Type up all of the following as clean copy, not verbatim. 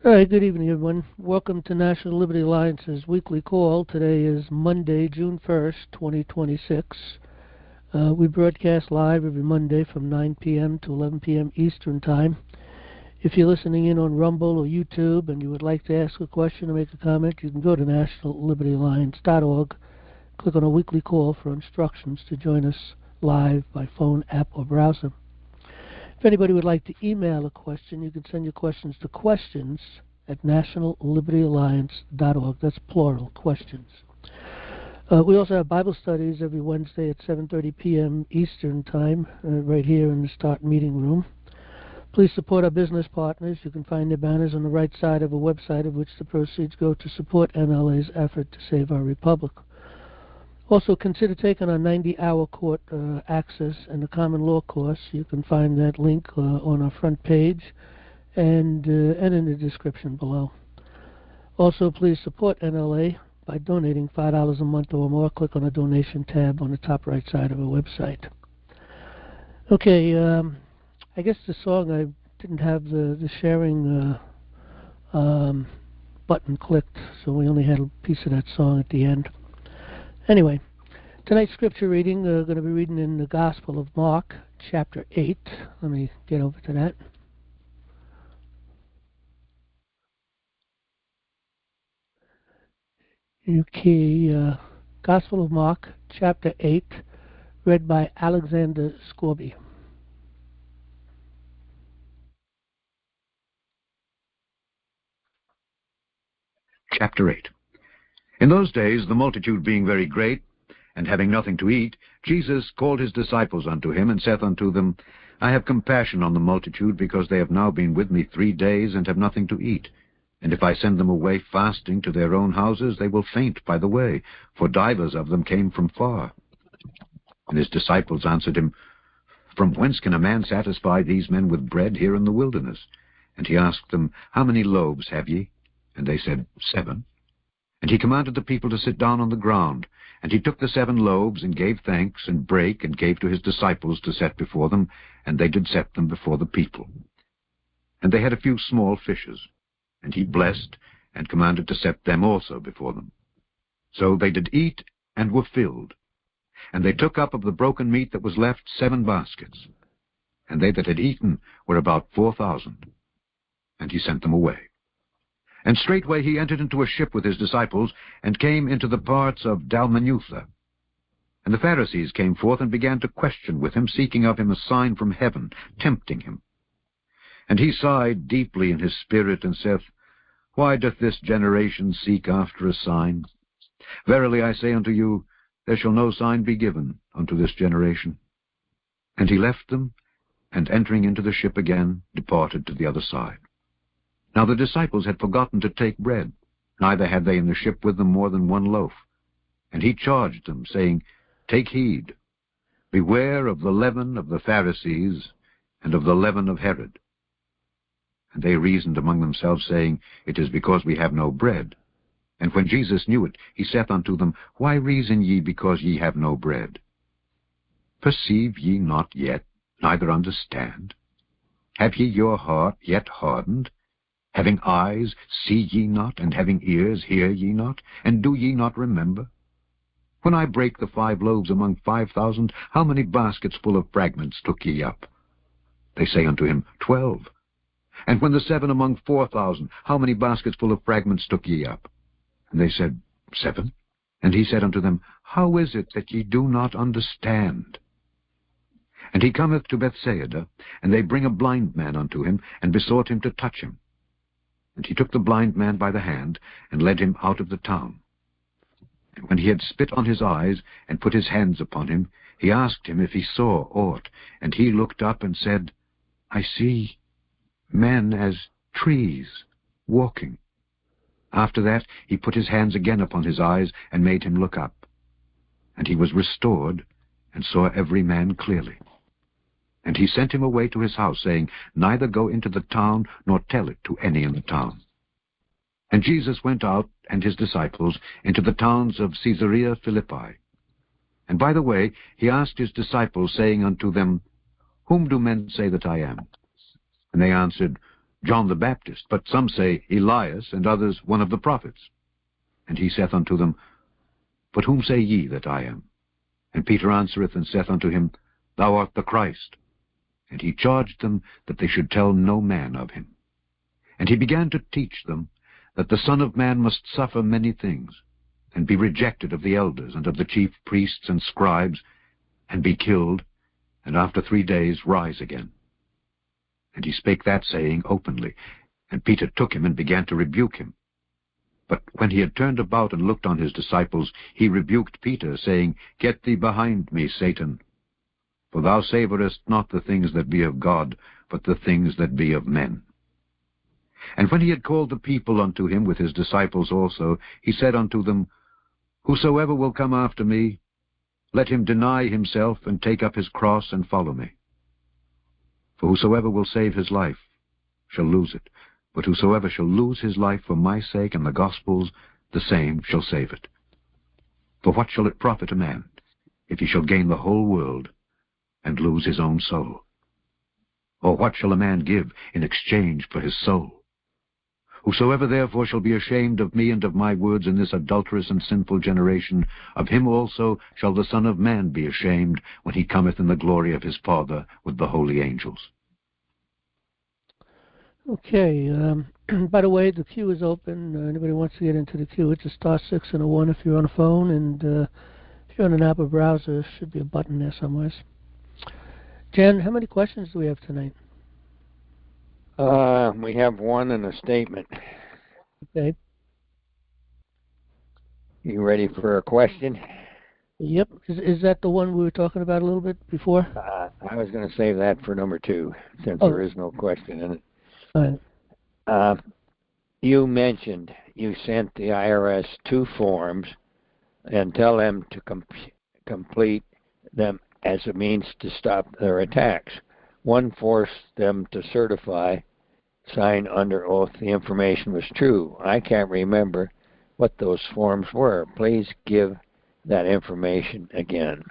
All right, good evening, everyone. Welcome to National Liberty Alliance's weekly call. Today is Monday, June 1st, 2026. We broadcast live every Monday from 9 p.m. to 11 p.m. Eastern Time. If you're listening in on Rumble or YouTube and you would like to ask a question or make a comment, you can go to nationallibertyalliance.org, click on a weekly call for instructions to join us live by phone, app, or browser. If anybody would like to email a question, you can send your questions to questions@nationallibertyalliance.org. That's plural, questions. We also have Bible studies every Wednesday at 7:30 p.m. Eastern Time, right here in the Start Meeting Room. Please support our business partners. You can find their banners on the right side of a website of which the proceeds go to support NLA's effort to save our republic. Also, consider taking our 90-hour court access and the common law course. You can find that link on our front page and in the description below. Also, please support NLA by donating $5 a month or more. Click on the donation tab on the top right side of our website. Okay, I guess the song, I didn't have the sharing button clicked, so we only had a piece of that song at the end. Anyway, tonight's scripture reading, we're going to be reading in the Gospel of Mark, chapter 8. Let me get over to that. Okay, Gospel of Mark, chapter 8, read by Alexander Scorby. Chapter 8. In those days, the multitude being very great, and having nothing to eat, Jesus called his disciples unto him, and saith unto them, I have compassion on the multitude, because they have now been with me 3 days, and have nothing to eat. And if I send them away fasting to their own houses, they will faint by the way, for divers of them came from far. And his disciples answered him, From whence can a man satisfy these men with bread here in the wilderness? And he asked them, How many loaves have ye? And they said, 7. And he commanded the people to sit down on the ground. And he took the 7 loaves, and gave thanks, and brake, and gave to his disciples to set before them, and they did set them before the people. And they had a few small fishes. And he blessed, and commanded to set them also before them. So they did eat, and were filled. And they took up of the broken meat that was left 7 baskets. And they that had eaten were about 4,000. And he sent them away. And straightway he entered into a ship with his disciples, and came into the parts of Dalmanutha. And the Pharisees came forth, and began to question with him, seeking of him a sign from heaven, tempting him. And he sighed deeply in his spirit, and saith, Why doth this generation seek after a sign? Verily I say unto you, there shall no sign be given unto this generation. And he left them, and entering into the ship again, departed to the other side. Now the disciples had forgotten to take bread, neither had they in the ship with them more than 1 loaf. And he charged them, saying, Take heed, beware of the leaven of the Pharisees, and of the leaven of Herod. And they reasoned among themselves, saying, It is because we have no bread. And when Jesus knew it, he saith unto them, Why reason ye because ye have no bread? Perceive ye not yet, neither understand? Have ye your heart yet hardened? Having eyes, see ye not, and having ears, hear ye not, and do ye not remember? When I brake the 5 loaves among 5,000, how many baskets full of fragments took ye up? They say unto him, 12. And when the 7 among 4,000, how many baskets full of fragments took ye up? And they said, 7. And he said unto them, How is it that ye do not understand? And he cometh to Bethsaida, and they bring a blind man unto him, and besought him to touch him. And he took the blind man by the hand, and led him out of the town. And when he had spit on his eyes, and put his hands upon him, he asked him if he saw aught. And he looked up, and said, I see men as trees, walking. After that he put his hands again upon his eyes, and made him look up. And he was restored, and saw every man clearly. And he sent him away to his house, saying, Neither go into the town, nor tell it to any in the town. And Jesus went out, and his disciples, into the towns of Caesarea Philippi. And by the way he asked his disciples, saying unto them, Whom do men say that I am? And they answered, John the Baptist, but some say Elias, and others one of the prophets. And he saith unto them, But whom say ye that I am? And Peter answereth and saith unto him, Thou art the Christ. And he charged them that they should tell no man of him. And he began to teach them that the Son of Man must suffer many things, and be rejected of the elders and of the chief priests and scribes, and be killed, and after 3 days rise again. And he spake that saying openly. And Peter took him and began to rebuke him. But when he had turned about and looked on his disciples, he rebuked Peter, saying, Get thee behind me, Satan, for thou savorest not the things that be of God, but the things that be of men. And when he had called the people unto him with his disciples also, he said unto them, Whosoever will come after me, let him deny himself, and take up his cross, and follow me. For whosoever will save his life shall lose it, but whosoever shall lose his life for my sake and the gospel's, the same shall save it. For what shall it profit a man, if he shall gain the whole world, and lose his own soul? Or what shall a man give in exchange for his soul? Whosoever therefore shall be ashamed of me and of my words in this adulterous and sinful generation, of him also shall the Son of Man be ashamed, when he cometh in the glory of his Father with the holy angels. Okay, by the way, the queue is open. Anybody wants to get into the queue, it's a *6 and a 1 if you're on a phone, and if you're on an Apple browser, there should be a button there somewhere. Jen, how many questions do we have tonight? We have one and a statement. Okay. You ready for a question? Yep. Is that the one we were talking about a little bit before? I was going to save that for number 2, since there is no question in it. All right. You mentioned you sent the IRS 2 forms and tell them to complete them as a means to stop their attacks. One forced them to certify, sign under oath the information was true. I can't remember what those forms were. Please give that information again.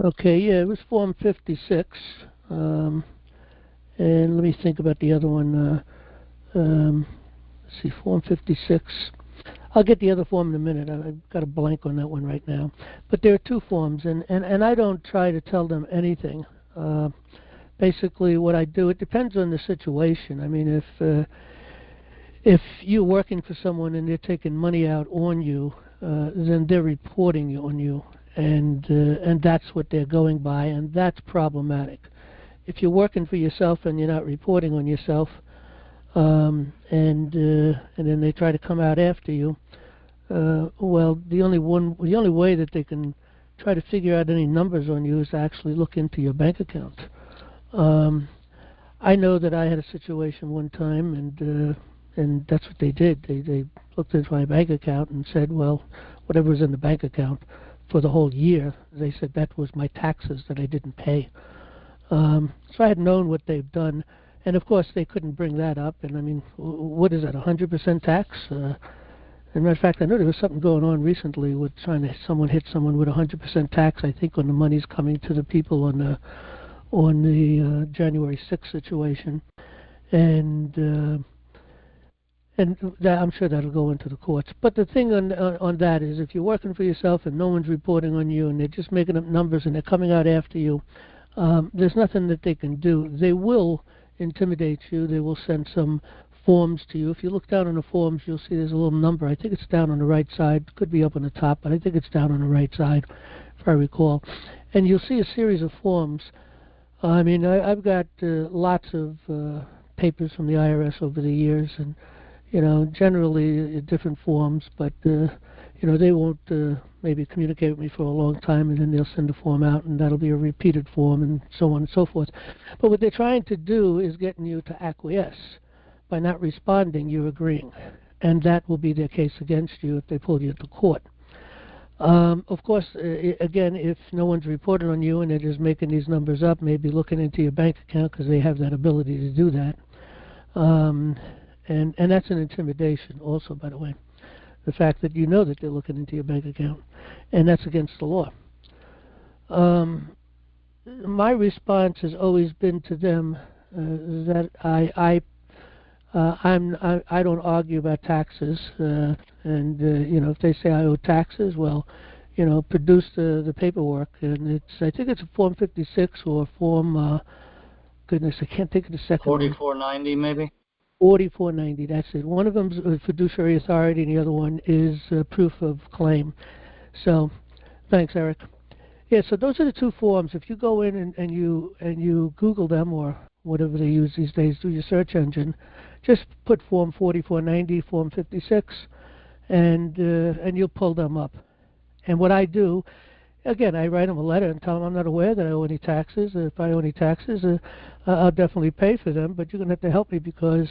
Okay, yeah, it was Form 56. And let me think about the other one. Let's see, Form 56. I'll get the other form in a minute. I've got a blank on that one right now. But there are 2 forms, and I don't try to tell them anything. Basically, what I do, it depends on the situation. I mean, if you're working for someone and they're taking money out on you, then they're reporting on you, and that's what they're going by, and that's problematic. If you're working for yourself and you're not reporting on yourself, and then they try to come out after you, well, the only way that they can try to figure out any numbers on you is to actually look into your bank account. I know that I had a situation one time, and that's what they did. They looked into my bank account and said, well, whatever was in the bank account for the whole year, they said that was my taxes that I didn't pay. So I had known what they've done, and of course they couldn't bring that up. And I mean, what is that, 100% tax? As a matter of fact, I know there was something going on recently with someone hit someone with 100% tax, I think, on the monies coming to the people on the January 6th situation, and I'm sure that'll go into the courts. But the thing on that is, if you're working for yourself and no one's reporting on you, and they're just making up numbers and they're coming out after you, there's nothing that they can do. They will intimidate you. They will send some forms to you. If you look down on the forms, you'll see there's a little number. I think it's down on the right side. Could be up on the top, but I think it's down on the right side, if I recall. And you'll see a series of forms. I mean, I've got lots of papers from the IRS over the years, and generally different forms, but they won't maybe communicate with me for a long time, and then they'll send a form out, and that'll be a repeated form, and so on and so forth. But what they're trying to do is getting you to acquiesce. By not responding, you're agreeing, and that will be their case against you if they pull you to court. Of course, again, if no one's reported on you and they're just making these numbers up, maybe looking into your bank account, because they have that ability to do that. And that's an intimidation also, by the way. The fact that you know that they're looking into your bank account, and that's against the law. My response has always been to them, that I don't argue about taxes, and if they say I owe taxes, well, produce the paperwork, and I think it's a Form 56 or Form goodness, I can't think of the second 4490 maybe. 4490. That's it. One of them's a fiduciary authority, and the other one is proof of claim. So, thanks, Eric. Yeah, so those are the two forms. If you go in and you Google them or whatever they use these days, do your search engine, just put Form 4490, Form 56, and you'll pull them up. And what I do, again, I write them a letter and tell them I'm not aware that I owe any taxes. If I owe any taxes, I'll definitely pay for them, but you're going to have to help me because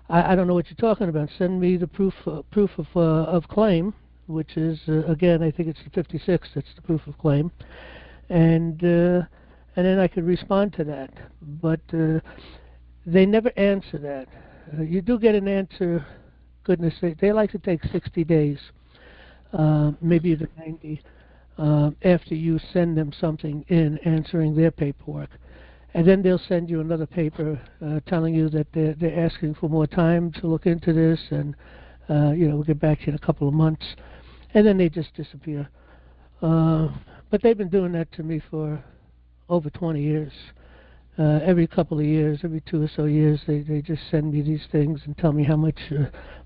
I don't know what you're talking about. Send me the proof of claim, which is, again, I think it's the 56 that's the proof of claim, and then I could respond to that. But they never answer that. You do get an answer, goodness, they like to take 60 days, maybe even 90, after you send them something in answering their paperwork. And then they'll send you another paper telling you that they're asking for more time to look into this, and we'll get back to you in a couple of months. And then they just disappear. But they've been doing that to me for over 20 years. Every couple of years, every 2 or so years, they just send me these things and tell me how much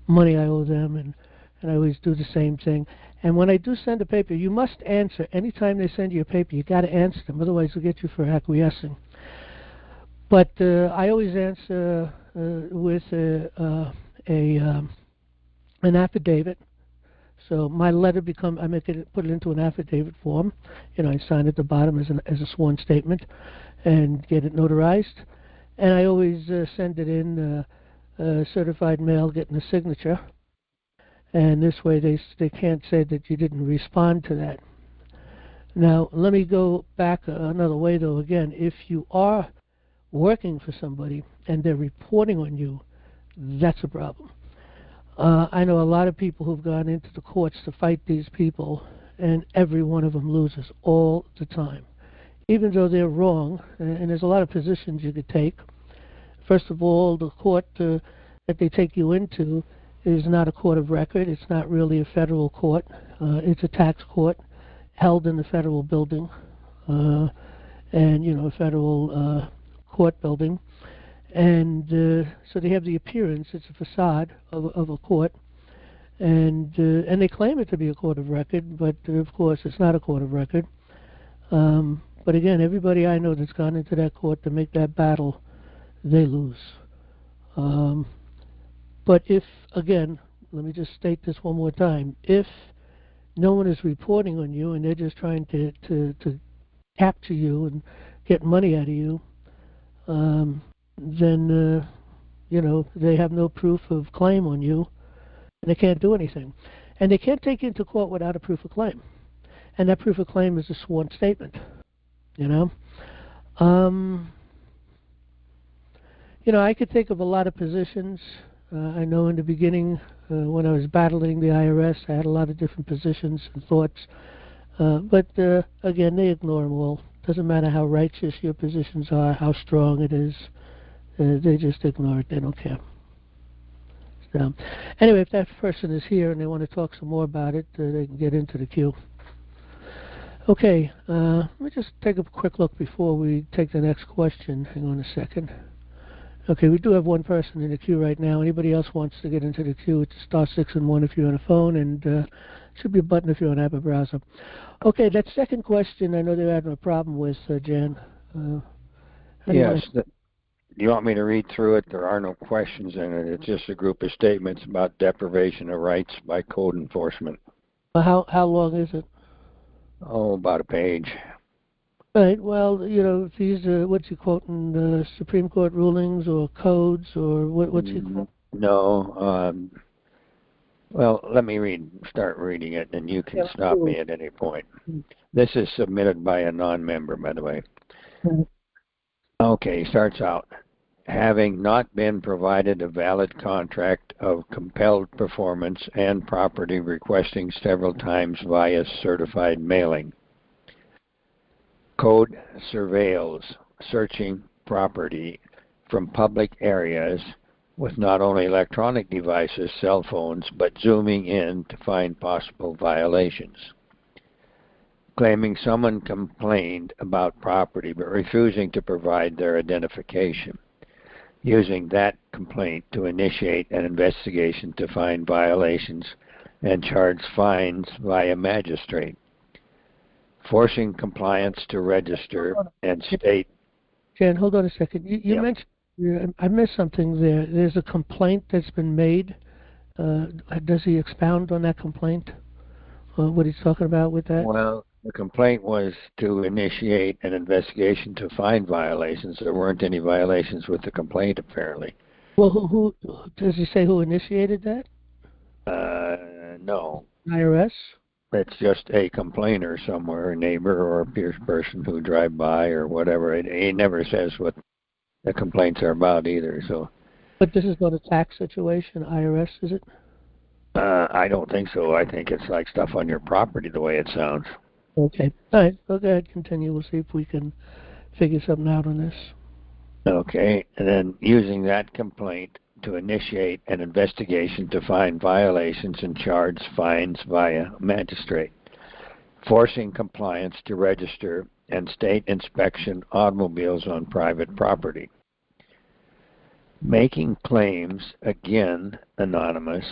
money I owe them, and I always do the same thing. And when I do send a paper, you must answer. Anytime they send you a paper, you got to answer them, otherwise they'll get you for acquiescing. But I always answer with an affidavit. So my letter I put it into an affidavit form. I sign at the bottom as a sworn statement, and get it notarized. And I always send it in certified mail, getting a signature. And this way they can't say that you didn't respond to that. Now, let me go back another way, though. Again, if you are working for somebody and they're reporting on you, that's a problem. I know a lot of people who've gone into the courts to fight these people, and every one of them loses all the time, even though they're wrong. And there's a lot of positions you could take. First of all, the court that they take you into is not a court of record. It's not really a federal court. It's a tax court held in the federal building, and a federal court building. And so they have the appearance, it's a facade of a court, and they claim it to be a court of record, but of course it's not a court of record. But again, everybody I know that's gone into that court to make that battle, they lose. But if, again, let me just state this one more time, if no one is reporting on you and they're just trying to capture you and get money out of you, then they have no proof of claim on you, and they can't do anything. And they can't take you into court without a proof of claim. And that proof of claim is a sworn statement, I could think of a lot of positions. I know in the beginning, when I was battling the IRS, I had a lot of different positions and thoughts. But again, they ignore them all. Doesn't matter how righteous your positions are, how strong it is. They just ignore it. They don't care. So, anyway, if that person is here and they want to talk some more about it, they can get into the queue. Okay, let me just take a quick look before we take the next question. Hang on a second. Okay, we do have one person in the queue right now. Anybody else wants to get into the queue, it's *6 and 1 if you're on a phone, and should be a button if you're on a browser. Okay, that second question, I know they're having a problem with, Jan. Yes. Do you want me to read through it? There are no questions in it. It's just a group of statements about deprivation of rights by code enforcement. How long is it? Oh, about a page. Right. Well, these what's he quoting? Supreme Court rulings or codes, or what's he quoting? No. Well, let me start reading it, and you can stop me at any point. This is submitted by a non-member, by the way. Okay, starts out. Having not been provided a valid contract of compelled performance and property requesting several times via certified mailing. Code surveils searching property from public areas with not only electronic devices, cell phones, but zooming in to find possible violations. Claiming someone complained about property but refusing to provide their identification. Using that complaint to initiate an investigation to find violations and charge fines via magistrate. Forcing compliance to register and state. Jan, hold on a second. You mentioned, I missed something there. There's a complaint that's been made. Does he expound on that complaint? What he's talking about with that? Well, the complaint was to initiate an investigation to find violations. There weren't any violations with the complaint, apparently. Well, who does he say who initiated that? No. IRS? It's just a complainer somewhere, a neighbor or a peer person who drive by or whatever. He never says what the complaints are about either. So. But this is not a tax situation, IRS, is it? I don't think so. I think it's like stuff on your property, the way it sounds. Okay. All right. Well, go ahead, continue. We'll see if we can figure something out on this. Okay. And then using that complaint to initiate an investigation to find violations and charge fines via magistrate. Forcing compliance to register and state inspection automobiles on private property. Making claims, again anonymous,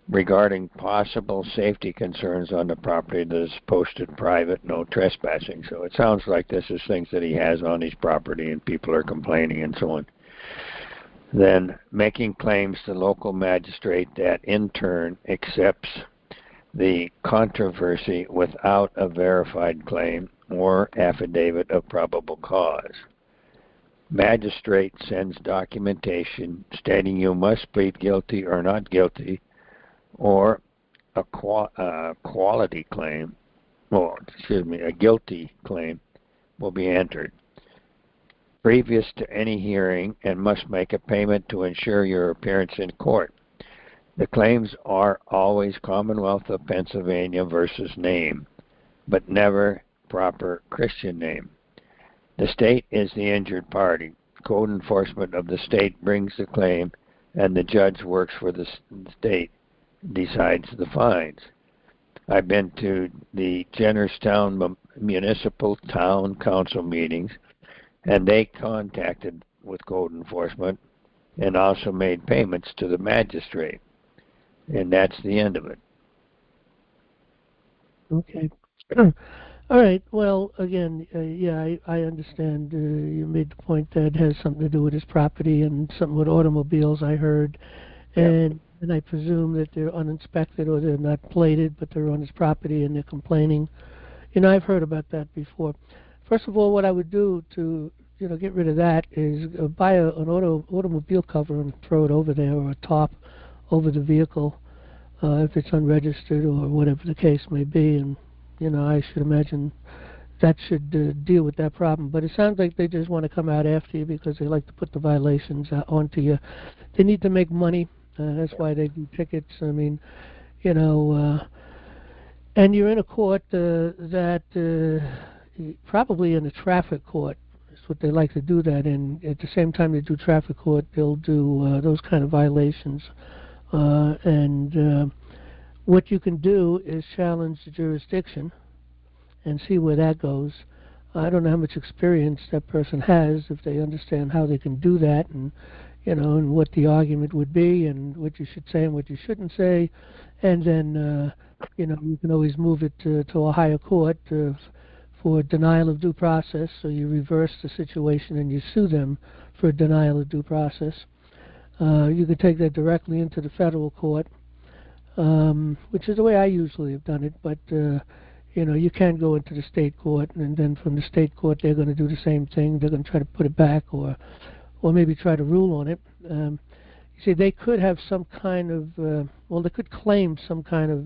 regarding possible safety concerns on the property that is posted private, no trespassing. So it sounds like this is things that he has on his property and people are complaining and so on. Then making claims to local magistrate that in turn accepts the controversy without a verified claim or affidavit of probable cause. Magistrate sends documentation stating you must plead guilty or not guilty, or a quality claim, a guilty claim will be entered previous to any hearing and must make a payment to ensure your appearance in court. The claims are always Commonwealth of Pennsylvania versus name, but never proper Christian name. The state is the injured party. Code enforcement of the state brings the claim, and the judge works for the state, decides the fines. I've been to the Jennerstown Municipal Town Council meetings, and they contacted with code enforcement and also made payments to the magistrate. And that's the end of it. Okay. All right. Well, again, I understand. You made the point that it has something to do with his property and something with automobiles, I heard. And I presume that they're uninspected or they're not plated, but they're on his property and they're complaining. You know, I've heard about that before. First of all, what I would do to, get rid of that is buy an automobile cover and throw it over there, or a tarp over the vehicle if it's unregistered or whatever the case may be. And, I should imagine that should deal with that problem. But it sounds like they just want to come out after you because they like to put the violations onto you. They need to make money. That's why they do tickets. I mean, and you're in a court that probably in a traffic court. That's what they like to do that in. At the same time they do traffic court, they'll do those kind of violations. And what you can do is challenge the jurisdiction and see where that goes. I don't know how much experience that person has, if they understand how they can do that, and and what the argument would be, and what you should say and what you shouldn't say, and then you can always move it to a higher court for denial of due process. So you reverse the situation and you sue them for denial of due process. You could take that directly into the federal court, which is the way I usually have done it, but you can go into the state court, and then from the state court they're going to do the same thing. They're going to try to put it back, or maybe try to rule on it. You see, they could have some kind of, they could claim some kind of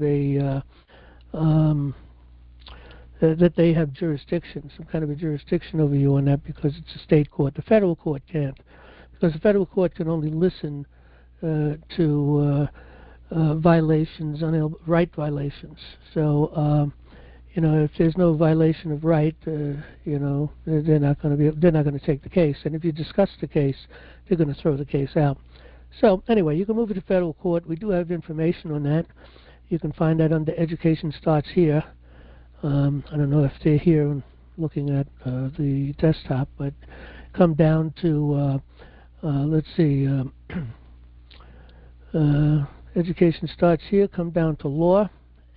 that they have jurisdiction, some kind of a jurisdiction over you on that, because it's a state court. The federal court can't, because the federal court can only listen to violations, right violations. So, if there's no violation of right, they're not going to take the case. And if you discuss the case, they're going to throw the case out. So anyway, you can move it to federal court. We do have information on that. You can find that under Education Starts Here. I don't know if they're here looking at the desktop, but come down to, let's see, Education Starts Here, come down to Law,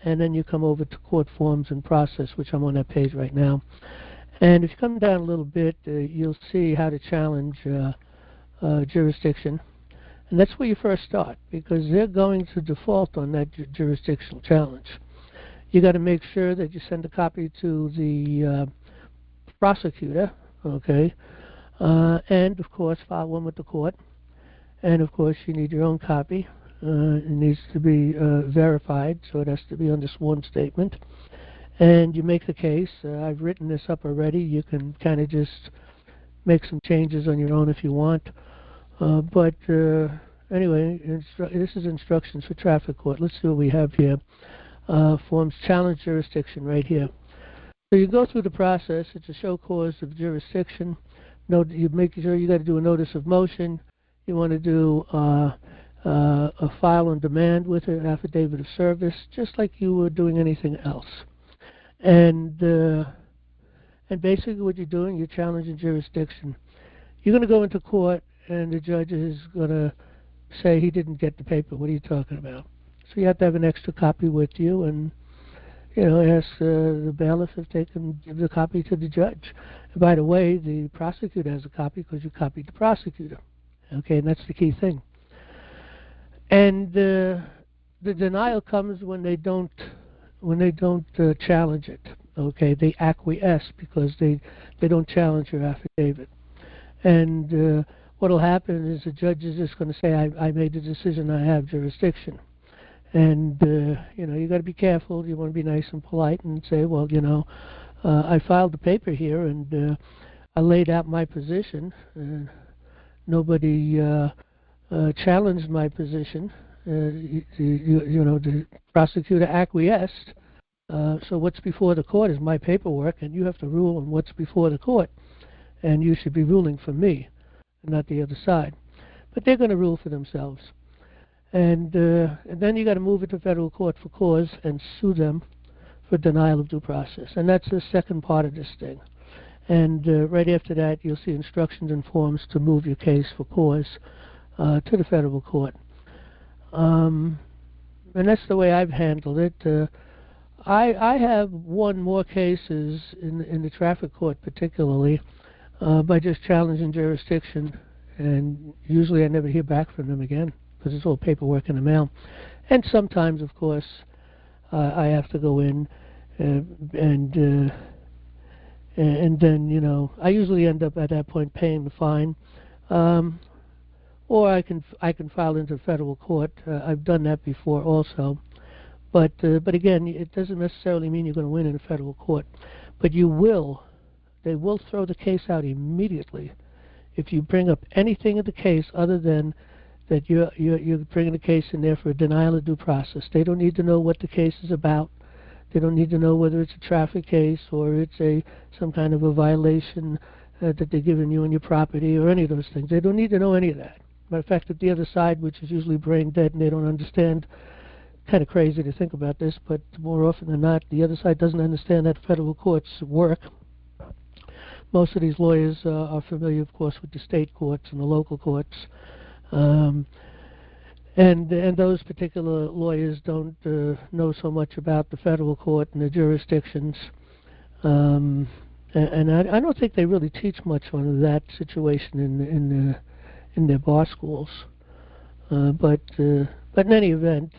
and then you come over to Court Forms and Process, which I'm on that page right now. And if you come down a little bit, you'll see how to challenge jurisdiction. And that's where you first start, because they're going to default on that jurisdictional challenge. You got to make sure that you send a copy to the prosecutor, okay, and of course file one with the court. And of course you need your own copy. It needs to be verified, so it has to be under sworn statement. And you make the case. I've written this up already. You can kind of just make some changes on your own if you want. But anyway, this is instructions for traffic court. Let's see what we have here. Forms challenge jurisdiction right here. So you go through the process. It's a show cause of jurisdiction. You make sure you got to do a notice of motion. You want to do a file on demand with it, an affidavit of service, just like you were doing anything else. And basically what you're doing, you're challenging jurisdiction. You're going to go into court, and the judge is going to say he didn't get the paper. What are you talking about? So you have to have an extra copy with you, and ask the bailiff if they can give the copy to the judge. And by the way, the prosecutor has a copy because you copied the prosecutor. Okay, and that's the key thing. And the denial comes when they don't challenge it. Okay, they acquiesce because they don't challenge your affidavit. And what will happen is the judge is just going to say, I made the decision, I have jurisdiction. And you got to be careful. You want to be nice and polite and say, well, I filed the paper here and I laid out my position. Nobody challenged my position. The prosecutor acquiesced. So what's before the court is my paperwork, and you have to rule on what's before the court. And you should be ruling for me, and not the other side. But they're going to rule for themselves. And then you got to move it to federal court for cause and sue them for denial of due process. And that's the second part of this thing. And right after that, you'll see instructions and forms to move your case for cause to the federal court. And that's the way I've handled it. I have won more cases in the traffic court, particularly, by just challenging jurisdiction. And usually I never hear back from them again, because it's all paperwork in the mail. And sometimes, of course, I have to go in and then, I usually end up at that point paying the fine. Or I can file into federal court. I've done that before also. But again, it doesn't necessarily mean you're going to win in a federal court. But they will throw the case out immediately if you bring up anything in the case other than that you're bringing a case in there for a denial of due process. They don't need to know what the case is about. They don't need to know whether it's a traffic case or it's some kind of a violation that they're giving you on your property or any of those things. They don't need to know any of that. Matter of fact, at the other side, which is usually brain dead and they don't understand, kind of crazy to think about this, but more often than not, the other side doesn't understand that federal courts work. Most of these lawyers are familiar, of course, with the state courts and the local courts. And those particular lawyers don't know so much about the federal court and the jurisdictions. And I don't think they really teach much on that situation in their bar schools. But in any event,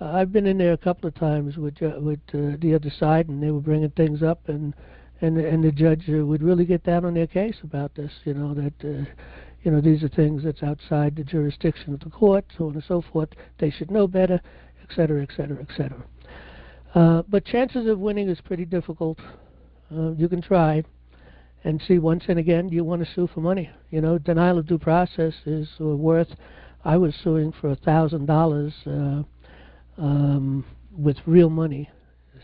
I've been in there a couple of times with the other side, and they were bringing things up, and the judge would really get down on their case about this. That these are things that's outside the jurisdiction of the court, so on and so forth. They should know better, et cetera, et cetera, et cetera. But chances of winning is pretty difficult. You can try and see once and again, you want to sue for money. Denial of due process is worth, I was suing for $1,000 with real money.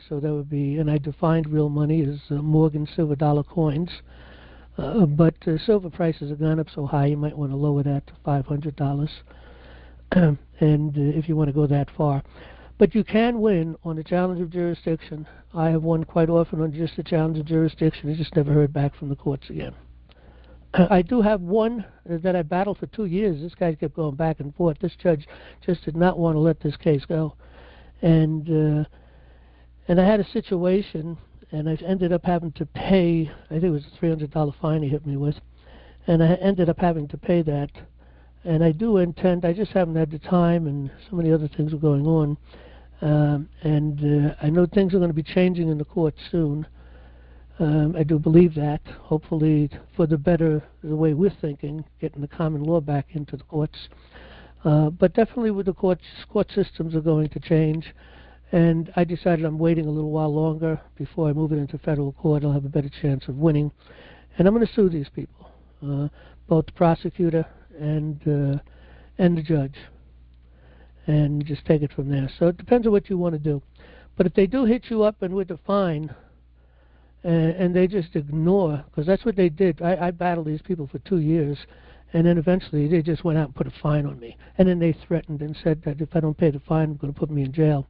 So that would be, and I defined real money as Morgan silver dollar coins. But silver prices have gone up so high, you might want to lower that to $500. And if you want to go that far. But you can win on a challenge of jurisdiction. I have won quite often on just a challenge of jurisdiction. I just never heard back from the courts again. I do have one that I battled for 2 years. This guy kept going back and forth. This judge just did not want to let this case go. And I had a situation, and I ended up having to pay, I think it was a $300 fine he hit me with, and I ended up having to pay that. And I do intend, I just haven't had the time, and so many other things are going on. I know things are going to be changing in the court soon. I do believe that, hopefully for the better, the way we're thinking, getting the common law back into the courts. But definitely with the court systems are going to change. And I decided I'm waiting a little while longer before I move it into federal court. I'll have a better chance of winning. And I'm going to sue these people, both the prosecutor and the judge, and just take it from there. So it depends on what you want to do. But if they do hit you up and with a fine, and they just ignore, because that's what they did. I battled these people for 2 years, and then eventually they just went out and put a fine on me. And then they threatened and said that if I don't pay the fine, I'm going to put me in jail.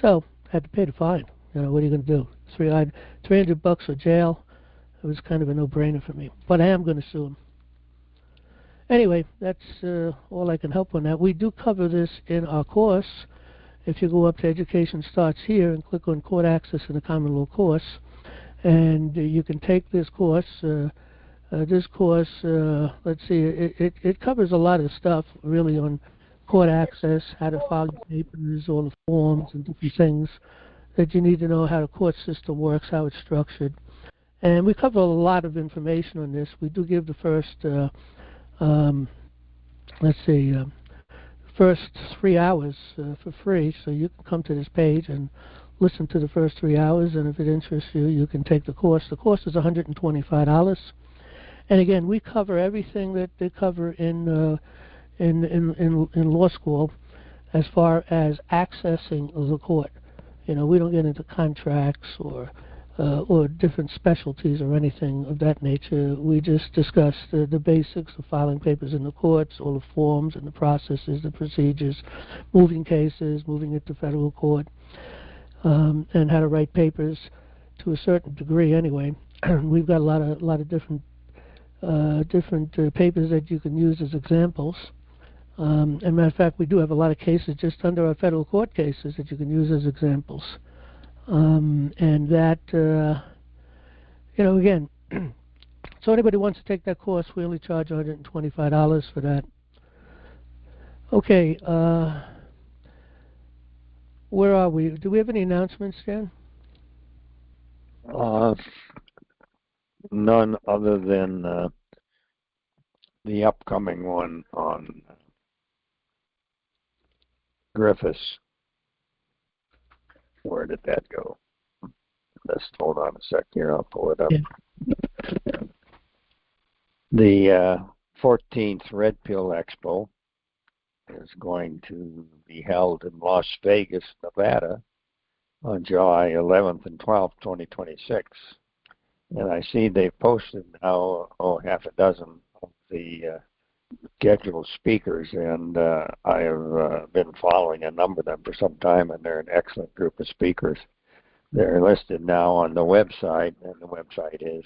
So I had to pay the fine. You know, what are you going to do? $300 or jail. It was kind of a no-brainer for me. But I am going to sue them. Anyway, that's all I can help on that. We do cover this in our course. If you go up to Education Starts Here and click on Court Access in the Common Law course, and you can take this course. Let's see, it covers a lot of stuff really on court access, how to file your papers, all the forms and different things that you need to know, how the court system works, how it's structured. And we cover a lot of information on this. We do give the first, first 3 hours for free, so you can come to this page and listen to the first 3 hours, and if it interests you, you can take the course. The course is $125. And again, we cover everything that they cover in law school as far as accessing the court. You know, we don't get into contracts or different specialties or anything of that nature. We just discuss the basics of filing papers in the courts, all the forms and the processes, the procedures, moving cases, moving it to federal court, and how to write papers to a certain degree anyway. We've got a lot of different papers that you can use as examples. As a matter of fact, we do have a lot of cases just under our federal court cases that you can use as examples. And that, you know, again, so anybody who wants to take that course, we only charge $125 for that. Okay, where are we? Do we have any announcements, Jan? None other than the upcoming one on Griffiths. Where did that go? Let's hold on a sec here. I'll pull it up. Yeah. The 14th Red Pill Expo is going to be held in Las Vegas, Nevada on July 11th and 12th, 2026. And I see they've posted now half a dozen of the scheduled speakers, and I have been following a number of them for some time, and they're an excellent group of speakers. They're listed now on the website, and the website is,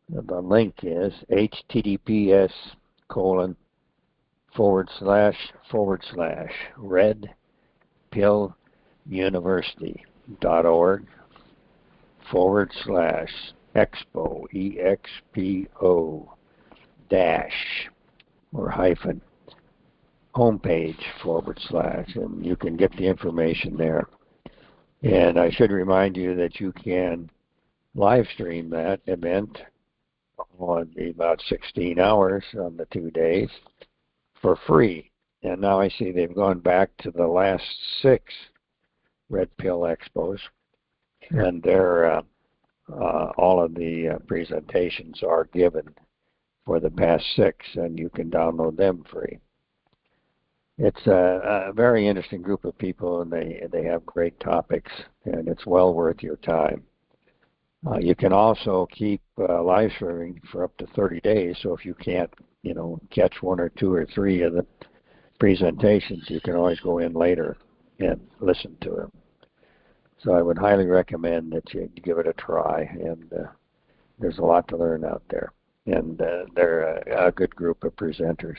the link is https://redpilluniversity.org/expo, EXPO dash or hyphen homepage / and you can get the information there. And I should remind you that you can live stream that event on about 16 hours on the 2 days for free. And now I see they've gone back to the last 6 Red Pill Expos, and they're all of the presentations are given for the past 6, and you can download them free. It's a very interesting group of people, and they have great topics, and it's well worth your time. You can also keep live streaming for up to 30 days, so if you can't, catch one or two or three of the presentations, you can always go in later and listen to them. So I would highly recommend that you give it a try, and there's a lot to learn out there. And they're a good group of presenters.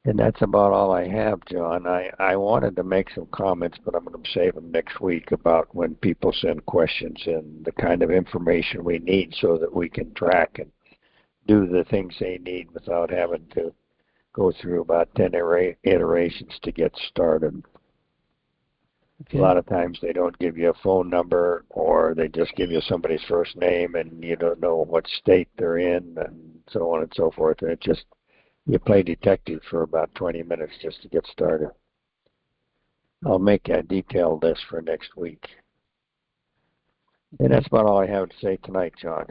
And that's about all I have, John. I wanted to make some comments, but I'm going to save them next week about when people send questions and the kind of information we need so that we can track and do the things they need without having to go through about 10 iterations to get started. Okay. A lot of times they don't give you a phone number, or they just give you somebody's first name and you don't know what state they're in, and so on and so forth. And you play detective for about 20 minutes just to get started. I'll make a detailed list for next week. And that's about all I have to say tonight, John.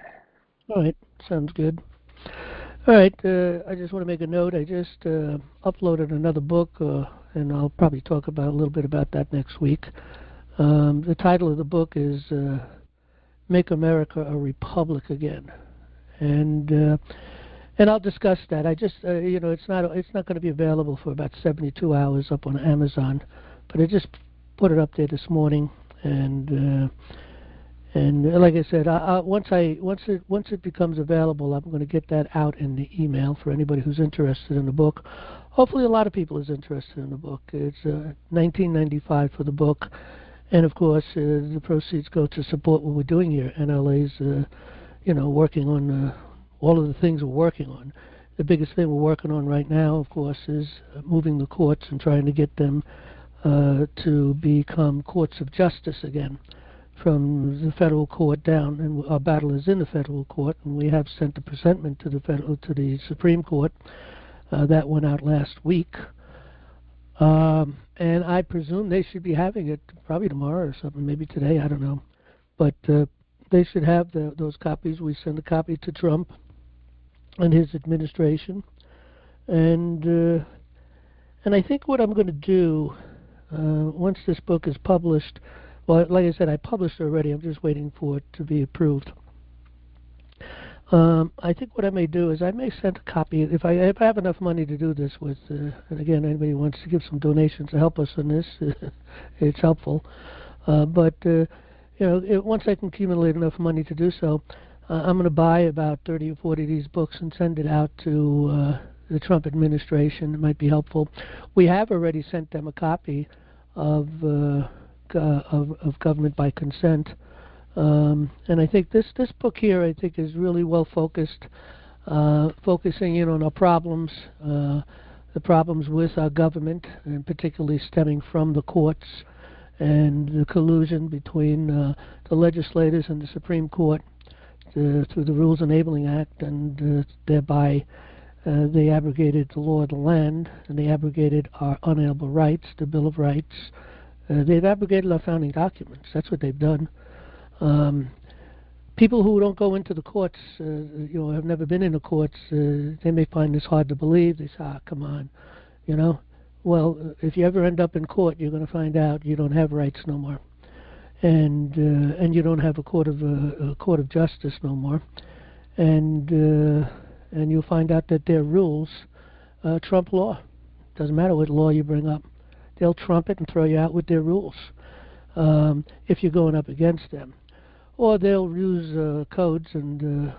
All right, sounds good. All right, I just want to make a note. I just uploaded another book, and I'll probably talk about a little bit about that next week. The title of the book is "Make America a Republic Again," and I'll discuss that. I just, it's not going to be available for about 72 hours up on Amazon, but I just put it up there this morning, and like I said, once it becomes available, I'm going to get that out in the email for anybody who's interested in the book. Hopefully, a lot of people is interested in the book. It's $19.95 for the book, and of course, the proceeds go to support what we're doing here. NLA's, working on all of the things we're working on. The biggest thing we're working on right now, of course, is moving the courts and trying to get them to become courts of justice again, from the federal court down, and our battle is in the federal court, and we have sent a presentment to the Supreme Court. That went out last week, and I presume they should be having it probably tomorrow or something, maybe today, I don't know. But they should have those copies. We send a copy to Trump and his administration, and I think what I'm going to do once this book is published. Well, like I said, I published it already. I'm just waiting for it to be approved. I think what I may do is I may send a copy, if I have enough money to do this with, and again, anybody wants to give some donations to help us in this, it's helpful. But once I can accumulate enough money to do so, I'm going to buy about 30 or 40 of these books and send it out to the Trump administration. It might be helpful. We have already sent them a copy of government by consent, and I think this book here, I think, is really well focused, focusing in on our problems, the problems with our government, and particularly stemming from the courts and the collusion between the legislators and the Supreme Court through the Rules Enabling Act, and thereby they abrogated the law of the land, and they abrogated our unalienable rights, the Bill of Rights. They've abrogated our founding documents. That's what they've done. People who don't go into the courts, have never been in the courts, they may find this hard to believe. They say, come on, Well, if you ever end up in court, you're going to find out you don't have rights no more, and you don't have a court of justice no more, and you'll find out that their rules trump law. Doesn't matter what law you bring up. They'll trump it and throw you out with their rules if you're going up against them. Or they'll use codes and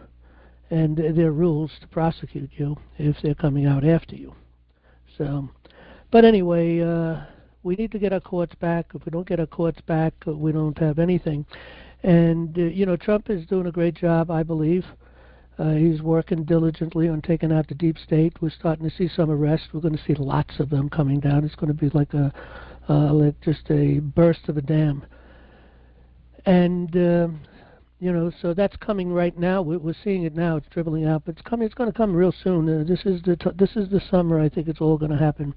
their rules to prosecute you if they're coming out after you. So, but anyway, we need to get our courts back. If we don't get our courts back, we don't have anything. And, Trump is doing a great job, I believe. He's working diligently on taking out the deep state. We're starting to see some arrests. We're going to see lots of them coming down. It's going to be like just a burst of a dam. And so that's coming right now. We're seeing it now. It's dribbling out, but it's coming. It's going to come real soon. This is the summer. I think it's all going to happen.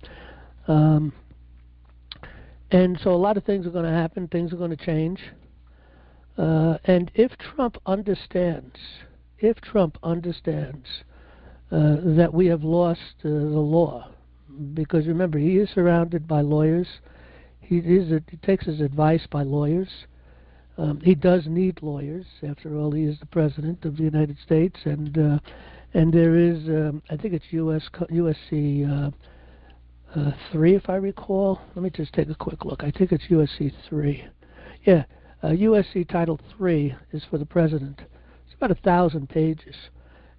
And so a lot of things are going to happen. Things are going to change. And if Trump understands that we have lost the law, because remember, he is surrounded by lawyers. He takes his advice by lawyers. He does need lawyers. After all, he is the President of the United States, and there is, I think it's USC 3, if I recall. Let me just take a quick look. I think it's USC 3. Yeah, USC Title 3 is for the President. It's about 1,000 pages.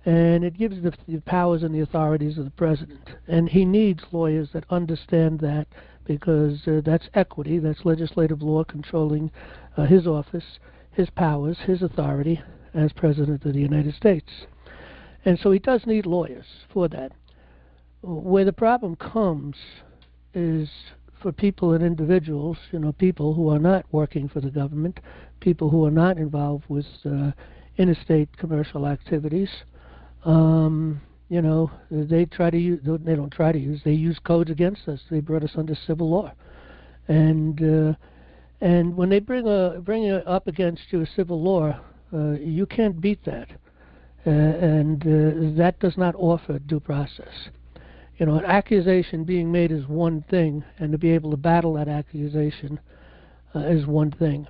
And it gives the powers and the authorities of the President. And he needs lawyers that understand that, because that's equity, that's legislative law controlling his office, his powers, his authority as President of the United States. And so he does need lawyers for that. Where the problem comes is for people and individuals, people who are not working for the government, people who are not involved with interstate commercial activities. They use codes against us. They brought us under civil law, and when they bring it up against you a civil law, you can't beat that, and that does not offer due process. An accusation being made is one thing, and to be able to battle that accusation is one thing.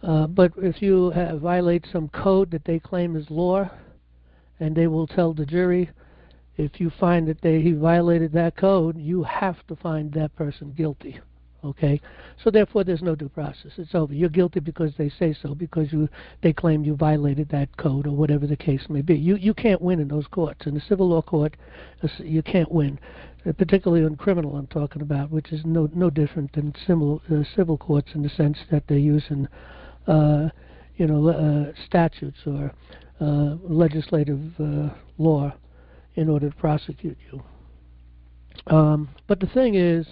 But if you violate some code that they claim is law, and they will tell the jury, if you find that he violated that code, you have to find that person guilty. Okay? So therefore there's no due process. It's over. You're guilty because they say so, because they claim you violated that code, or whatever the case may be. You can't win in those courts. In the civil law court, you can't win, particularly on criminal I'm talking about, which is no different than civil courts in the sense that they're using statutes or legislative law in order to prosecute you. But the thing is,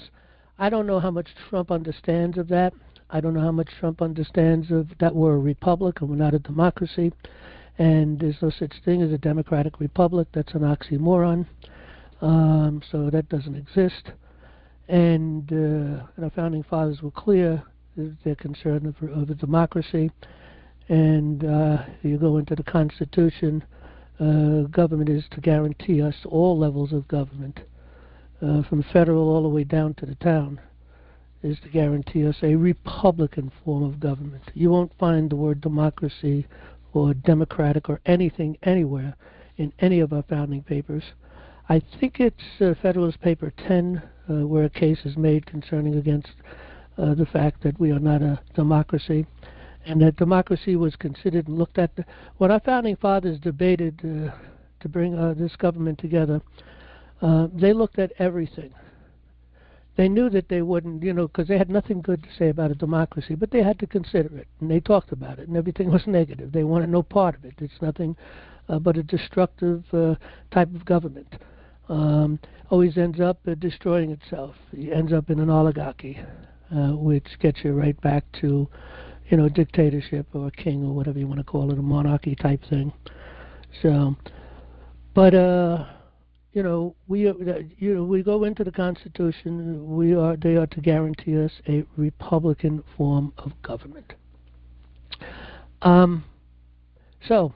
I don't know how much Trump understands of that. I don't know how much Trump understands of that we're a republic and we're not a democracy, and there's no such thing as a democratic republic. That's an oxymoron. So that doesn't exist. And our founding fathers were clear that they're concerned of a democracy. And you go into the Constitution, government is to guarantee us all levels of government, from federal all the way down to the town, is to guarantee us a Republican form of government. You won't find the word democracy or democratic or anything anywhere in any of our founding papers. I think it's Federalist Paper 10, where a case is made concerning against the fact that we are not a democracy, and that democracy was considered and looked at. When our founding fathers debated to bring this government together, they looked at everything. They knew that they wouldn't, because they had nothing good to say about a democracy, but they had to consider it, and they talked about it, and everything was negative. They wanted no part of it. It's nothing but a destructive type of government. Always ends up destroying itself. It ends up in an oligarchy, which gets you right back to, dictatorship or a king or whatever you want to call it, a monarchy type thing. So, but we go into the Constitution. They are to guarantee us a Republican form of government. So,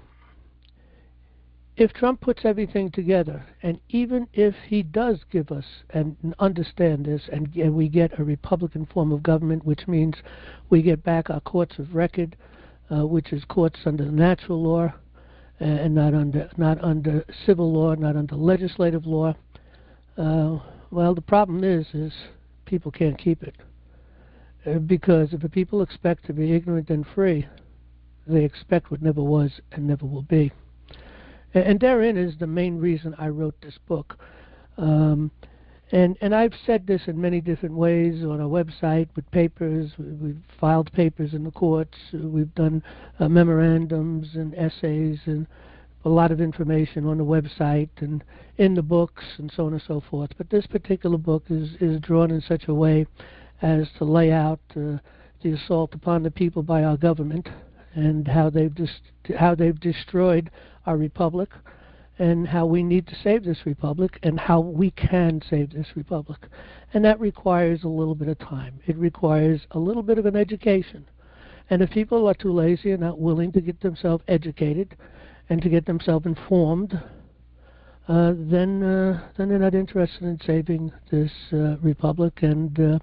if Trump puts everything together, and even if he does give us and understand this, and we get a Republican form of government, which means we get back our courts of record, which is courts under natural law, and not under civil law, not under legislative law. Well, the problem is people can't keep it, because if the people expect to be ignorant and free, they expect what never was and never will be. And therein is the main reason I wrote this book. And I've said this in many different ways on our website with papers. We've filed papers in the courts. We've done memorandums and essays and a lot of information on the website and in the books and so on and so forth. But this particular book is drawn in such a way as to lay out the assault upon the people by our government, and how they've destroyed our republic, and how we need to save this republic, and how we can save this republic. And that requires a little bit of time. It requires a little bit of an education. And if people are too lazy and not willing to get themselves educated and to get themselves informed, then they're not interested in saving this republic, and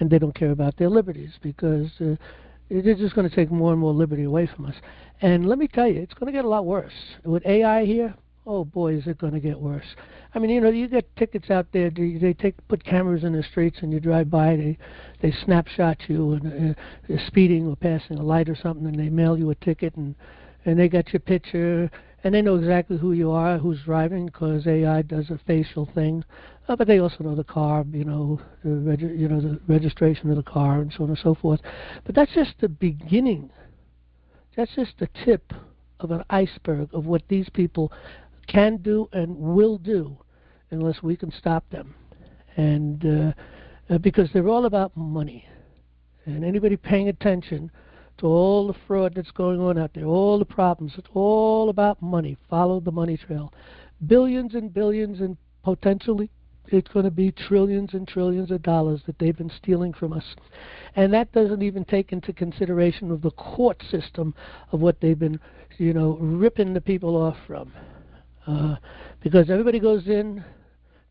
they don't care about their liberties, because they're just going to take more and more liberty away from us. And let me tell you, it's going to get a lot worse. With AI here, oh boy, is it going to get worse. I mean, you get tickets out there. They put cameras in the streets, and you drive by. They snapshot you and speeding or passing a light or something, and they mail you a ticket, and they got your picture, and they know exactly who you are, who's driving, because AI does a facial thing. But they also know the car, the registration of the car, and so on and so forth. But that's just the beginning. That's just the tip of an iceberg of what these people can do and will do, unless we can stop them. And because they're all about money. And anybody paying attention to all the fraud that's going on out there, all the problems, it's all about money. Follow the money trail. Billions and billions, and potentially it's going to be trillions and trillions of dollars that they've been stealing from us. And that doesn't even take into consideration of the court system of what they've been, ripping the people off from. Because everybody goes in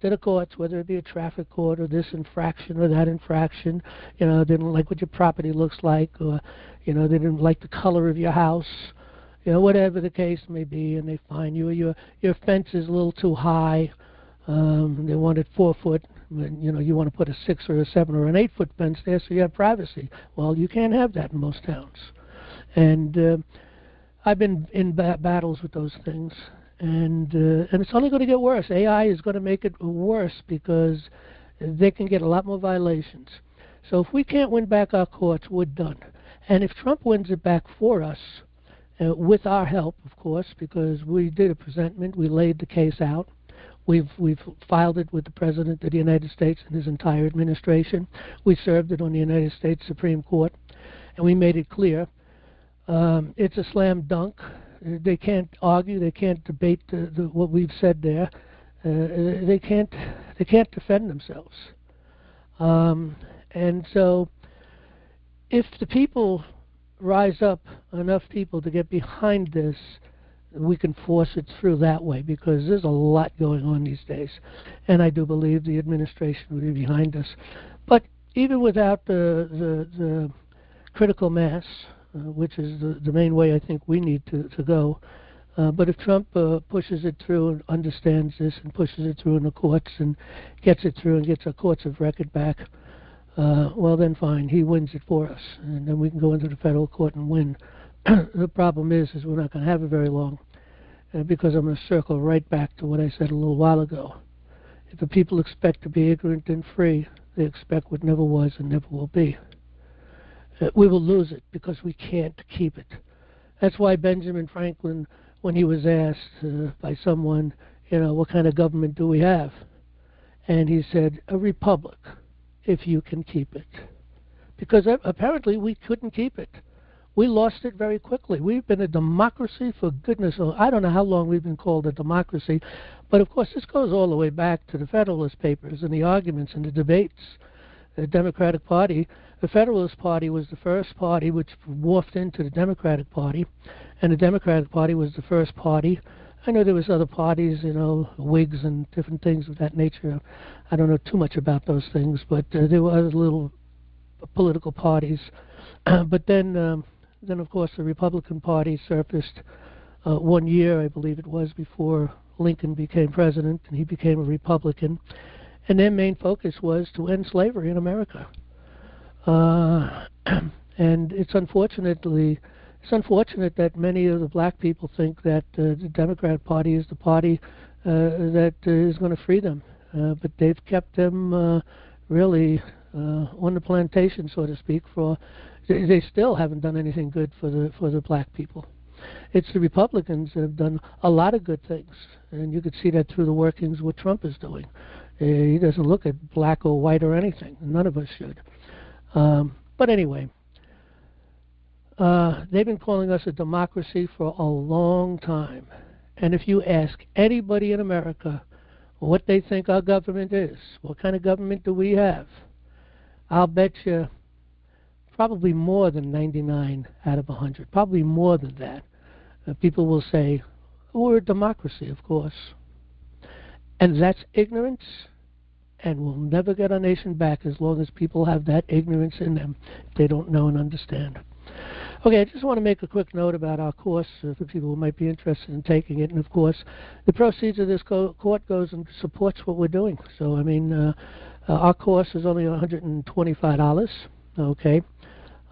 to the courts, whether it be a traffic court or this infraction or that infraction, they didn't like what your property looks like, or, they didn't like the color of your house, whatever the case may be, and they fine you. Your fence is a little too high. They want it 4 foot. You want to put a 6 or a 7 or an 8 foot fence there so you have privacy. Well, you can't have that in most towns. And I've been in battles with those things. And it's only going to get worse. AI is going to make it worse, because they can get a lot more violations. So if we can't win back our courts, we're done. And if Trump wins it back for us, with our help, of course, because we did a presentment, we laid the case out. We've filed it with the President of the United States and his entire administration. We served it on the United States Supreme Court, and we made it clear. It's a slam dunk. They can't argue. They can't debate what we've said there. They can't defend themselves. And so, if the people rise up, enough people to get behind this, we can force it through that way, because there's a lot going on these days. And I do believe the administration will be behind us. But even without the critical mass, which is the main way I think we need to go. But if Trump pushes it through and understands this and pushes it through in the courts and gets it through and gets our courts of record back, well then fine, he wins it for us. And then we can go into the federal court and win. The problem is we're not going to have it very long, because I'm going to circle right back to what I said a little while ago. If the people expect to be ignorant and free, they expect what never was and never will be. We will lose it, because we can't keep it. That's why Benjamin Franklin, when he was asked by someone, what kind of government do we have? And he said, a republic, if you can keep it. Because apparently we couldn't keep it. We lost it very quickly. We've been a democracy for goodness. I don't know how long we've been called a democracy, but of course this goes all the way back to the Federalist Papers and the arguments and the debates. The Democratic Party, the Federalist Party was the first party which morphed into the Democratic Party, and the Democratic Party was the first party. I know there was other parties, Whigs and different things of that nature. I don't know too much about those things, but there were other little political parties. But then of course, the Republican Party surfaced 1 year, I believe it was, before Lincoln became president, and he became a Republican. And their main focus was to end slavery in America. And it's unfortunate that many of the black people think that the Democratic Party is the party that is going to free them. But they've kept them really on the plantation, so to speak. They still haven't done anything good for the black people. It's the Republicans that have done a lot of good things, and you could see that through the workings what Trump is doing. He doesn't look at black or white or anything. None of us should. But anyway, they've been calling us a democracy for a long time. And if you ask anybody in America what they think our government is, what kind of government do we have, I'll bet you probably more than 99 out of 100, probably more than that. People will say, we're a democracy, of course. And that's ignorance, and we'll never get our nation back as long as people have that ignorance in them. They don't know and understand. Okay, I just want to make a quick note about our course for people who might be interested in taking it. And of course, the proceeds of this court goes and supports what we're doing. So, I mean, our course is only $125. Okay.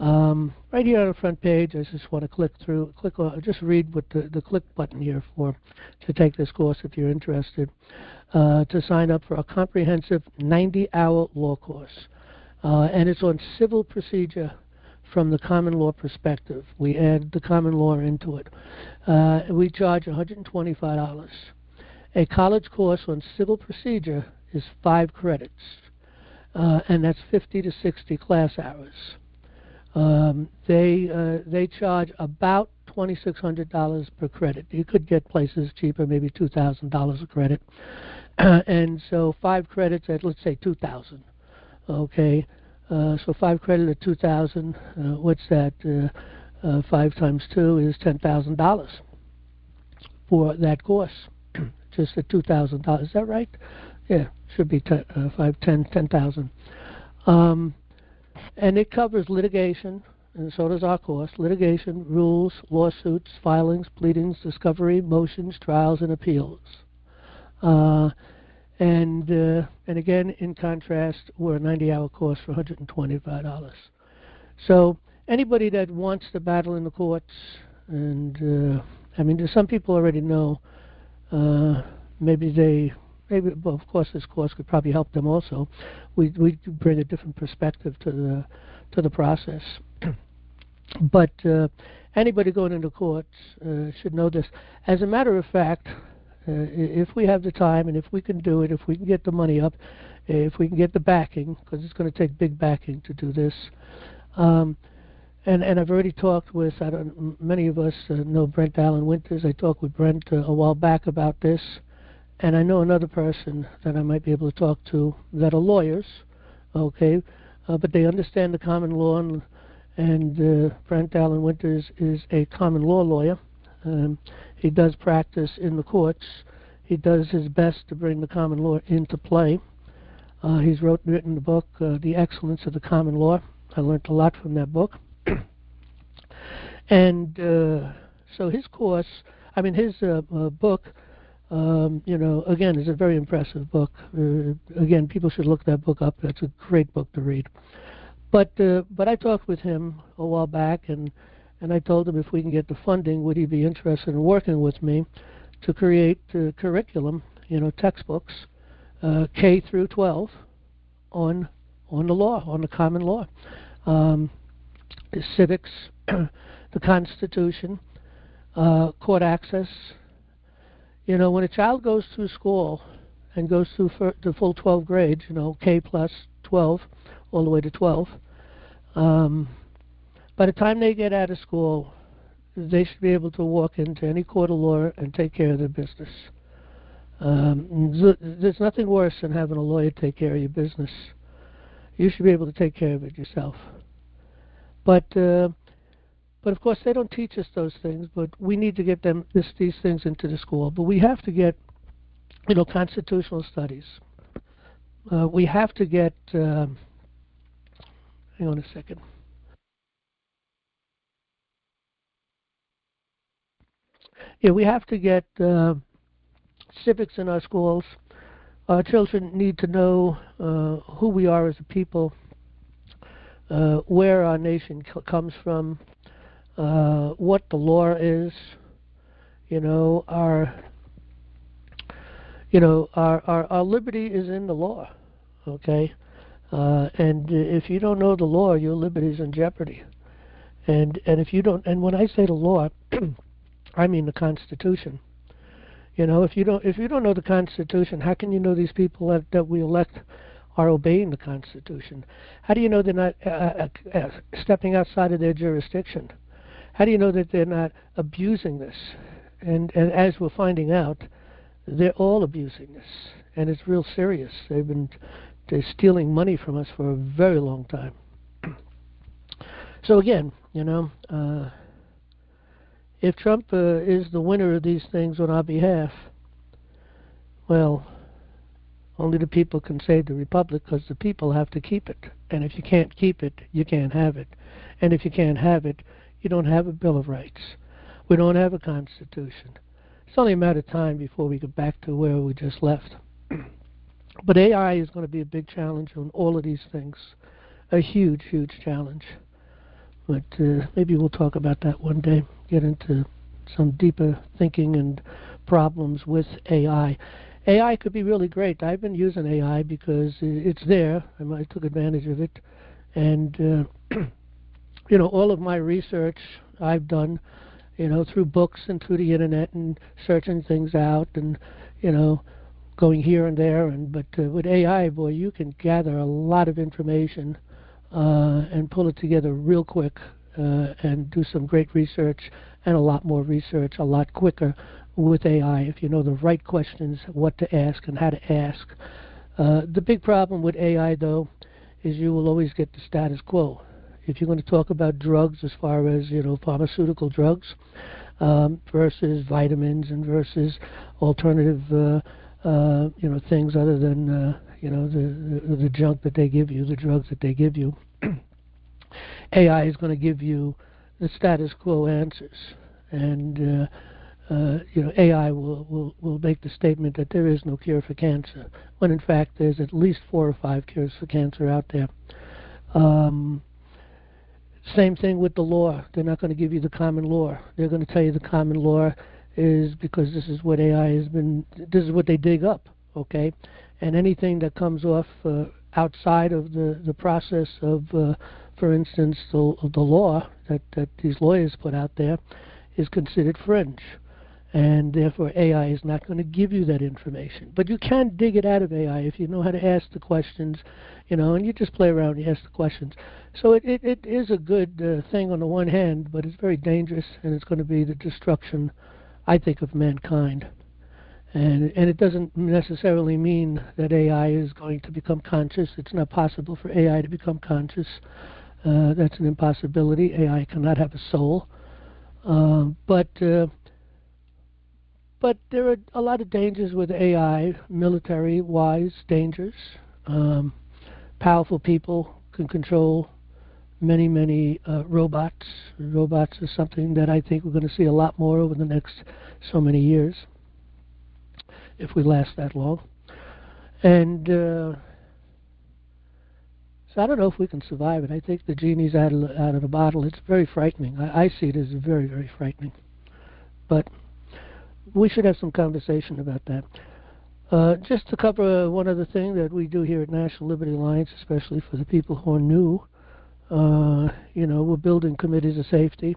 Right here on the front page, I just want to just read what the click button here for to take this course if you're interested. To sign up for a comprehensive 90-hour law course. And it's on civil procedure from the common law perspective. We add the common law into it. We charge $125. A college course on civil procedure is 5 credits, and that's 50 to 60 class hours. They charge about $2,600 per credit. You could get places cheaper, maybe $2,000 a credit. And so 5 credits at, let's say, $2,000. Okay. So 5 credit at $2,000. What's that? 5 times 2 is $10,000 for that course. Just at $2,000. Is that right? Yeah, should be 10,000. And it covers litigation, and so does our course. Litigation, rules, lawsuits, filings, pleadings, discovery, motions, trials, and appeals. And again, in contrast, we're a 90-hour course for $125. So anybody that wants to battle in the courts, and I mean, some people already know. Maybe, well, of course, this course could probably help them also. We bring a different perspective to the process. But anybody going into courts should know this. As a matter of fact, if we have the time and if we can do it, if we can get the money up, if we can get the backing, because it's going to take big backing to do this. And I've already talked with, many of us know Brent Allen Winters. I talked with Brent a while back about this. And I know another person that I might be able to talk to that are lawyers, okay, but they understand the common law, and Brent Allen Winters is a common law lawyer. He does practice in the courts. He does his best to bring the common law into play. He's written the book, The Excellence of the Common Law. I learned a lot from that book. And so his course, his book, again, is a very impressive book. Again, people should look that book up. That's a great book to read. But I talked with him a while back, and I told him if we can get the funding, would he be interested in working with me to create curriculum, textbooks, K through 12, on the law, on the common law, civics, the Constitution, court access. When a child goes through school and goes through the full 12 grades, K plus 12, all the way to 12, by the time they get out of school, they should be able to walk into any court of law and take care of their business. There's nothing worse than having a lawyer take care of your business. You should be able to take care of it yourself. But of course, they don't teach us those things. But we need to get these things into the school. But we have to get, constitutional studies. We have to get. Hang on a second. Yeah, we have to get civics in our schools. Our children need to know who we are as a people, where our nation comes from, what the law is. Our liberty is in the law. Okay, and if you don't know the law, your liberty is in jeopardy. And if you don't, and when I say the law, I mean the Constitution. If you don't know the Constitution, how can you know these people that we elect are obeying the Constitution? How do you know they're not stepping outside of their jurisdiction? How do you know that they're not abusing this? And as we're finding out, they're all abusing this, and it's real serious. They're stealing money from us for a very long time. So again, if Trump is the winner of these things on our behalf, well, Only the people can save the republic, because the people have to keep it. And if you can't keep it, you can't have it. And if you can't have it, you don't have a Bill of Rights. We don't have a Constitution. It's only a matter of time before we get back to where we just left. But AI is going to be a big challenge on all of these things. A huge, huge challenge. But maybe we'll talk about that one day, get into some deeper thinking and problems with AI. AI could be really great. I've been using AI because it's there, and I took advantage of it. And, you know, all of my research I've done, you know, through books and through the internet and searching things out and, you know, going here and there. But with AI, boy, you can gather a lot of information and pull it together real quick and do some great research and a lot more research a lot quicker with AI if you know the right questions, what to ask and how to ask. The big problem with AI, though, is you will always get the status quo. If you're going to talk about drugs as far as, you know, pharmaceutical drugs versus vitamins and versus alternative, you know, things other than, you know, the junk that they give you, the drugs that they give you, AI is going to give you the status quo answers. And, you know, AI will make the statement that there is no cure for cancer, when in fact there's at least 4 or 5 cures for cancer out there. Same thing with the law. They're not going to give you the common law. They're going to tell you the common law is because this is what AI has been, this is what they dig up, okay? And anything that comes off outside of the process of, for instance, the law that these lawyers put out there is considered fringe. And therefore AI is not going to give you that information. But you can dig it out of AI if you know how to ask the questions, you know, and you just play around and ask the questions. So it is a good thing on the one hand, but it's very dangerous, and it's going to be the destruction, I think, of mankind. And it doesn't necessarily mean that AI is going to become conscious. It's not possible for AI to become conscious. That's an impossibility. AI cannot have a soul. But there are a lot of dangers with AI, military-wise dangers. Powerful people can control many, many robots. Robots is something that I think we're going to see a lot more over the next so many years, if we last that long. And so I don't know if we can survive it. I think the genie's out of the bottle. It's very frightening. I see it as very, very frightening. But we should have some conversation about that. Just to cover one other thing that we do here at National Liberty Alliance, especially for the people who are new, you know, we're building committees of safety,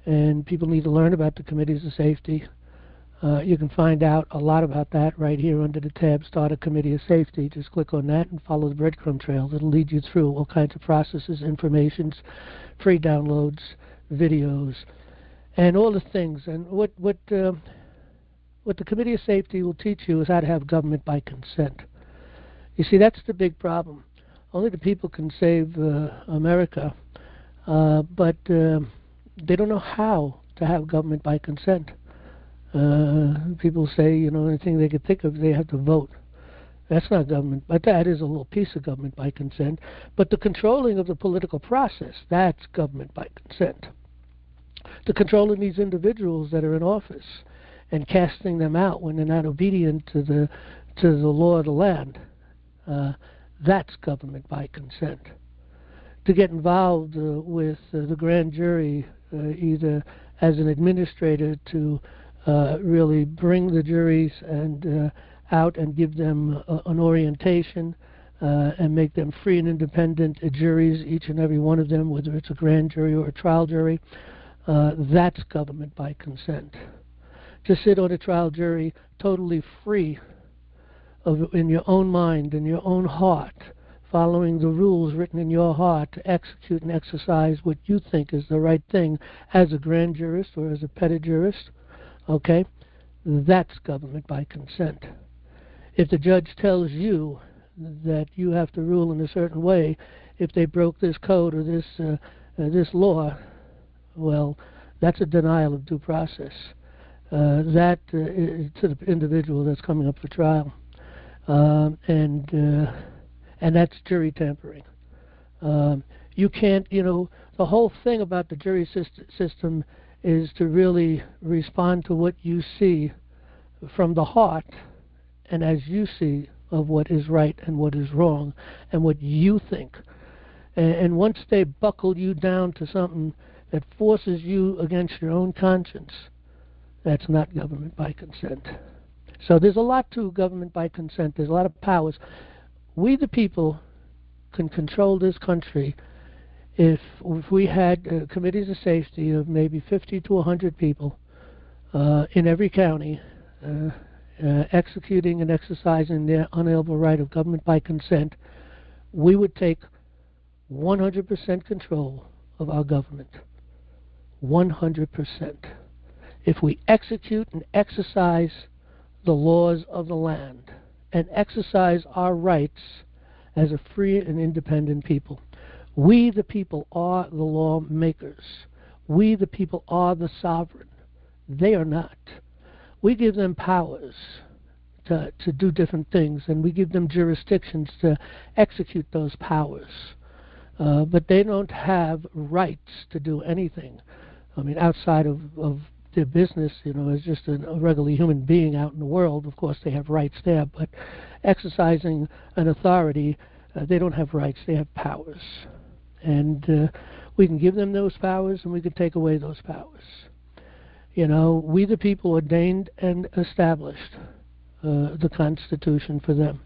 and people need to learn about the committees of safety. You can find out a lot about that right here under the tab Start a Committee of Safety. Just click on that and follow the breadcrumb trail. It'll lead you through all kinds of processes, informations, free downloads, videos, and all the things. And what the Committee of Safety will teach you is how to have government by consent. You see, that's the big problem. Only the people can save America, but they don't know how to have government by consent. People say, you know, anything they could think of, they have to vote. That's not government, but that is a little piece of government by consent. But the controlling of the political process, that's government by consent. The controlling these individuals that are in office and casting them out when they're not obedient to the law of the land, that's government by consent. To get involved with the grand jury, either as an administrator to really bring the juries and out and give them an orientation and make them free and independent juries, each and every one of them, whether it's a grand jury or a trial jury, that's government by consent. To sit on a trial jury totally free in your own mind, in your own heart, following the rules written in your heart to execute and exercise what you think is the right thing as a grand jurist or as a petit jurist, okay, that's government by consent. If the judge tells you that you have to rule in a certain way, if they broke this code or this law, well, that's a denial of due process. To the individual that's coming up for trial. And that's jury tampering. You can't, the whole thing about the jury system is to really respond to what you see from the heart and as you see of what is right and what is wrong and what you think. And once they buckle you down to something that forces you against your own conscience, that's not government by consent. So there's a lot to government by consent. There's a lot of powers. We, the people, can control this country if we had committees of safety of maybe 50 to 100 people in every county executing and exercising their unalienable right of government by consent. We would take 100% control of our government. 100%. If we execute and exercise the laws of the land and exercise our rights as a free and independent people. We, the people, are the lawmakers. We, the people, are the sovereign. They are not. We give them powers to do different things, and we give them jurisdictions to execute those powers. But they don't have rights to do anything. I mean, outside of their business, as just a regular human being out in the world, of course they have rights there, but exercising an authority, they don't have rights, they have powers. And we can give them those powers and we can take away those powers. We the people ordained and established the Constitution for them.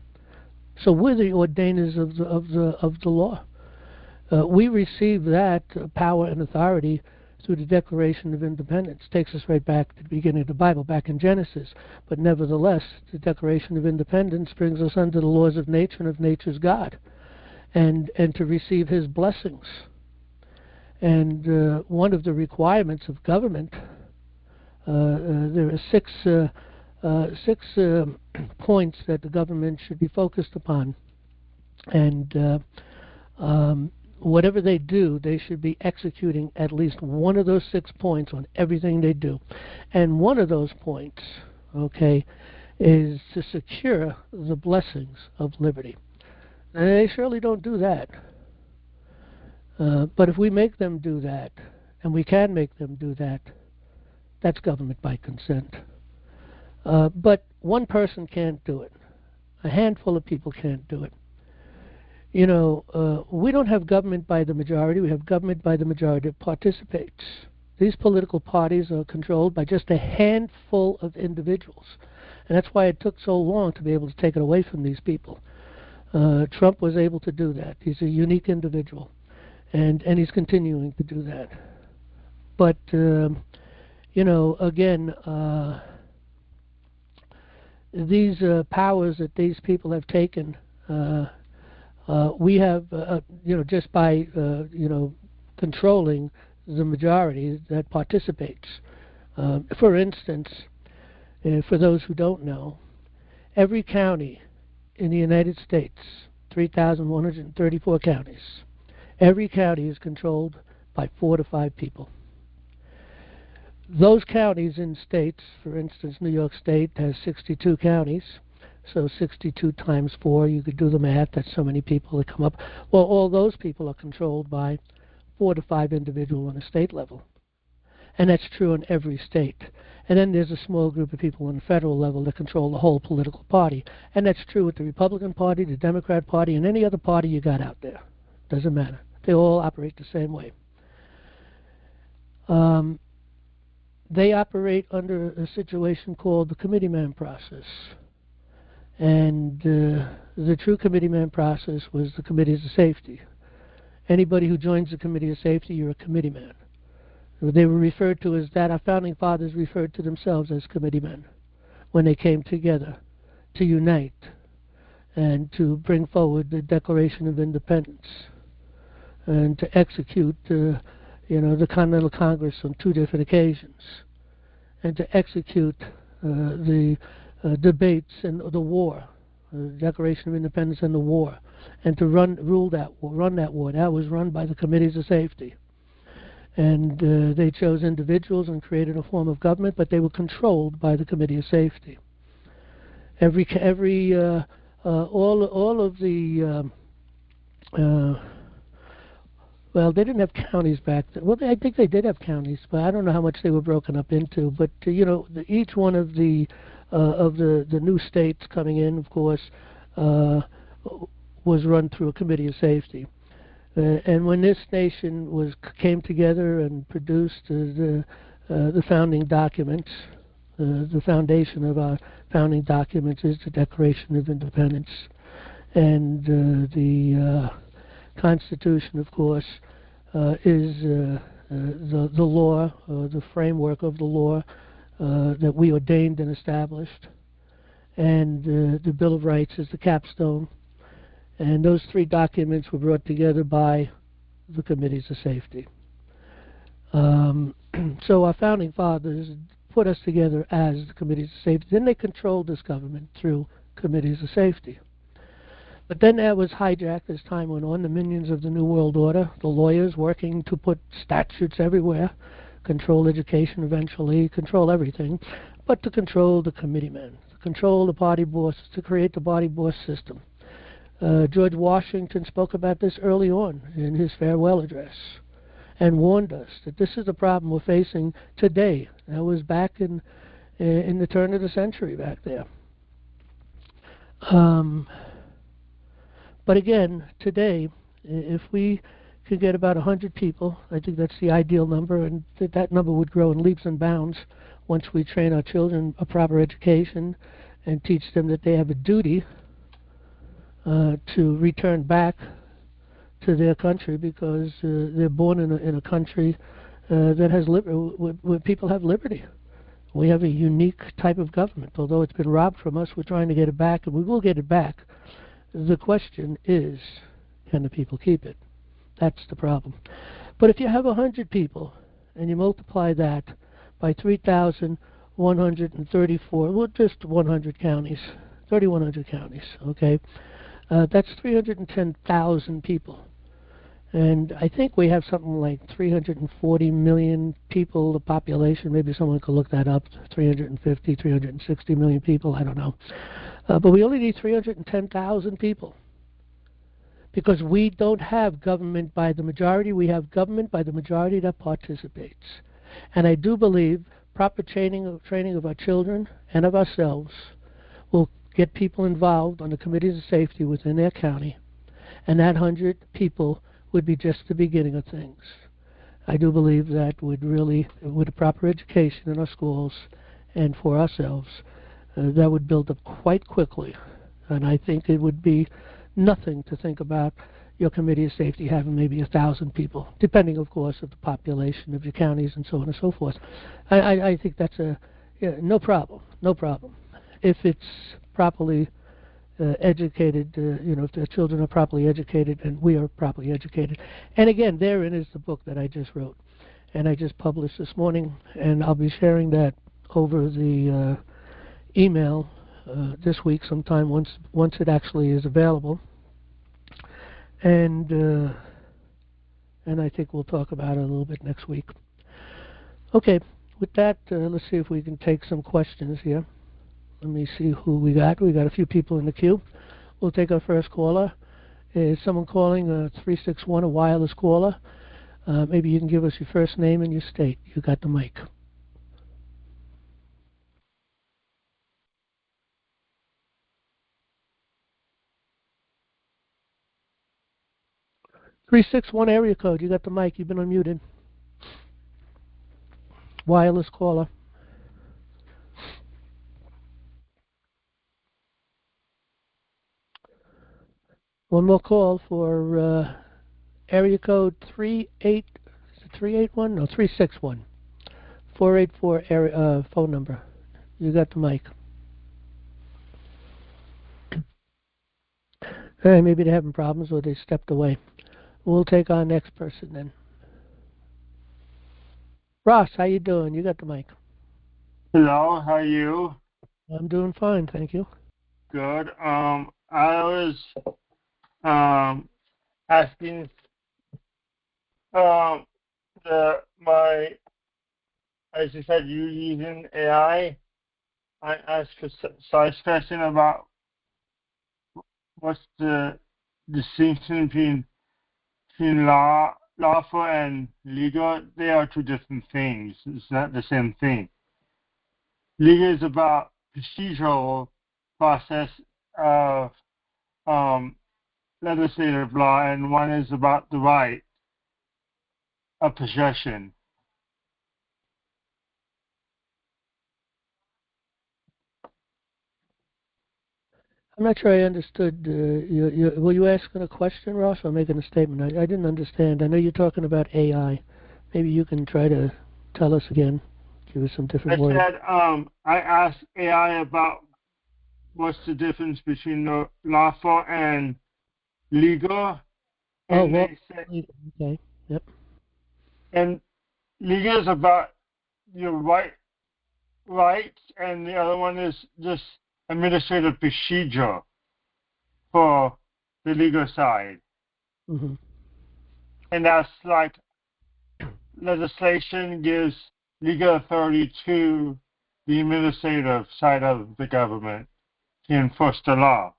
So we're the ordainers of the law. We receive that power and authority through the Declaration of Independence. Takes us right back to the beginning of the Bible, back in Genesis. But nevertheless, the Declaration of Independence brings us under the laws of nature and of nature's God, and to receive His blessings. And one of the requirements of government, there are six points that the government should be focused upon, and whatever they do, they should be executing at least one of those 6 points on everything they do. And one of those points, is to secure the blessings of liberty. And they surely don't do that. But if we make them do that, and we can make them do that, that's government by consent. But one person can't do it. A handful of people can't do it. We don't have government by the majority. We have government by the majority that participates. These political parties are controlled by just a handful of individuals. And that's why it took so long to be able to take it away from these people. Trump was able to do that. He's a unique individual. And he's continuing to do that. But, again, these powers that these people have taken, we have, just by, controlling the majority that participates. For instance, for those who don't know, every county in the United States, 3,134 counties, every county is controlled by 4 to 5 people. Those counties in states, for instance, New York State has 62 counties. So 62 times 4, you could do the math, that's so many people that come up. Well, all those people are controlled by 4 to 5 individuals on a state level. And that's true in every state. And then there's a small group of people on the federal level that control the whole political party. And that's true with the Republican Party, the Democrat Party, and any other party you got out there. Doesn't matter. They all operate the same way. They operate under a situation called the Committeeman process. And the true Committeeman process was the Committees of Safety. Anybody who joins the Committee of Safety, you're a Committeeman. They were referred to as that. Our founding fathers referred to themselves as Committeemen when they came together to unite and to bring forward the Declaration of Independence and to execute the Continental Congress on 2 different occasions and to execute the debates and the war, the Declaration of Independence and the war, and to run that war. That was run by the Committees of Safety. And they chose individuals and created a form of government, but they were controlled by the Committee of Safety. Every all of the well, they didn't have counties back then. Well, I think they did have counties, but I don't know how much they were broken up into. But each one of the new states coming in, of course, was run through a committee of safety. And when this nation came together and produced the founding documents, the foundation of our founding documents is the Declaration of Independence, and the Constitution, of course, is the law, the framework of the law that we ordained and established, and the Bill of Rights is the capstone. And those three documents were brought together by the Committees of Safety. So our founding fathers put us together as the Committees of Safety. Then they controlled this government through Committees of Safety. But then that was hijacked as time went on. The minions of the New World Order, the lawyers working to put statutes everywhere, control education eventually, control everything, but to control the committeemen, to control the party bosses, to create the party boss system. George Washington spoke about this early on in his farewell address and warned us that this is the problem we're facing today. That was back in the turn of the century back there. But again, today, if we could get about 100 people, I think that's the ideal number, and that number would grow in leaps and bounds once we train our children a proper education and teach them that they have a duty to return back to their country, because they're born in a country that has where people have liberty. We have a unique type of government. Although it's been robbed from us, we're trying to get it back, and we will get it back. The question is, can the people keep it? That's the problem. But if you have 100 people and you multiply that by 3,134, well, just 100 counties, 3,100 counties, okay? That's 310,000 people. And I think we have something like 340 million people, the population. Maybe someone could look that up, 350, 360 million people, I don't know. But we only need 310,000 people, because we don't have government by the majority. We have government by the majority that participates. And I do believe proper training of our children and of ourselves will get people involved on the committees of safety within their county, and that 100 people would be just the beginning of things. I do believe that would really, with a proper education in our schools and for ourselves, that would build up quite quickly. And I think it would be nothing to think about your committee of safety having maybe 1,000 people, depending, of course, of the population of your counties and so on and so forth. I think that's no problem, no problem. If it's properly educated, if the children are properly educated and we are properly educated. And again, therein is the book that I just wrote, and I just published this morning, and I'll be sharing that over the email this week sometime once it actually is available. And I think we'll talk about it a little bit next week. Okay, with that, let's see if we can take some questions here. Let me see who we got. We got a few people in the queue. We'll take our first caller. Is someone calling 361, a wireless caller? Maybe you can give us your first name and your state. You got the mic. (361) area code. You got the mic. You've been unmuted. Wireless caller. One more call for area code 381? No, 361. 484 area, phone number. You got the mic. Hey, maybe they're having problems or they stepped away. We'll take our next person then. Ross, how you doing? You got the mic. Hello, how are you? I'm doing fine, thank you. Good. I was asking as you said, you using AI. I asked a size question about what's the distinction between lawful and legal? They are two different things. It's not the same thing. Legal is about procedural process of legislative law, and one is about the right of possession. I'm not sure I understood. Were you asking a question, Ross, or making a statement? I didn't understand. I know you're talking about AI. Maybe you can try to tell us again. Give us some different I words. said I asked AI about what's the difference between the lawful and legal, Oh, and well, they said, okay. Yep. and legal is about your rights, and the other one is just administrative procedure for the legal side, Mm-hmm. and that's like legislation gives legal authority to the administrative side of the government to enforce the law.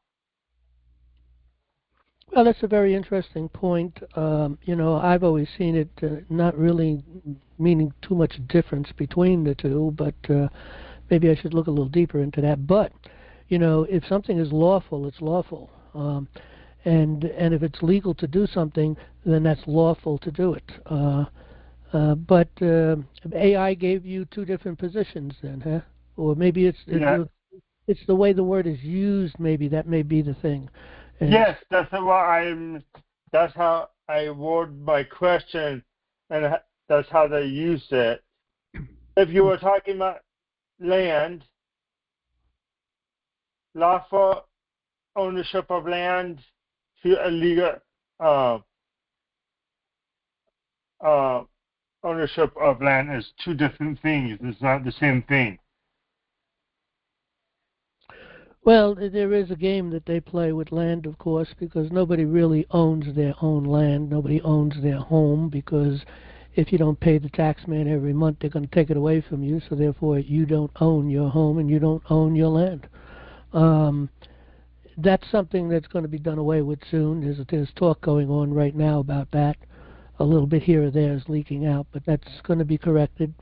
Well, that's a very interesting point. I've always seen it not really meaning too much difference between the two, but maybe I should look a little deeper into that. But, if something is lawful, it's lawful. And if it's legal to do something, then that's lawful to do it. But AI gave you two different positions then, huh? Or maybe Yeah. it's the way the word is used. Maybe that may be the thing. And Yes, that's how I word my question, and that's how they used it. If you were talking about land, lawful ownership of land to illegal uh, uh, ownership of land is two different things. It's not the same thing. Well, there is a game that they play with land, of course, because nobody really owns their own land. Nobody owns their home because if you don't pay the tax man every month, they're going to take it away from you. So therefore, you don't own your home and you don't own your land. Um, that's something that's going to be done away with soon. There's talk going on right now about that. A little bit here or there is leaking out, but that's going to be corrected,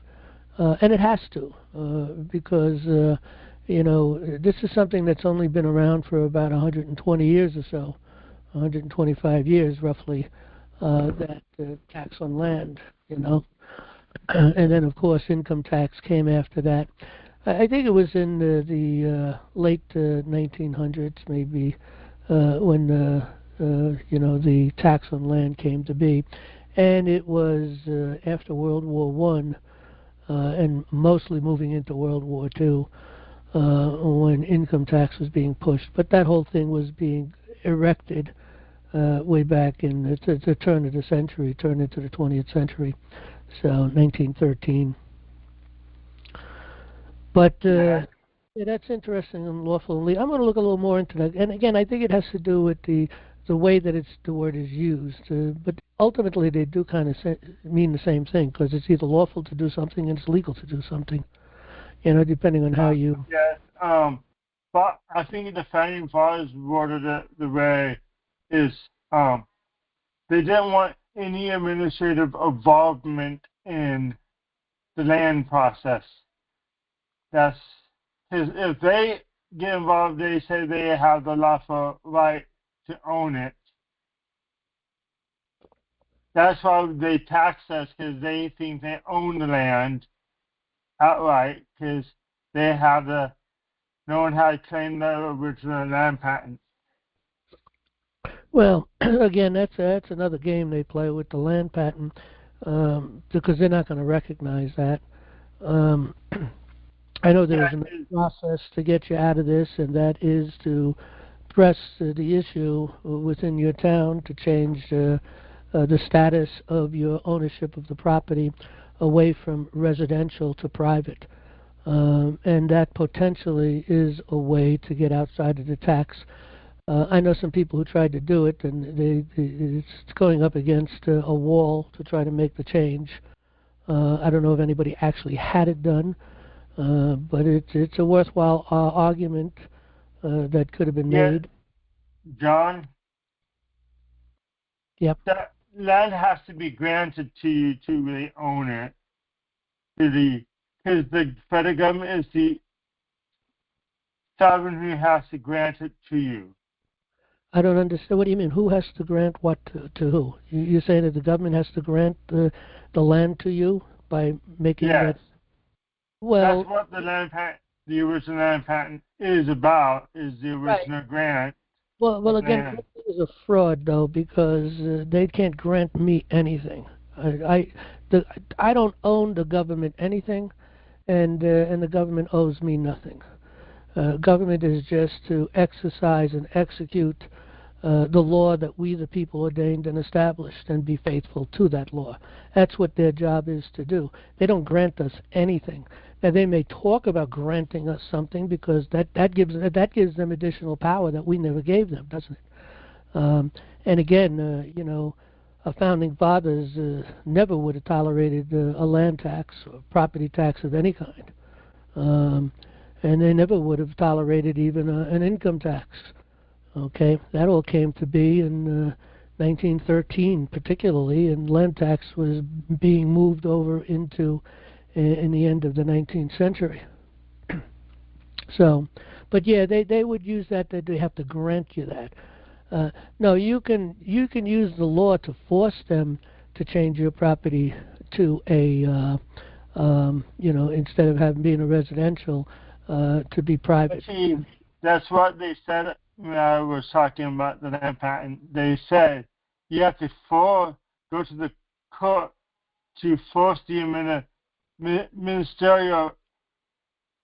and it has to, because this is something that's only been around for about 120 years or so, 125 years roughly, that tax on land, and then of course income tax came after that. I think it was in the late 1900s, maybe, when the tax on land came to be, and it was after World War One, and mostly moving into World War Two, when income tax was being pushed. But that whole thing was being erected way back in the turn of the century, turn into the 20th century, so 1913. But yeah, that's interesting and lawful and legal. I'm going to look a little more into that. And again, I think it has to do with the way that the word is used. But ultimately, they do kind of mean the same thing because it's either lawful to do something and it's legal to do something. Depending on how you. Yes. But I think the founding fathers worded it the way is they didn't want any administrative involvement in the land process. That's because if they get involved, they say they have the lawful right to own it. That's why they tax us because they think they own the land outright because they have no one had claimed the original land patent. Well, again, that's another game they play with the land patent, because they're not going to recognize that. Um, I know there is a process to get you out of this, and that is to press the issue within your town to change the status of your ownership of the property away from residential to private. And that potentially is a way to get outside of the tax. I know some people who tried to do it, and it's going up against a wall to try to make the change. I don't know if anybody actually had it done, but it's a worthwhile argument that could have been made. John, Yep. that land has to be granted to you to really own it. Because the federal government is the sovereign who has to grant it to you. I don't understand. What do you mean? Who has to grant what to who? You're saying that the government has to grant the land to you by making Yes. that? Well, That's what the original land patent is about, is the original grant. Well, again, that is a fraud, though, because they can't grant me anything. I don't own the government anything, and the government owes me nothing. Government is just to exercise and execute the law that we, the people, ordained and established, and be faithful to that law. That's what their job is to do. They don't grant us anything. Now, they may talk about granting us something because that gives them additional power that we never gave them, doesn't it? And again, our founding fathers never would have tolerated a land tax or property tax of any kind, and they never would have tolerated even an income tax. Okay, that all came to be in 1913, particularly, and land tax was being moved over into in the end of the 19th century. So, but yeah, they would use that they have to grant you that. No, you can use the law to force them to change your property to a instead of being a residential to be private. See, that's what they said when I was talking about the land patent. They said you have to go to the court to force the ministerial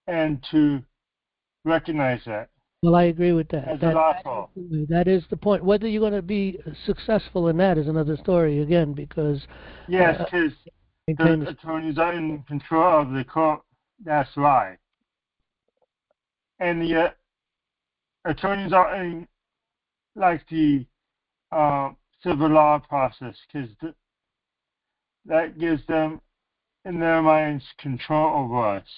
and to recognize that. Well, I agree with that. As a lawful. That is the point. Whether you're going to be successful in that is another story again, because yes, because the attorneys are in control of the court. That's why. And the attorneys are in like the civil law process, because that gives them, in their minds, control over us.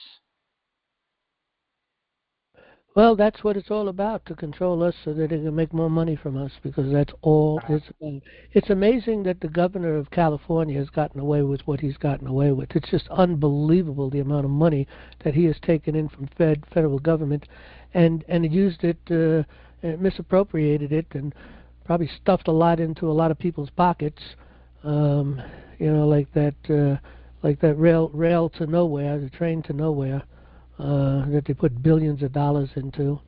Well, that's what it's all about, to control us so that they can make more money from us, because that's all it's about. It's amazing that the governor of California has gotten away with what he's gotten away with. It's just unbelievable the amount of money that he has taken in from federal government and used it, misappropriated it, and probably stuffed a lot into a lot of people's pockets, like that rail to nowhere, the train to nowhere. That they put billions of dollars into.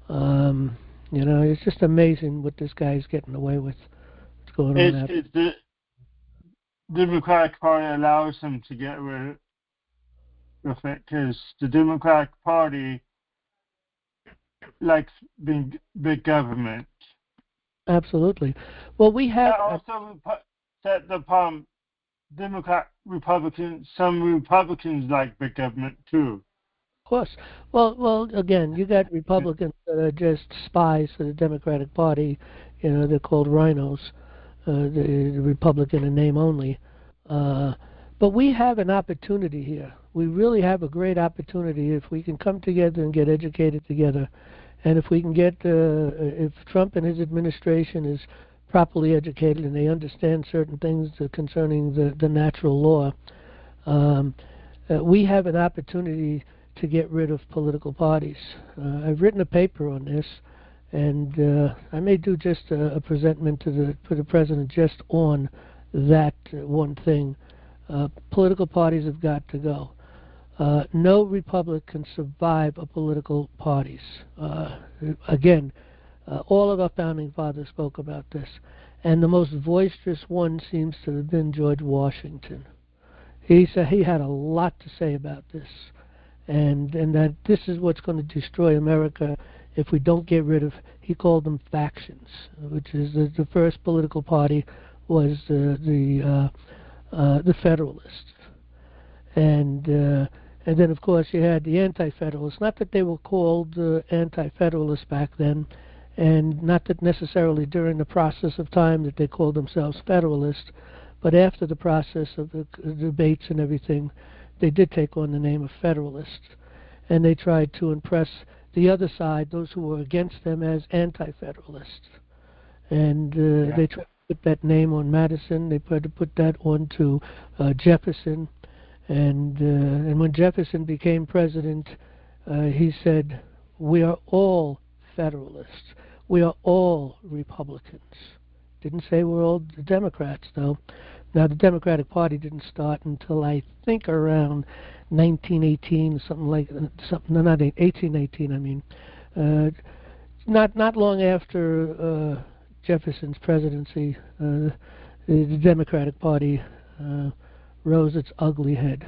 It's just amazing what this guy's getting away with. What's going on? The Democratic Party allows him to get rid of it because the Democratic Party likes big government. Absolutely. Well, we have also set the problem. Some Republicans like big government too. Of course. Well, again, you got Republicans that are just spies for the Democratic Party. They're called rhinos, the Republican in name only. But we have an opportunity here. We really have a great opportunity if we can come together and get educated together. And if we can get, if Trump and his administration is properly educated and they understand certain things concerning the natural law, we have an opportunity to get rid of political parties. I've written a paper on this, and I may do just a presentment for the president just on that one thing. Political parties have got to go. No republic can survive a political parties. Again, all of our founding fathers spoke about this, and the most boisterous one seems to have been George Washington. He said he had a lot to say about this. And that this is what's going to destroy America if we don't get rid of, he called them factions, which is the first political party was the Federalists. And then, of course, you had the Anti-Federalists. Not that they were called Anti-Federalists back then, and not that necessarily during the process of time that they called themselves Federalists, but after the process of the debates and everything, they did take on the name of Federalists, and they tried to impress the other side, those who were against them, as Anti-Federalists. and they tried to put that name on Madison. They tried to put that onto Jefferson, and when Jefferson became president, he said, "We are all Federalists. We are all Republicans." Didn't say we're all Democrats, though. Now, the Democratic Party didn't start until I think around 1918, something like something. No, not 1818. I mean, not long after Jefferson's presidency, the Democratic Party rose its ugly head.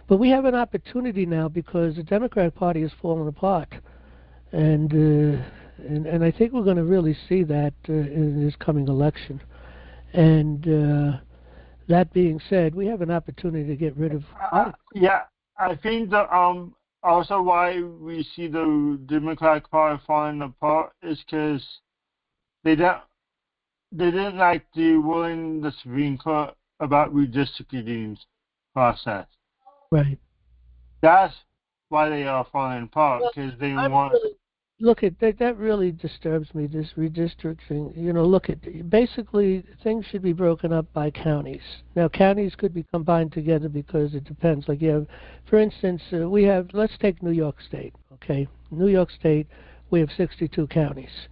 But we have an opportunity now because the Democratic Party has fallen apart, and I think we're going to really see that in this coming election. And that being said, we have an opportunity to get rid of. Yeah, I think that also why we see the Democratic Party falling apart is because they didn't like the ruling the Supreme Court about redistricting process. Right. That's why they are falling apart, because they want. Look at that. That really disturbs me. This redistricting. You know, look at basically things should be broken up by counties. Now, counties could be combined together because it depends. Like you have, for instance, we have. Let's take New York State. Okay, New York State. We have 62 counties,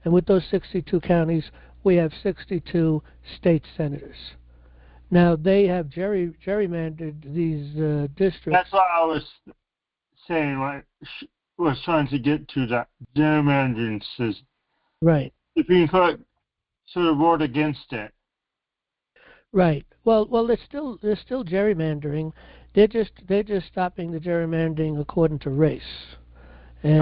and with those 62 counties, we have 62 state senators. Now they have gerrymandered these districts. That's what I was saying. Like, was trying to get to that gerrymandering system. Right. The Supreme Court sort of ruled against it. Right. Well, they're still gerrymandering. They're just stopping the gerrymandering according to race, and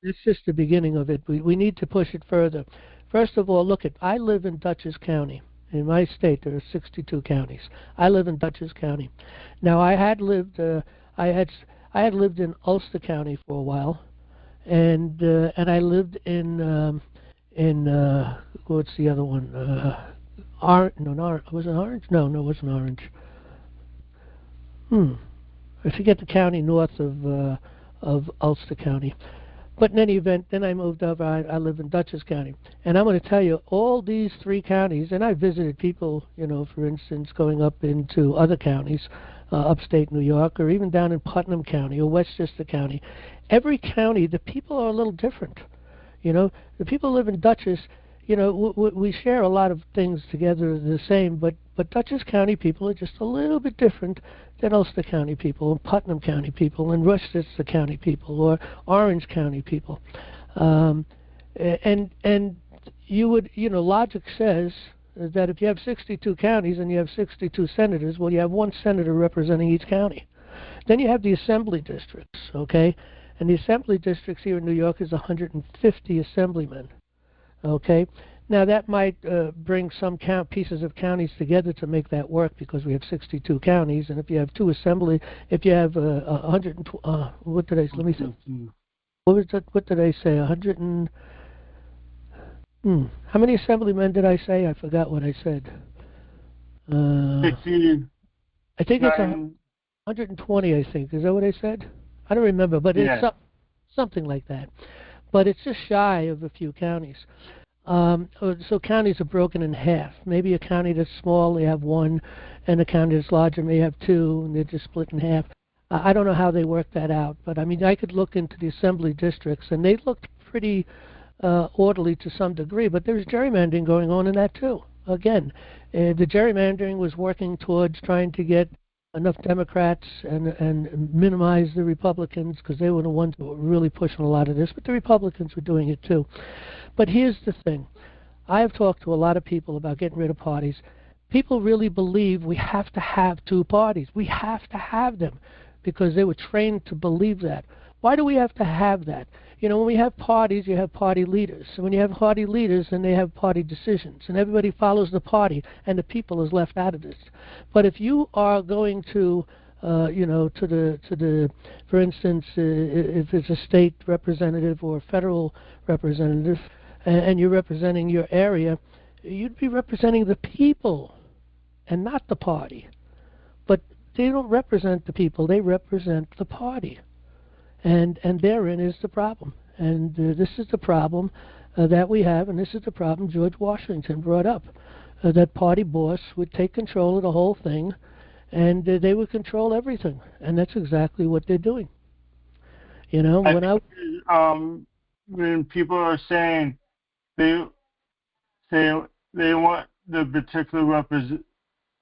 it's just the beginning of it. We need to push it further. First of all, look at. I live in Dutchess County. In my state, there are 62 counties. I live in Dutchess County. Now, I had lived in Ulster County for a while, and I lived in what's the other one? Was it Orange? No, it wasn't Orange. I forget the county north of Ulster County. But in any event, then I moved over. I live in Dutchess County. And I'm going to tell you, all these three counties, and I visited people, you know, for instance, going up into other counties, upstate New York, or even down in Putnam County or Westchester County. Every county, the people are a little different. You know, the people who live in Dutchess, you know, we share a lot of things together the same, but Dutchess County people are just a little bit different than Ulster County people, and Putnam County people, and Westchester County people, or Orange County people. And you would, you know, logic says that if you have 62 counties and you have 62 senators, well, you have one senator representing each county. Then you have the assembly districts, okay? And the assembly districts here in New York is 150 assemblymen. Okay, now that might bring some pieces of counties together to make that work because we have 62 counties, and if you have if you have 100, what did I? Let me think. What was that? What did I say? 100 and how many assemblymen did I say? I forgot what I said. I think it's 120. I think is that what I said? I don't remember, but it's something like that. But it's just shy of a few counties. So counties are broken in half. Maybe a county that's small, they have one, and a county that's larger may have two, and they're just split in half. I don't know how they work that out, but I mean, I could look into the assembly districts, and they looked pretty orderly to some degree, but there's gerrymandering going on in that too. Again, the gerrymandering was working towards trying to get enough Democrats and minimize the Republicans because they were the ones that were really pushing a lot of this, but the Republicans were doing it too. But here's the thing. I have talked to a lot of people about getting rid of parties. People really believe we have to have two parties. We have to have them because they were trained to believe that. Why do we have to have that? You know, when we have parties, you have party leaders. And when you have party leaders, then they have party decisions. And everybody follows the party, and the people is left out of this. But if you are going to, you know, to the, for instance, if it's a state representative or a federal representative, and you're representing your area, you'd be representing the people and not the party. But they don't represent the people, they represent the party. And therein is the problem. And this is the problem that we have, and this is the problem George Washington brought up, that party boss would take control of the whole thing, and they would control everything, and that's exactly what they're doing. You know, when people are saying they say they want the particular person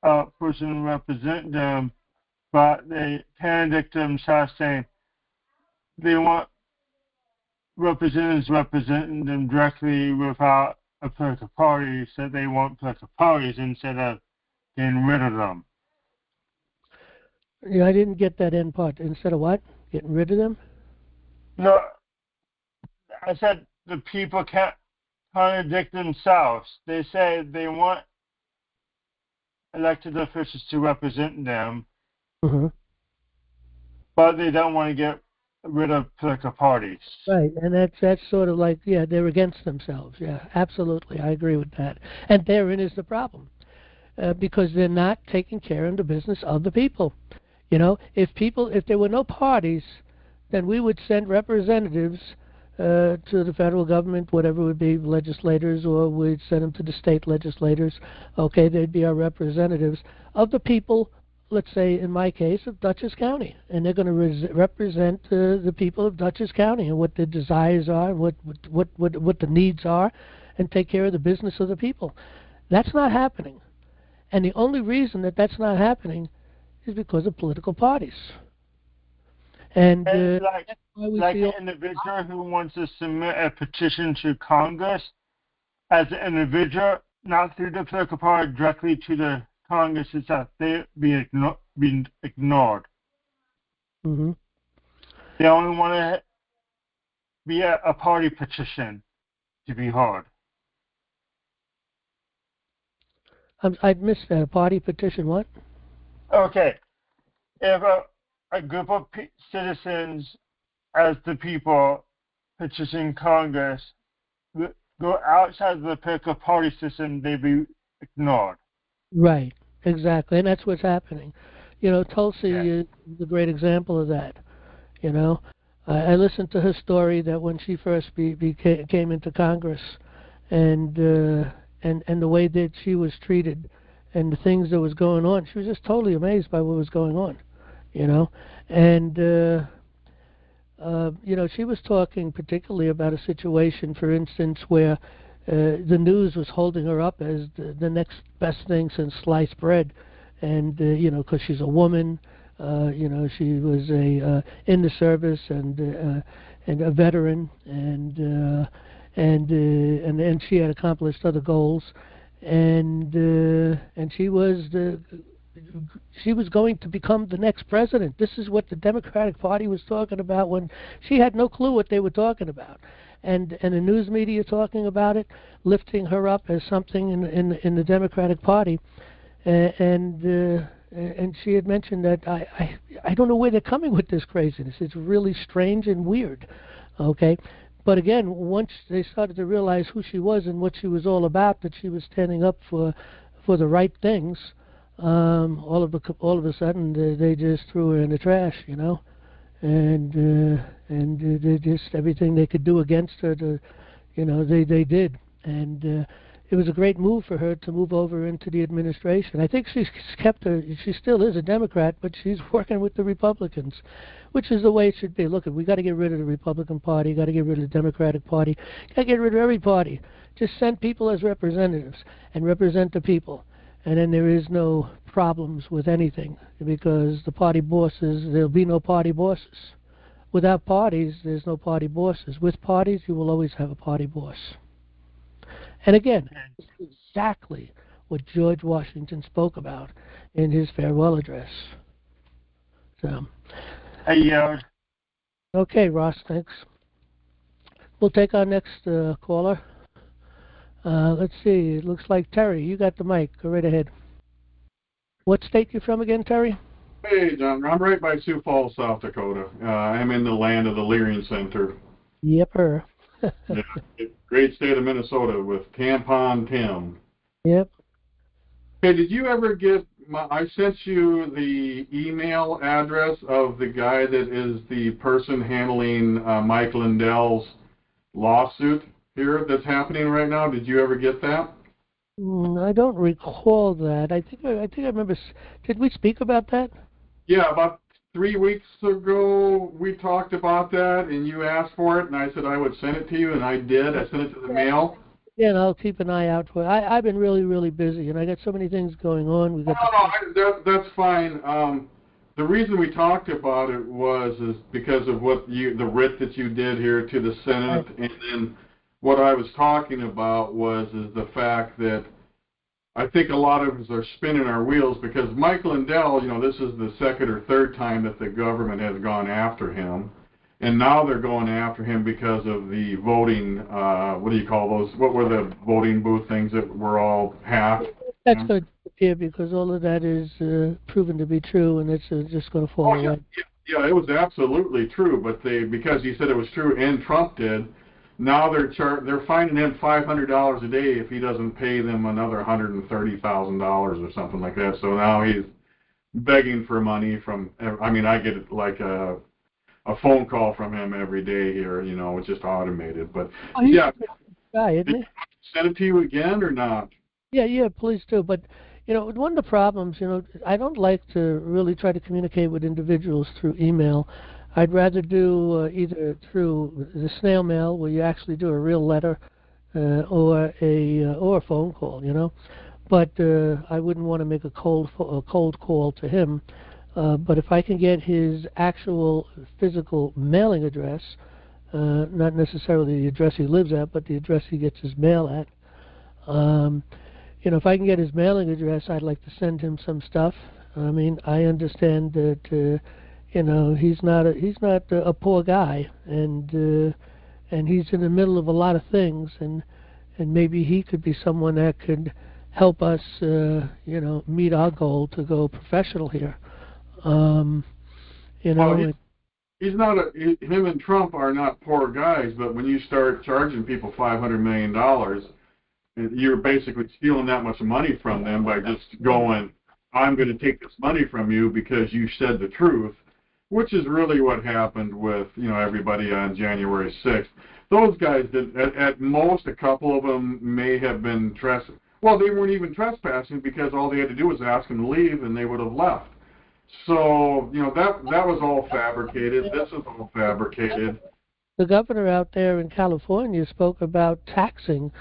to represent them, but they contradict themselves, saying they want representatives representing them directly without a political party, so they want political parties instead of getting rid of them. Yeah, I didn't get that end part. Instead of what? Getting rid of them? No, I said the people can't contradict themselves. They say they want elected officials to represent them, but they don't want to get rid of political parties. Right, and that's sort of like, yeah, they're against themselves. Yeah, absolutely, I agree with that. And therein is the problem, because they're not taking care of the business of the people. You know, if there were no parties, then we would send representatives to the federal government, whatever it would be, legislators, or we'd send them to the state legislators. Okay, they'd be our representatives of the people, let's say, in my case, of Dutchess County. And they're going to represent the people of Dutchess County and what their desires are, and what the needs are, and take care of the business of the people. That's not happening. And the only reason that that's not happening is because of political parties. And like an individual who wants to submit a petition to Congress as an individual, not through the political party, directly to the Congress itself, they're being ignored. Mm-hmm. They only want to be a party petition to be heard. I missed that. A party petition, what? Okay. If a group of citizens, as the people, petition Congress, go outside of the political party system, they be ignored. Right, exactly, and that's what's happening. You know, Tulsi is a great example of that. You know, I listened to her story that when she first came into Congress, and the way that she was treated, and the things that was going on, she was just totally amazed by what was going on. You know, and you know, she was talking particularly about a situation, for instance, where the news was holding her up as the next best thing since sliced bread, and you know, because she's a woman, you know, she was in the service and a veteran, and she had accomplished other goals, and she was going to become the next president. This is what the Democratic Party was talking about when she had no clue what they were talking about. And the news media talking about it, lifting her up as something in the Democratic Party. And she had mentioned that I don't know where they're coming with this craziness. It's really strange and weird. Okay? But again, once they started to realize who she was and what she was all about, that she was standing up for the right things, all of a sudden they just threw her in the trash, you know, and they just everything they could do against her, you know, they did, and it was a great move for her to move over into the administration. I think she still is a Democrat, but she's working with the Republicans, which is the way it should be. Look, we got to get rid of the Republican Party, got to get rid of the Democratic Party, got to get rid of every party. Just send people as representatives and represent the people. And then there is no problems with anything, because the party bosses, there'll be no party bosses. Without parties, there's no party bosses. With parties, you will always have a party boss. And again, it's exactly what George Washington spoke about in his farewell address. So, okay, Ross, thanks. We'll take our next caller. Let's see. It looks like Terry. You got the mic. Go right ahead. What state you from again, Terry? Hey, John. I'm right by Sioux Falls, South Dakota. I'm in the land of the Leering Center. Yep. Yeah, great state of Minnesota with Tampon Tim. Yep. Hey, did you ever get I sent you the email address of the guy that is the person handling Mike Lindell's lawsuit. here that's happening right now? Did you ever get that? I don't recall that. I think I remember. Did we speak about that? Yeah, about 3 weeks ago we talked about that, and you asked for it, and I said I would send it to you, and I did. I sent it to the mail. Yeah, and I'll keep an eye out for it. I've been really, really busy, and I got so many things going on. We got That's fine. The reason we talked about it is because of the writ that you did here to the Senate, and then what I was talking about is the fact that I think a lot of us are spinning our wheels because Mike Lindell, this is the second or third time that the government has gone after him. And now they're going after him because of the voting, what do you call those? What were the voting booth things that were all hacked? That's going to disappear because all of that is proven to be true, and it's just going to fall away. Yeah, it was absolutely true, but because he said it was true and Trump did, now they're fining him $500 a day if he doesn't pay them another $130,000 or something like that. So now he's begging for money from. I get like a phone call from him every day here. It's just automated. But he's a good guy, isn't he? Send it to you again or not? Yeah, please do. But one of the problems, I don't like to really try to communicate with individuals through email. I'd rather do either through the snail mail, where you actually do a real letter, or a phone call. But I wouldn't want to make a cold call to him. But if I can get his actual physical mailing address, not necessarily the address he lives at, but the address he gets his mail at. If I can get his mailing address, I'd like to send him some stuff. I understand that he's not a poor guy, and he's in the middle of a lot of things, and maybe he could be someone that could help us, meet our goal to go professional here. He's not him and Trump are not poor guys, but when you start charging people $500 million, you're basically stealing that much money from them by just going, I'm going to take this money from you because you said the truth, which is really what happened with, everybody on January 6th. Those guys did, at most, a couple of them may have been trespassing. Well, they weren't even trespassing because all they had to do was ask them to leave and they would have left. So, that was all fabricated. This is all fabricated. The governor out there in California spoke about taxing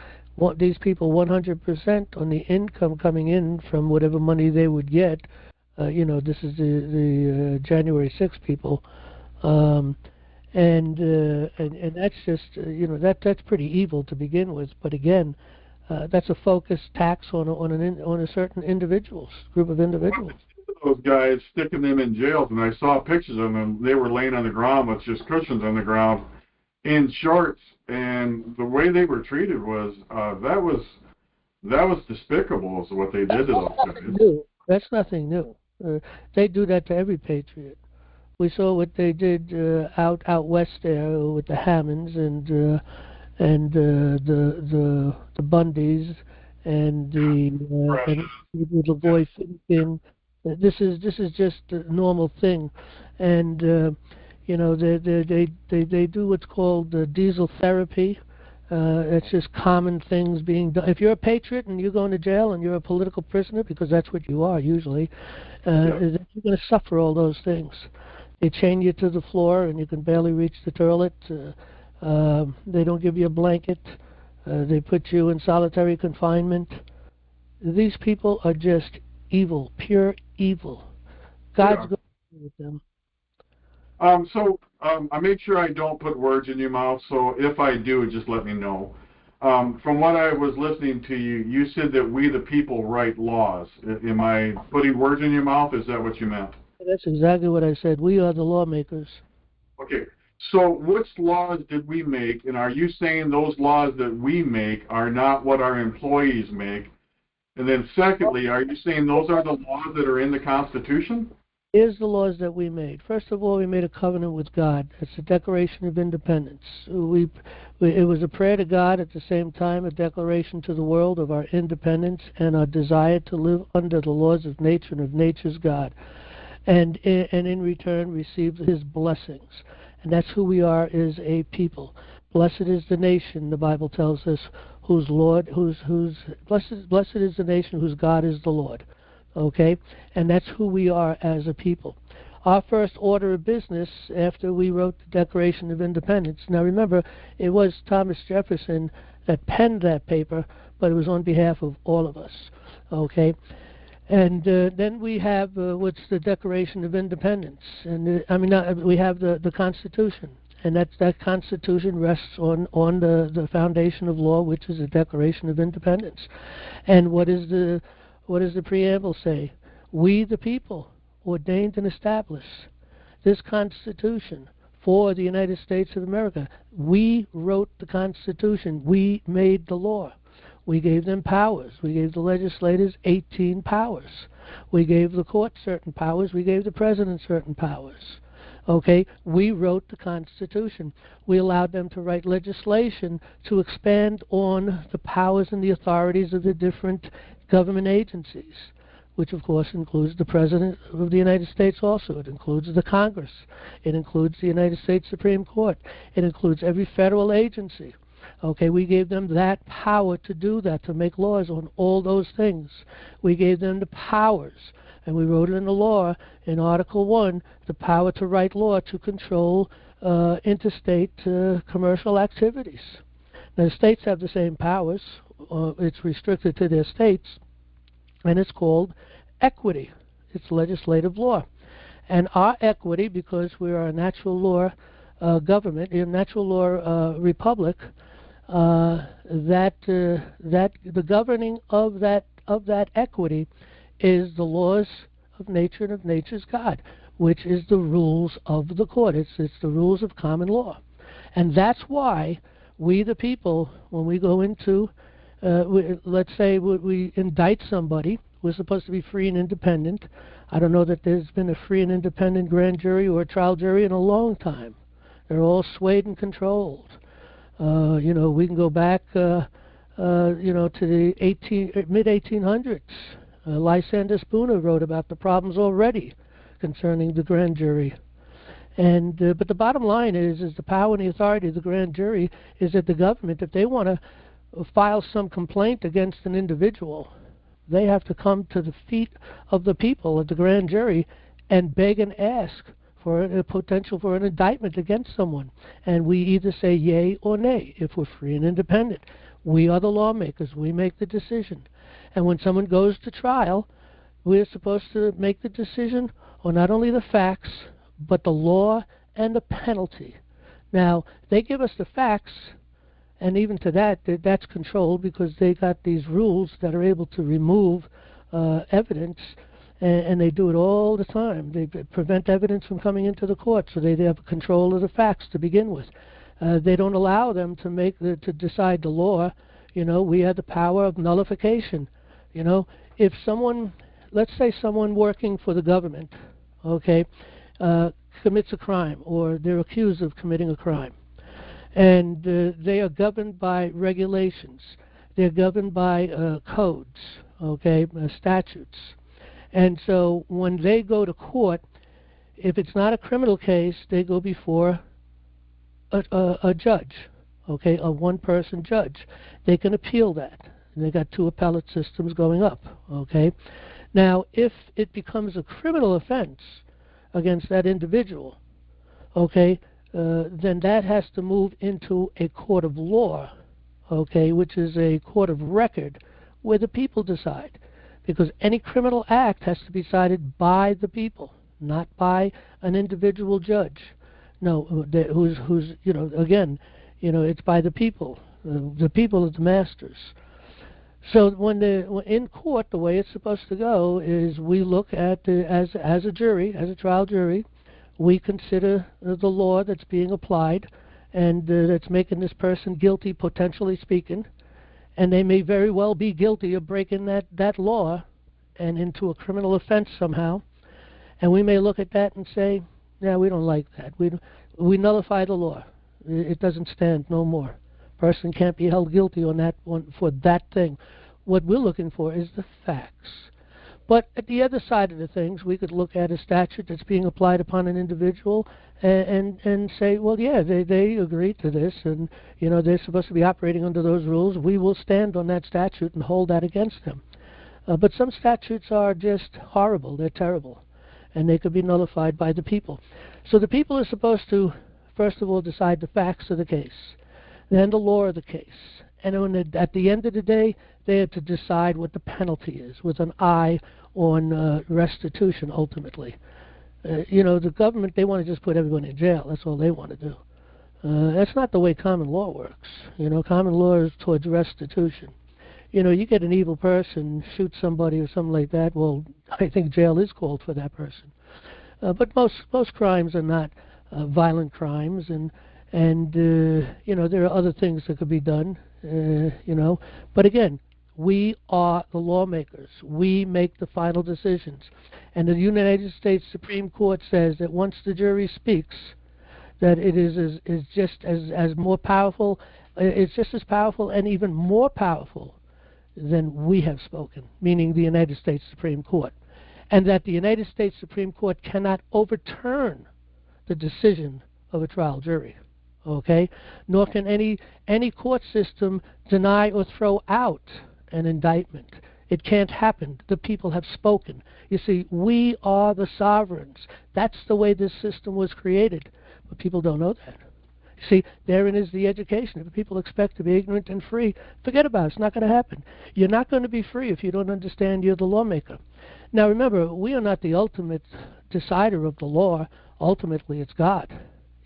these people 100% on the income coming in from whatever money they would get. This is the January 6th people, and that's just that's pretty evil to begin with. But again, that's a focused tax on a certain group of individuals. Those guys sticking them in jails, and I saw pictures of them. They were laying on the ground with just cushions on the ground in shorts, and the way they were treated was that was despicable. Is what they did to those guys. That's nothing new. They do that to every patriot. We saw what they did out west there with the Hammonds and the Bundys and the Lavoie Finnegan. This is just a normal thing, and they do what's called diesel therapy. It's just common things being done. If you're a patriot and you're going to jail and you're a political prisoner, because that's what you are usually, you're going to suffer all those things. They chain you to the floor and you can barely reach the toilet. They don't give you a blanket. They put you in solitary confinement. These people are just evil, pure evil. God's going with them. I make sure I don't put words in your mouth, so if I do, just let me know. From what I was listening to you, you said that we the people write laws. Am I putting words in your mouth? Is that what you meant? That's exactly what I said. We are the lawmakers. Okay. So which laws did we make, and are you saying those laws that we make are not what our employees make? And then secondly, are you saying those are the laws that are in the Constitution? Here's the laws that we made. First of all, we made a covenant with God. It's the Declaration of Independence. It was a prayer to God, at the same time a declaration to the world of our independence and our desire to live under the laws of nature and of nature's God, and in return receive His blessings. And that's who we are as a people. Blessed is the nation, the Bible tells us, blessed is the nation whose God is the Lord. Okay? And that's who we are as a people. Our first order of business after we wrote the Declaration of Independence. Now remember, it was Thomas Jefferson that penned that paper, but it was on behalf of all of us. Okay? And then we have what's the Declaration of Independence. And we have the Constitution. And that Constitution rests on the foundation of law, which is the Declaration of Independence. And what does the preamble say? We, the people, ordained and established this Constitution for the United States of America. We wrote the Constitution. We made the law. We gave them powers. We gave the legislators 18 powers. We gave the court certain powers. We gave the president certain powers. Okay, we wrote the Constitution. We allowed them to write legislation to expand on the powers and the authorities of the different government agencies, which of course includes the President of the United States also. It includes the Congress. It includes the United States Supreme Court. It includes every federal agency. Okay, we gave them that power to do that, to make laws on all those things. We gave them the powers, and we wrote it in the law in Article 1, the power to write law to control interstate commercial activities. Now, the states have the same powers. It's restricted to their states, and it's called equity. It's legislative law. And our equity, because we are a natural law government, a natural law republic, that the governing of that equity is the laws of nature and of nature's God, which is the rules of the court. It's the rules of common law. And that's why we, the people, when we go into, let's say we indict somebody, we're supposed to be free and independent. I don't know that there's been a free and independent grand jury or trial jury in a long time. They're all swayed and controlled. We can go back, to the mid-1800s. Lysander Spooner wrote about the problems already concerning the grand jury. And but the bottom line is the power and the authority of the grand jury is that the government, if they want to file some complaint against an individual, they have to come to the feet of the people of the grand jury and beg and ask for a potential for an indictment against someone. And we either say yay or nay if we're free and independent. We are the lawmakers. We make the decision. And when someone goes to trial, we're supposed to make the decision on not only the facts, but the law and the penalty. Now, they give us the facts, and even to that's controlled because they got these rules that are able to remove evidence, and they do it all the time. They prevent evidence from coming into the court, so they have control of the facts to begin with. They don't allow them to decide the law. We have the power of nullification. If someone, let's say someone working for the government, commits a crime, or they're accused of committing a crime, and they are governed by regulations. They're governed by codes, statutes. And so when they go to court, if it's not a criminal case, they go before a judge, a one-person judge. They can appeal that. And they got 2 appellate systems going up, Now, if it becomes a criminal offense against that individual, then that has to move into a court of law, which is a court of record where the people decide. Because any criminal act has to be decided by the people, not by an individual judge. No, it's by the people. The people are the masters. So when in court, the way it's supposed to go is we look at as a jury, as a trial jury, we consider the law that's being applied and that's making this person guilty, potentially speaking, and they may very well be guilty of breaking that law and into a criminal offense somehow. And we may look at that and say, yeah, we don't like that. We nullify the law. It doesn't stand no more. Person can't be held guilty on that one for that thing. What we're looking for is the facts. But at the other side of the things, we could look at a statute that's being applied upon an individual and say, well, yeah, they agreed to this, and they're supposed to be operating under those rules. We will stand on that statute and hold that against them. But some statutes are just horrible. They're terrible, and they could be nullified by the people. So the people are supposed to, first of all, decide the facts of the case, then the law of the case. And at the end of the day, they have to decide what the penalty is, with an eye on restitution, ultimately. The government, they want to just put everyone in jail. That's all they want to do. That's not the way common law works. Common law is towards restitution. You get an evil person, shoot somebody or something like that, well, I think jail is called for that person. But most crimes are not violent crimes, and there are other things that could be done, But again, we are the lawmakers. We make the final decisions. And the United States Supreme Court says that once the jury speaks, that it is just as more powerful, it's just as powerful and even more powerful than we have spoken, meaning the United States Supreme Court. And that the United States Supreme Court cannot overturn the decision of a trial jury. Okay? Nor can any court system deny or throw out an indictment. It can't happen. The people have spoken. You see, we are the sovereigns. That's the way this system was created. But people don't know that. See, therein is the education. If people expect to be ignorant and free, forget about it. It's not going to happen. You're not going to be free if you don't understand you're the lawmaker. Now remember, we are not the ultimate decider of the law. Ultimately, it's God.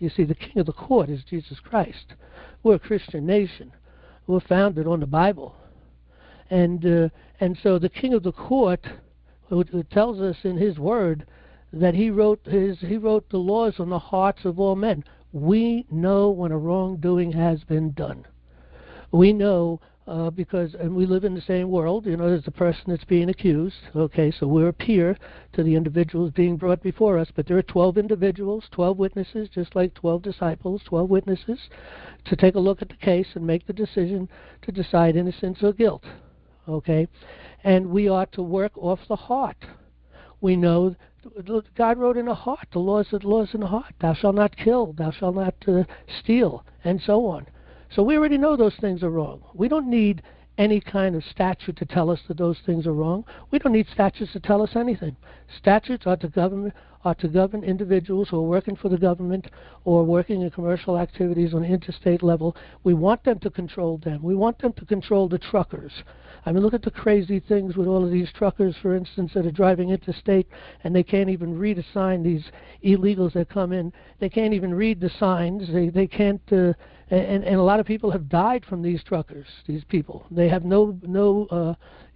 You see, the king of the court is Jesus Christ. We're a Christian nation. We're founded on the Bible. And so the king of the court, who tells us in his word that he wrote the laws on the hearts of all men. We know when a wrongdoing has been done. We know because we live in the same world. There's the person that's being accused. Okay, so we're a peer to the individuals being brought before us. But there are 12 individuals, 12 witnesses, just like 12 disciples, 12 witnesses, to take a look at the case and make the decision to decide innocence or guilt. Okay, and we are to work off the heart. We know God wrote in the heart, the laws in the heart. Thou shalt not kill, thou shalt not steal, and so on. So we already know those things are wrong. We don't need any kind of statute to tell us that those things are wrong. We don't need statutes to tell us anything. Statutes are to govern individuals who are working for the government or working in commercial activities on an interstate level. We want them to control them. We want them to control the truckers. I mean, look at the crazy things with all of these truckers, for instance, that are driving interstate, and they can't even read a sign. These illegals that come in, they can't even read the signs. They can't, and a lot of people have died from these truckers. These people, they have no,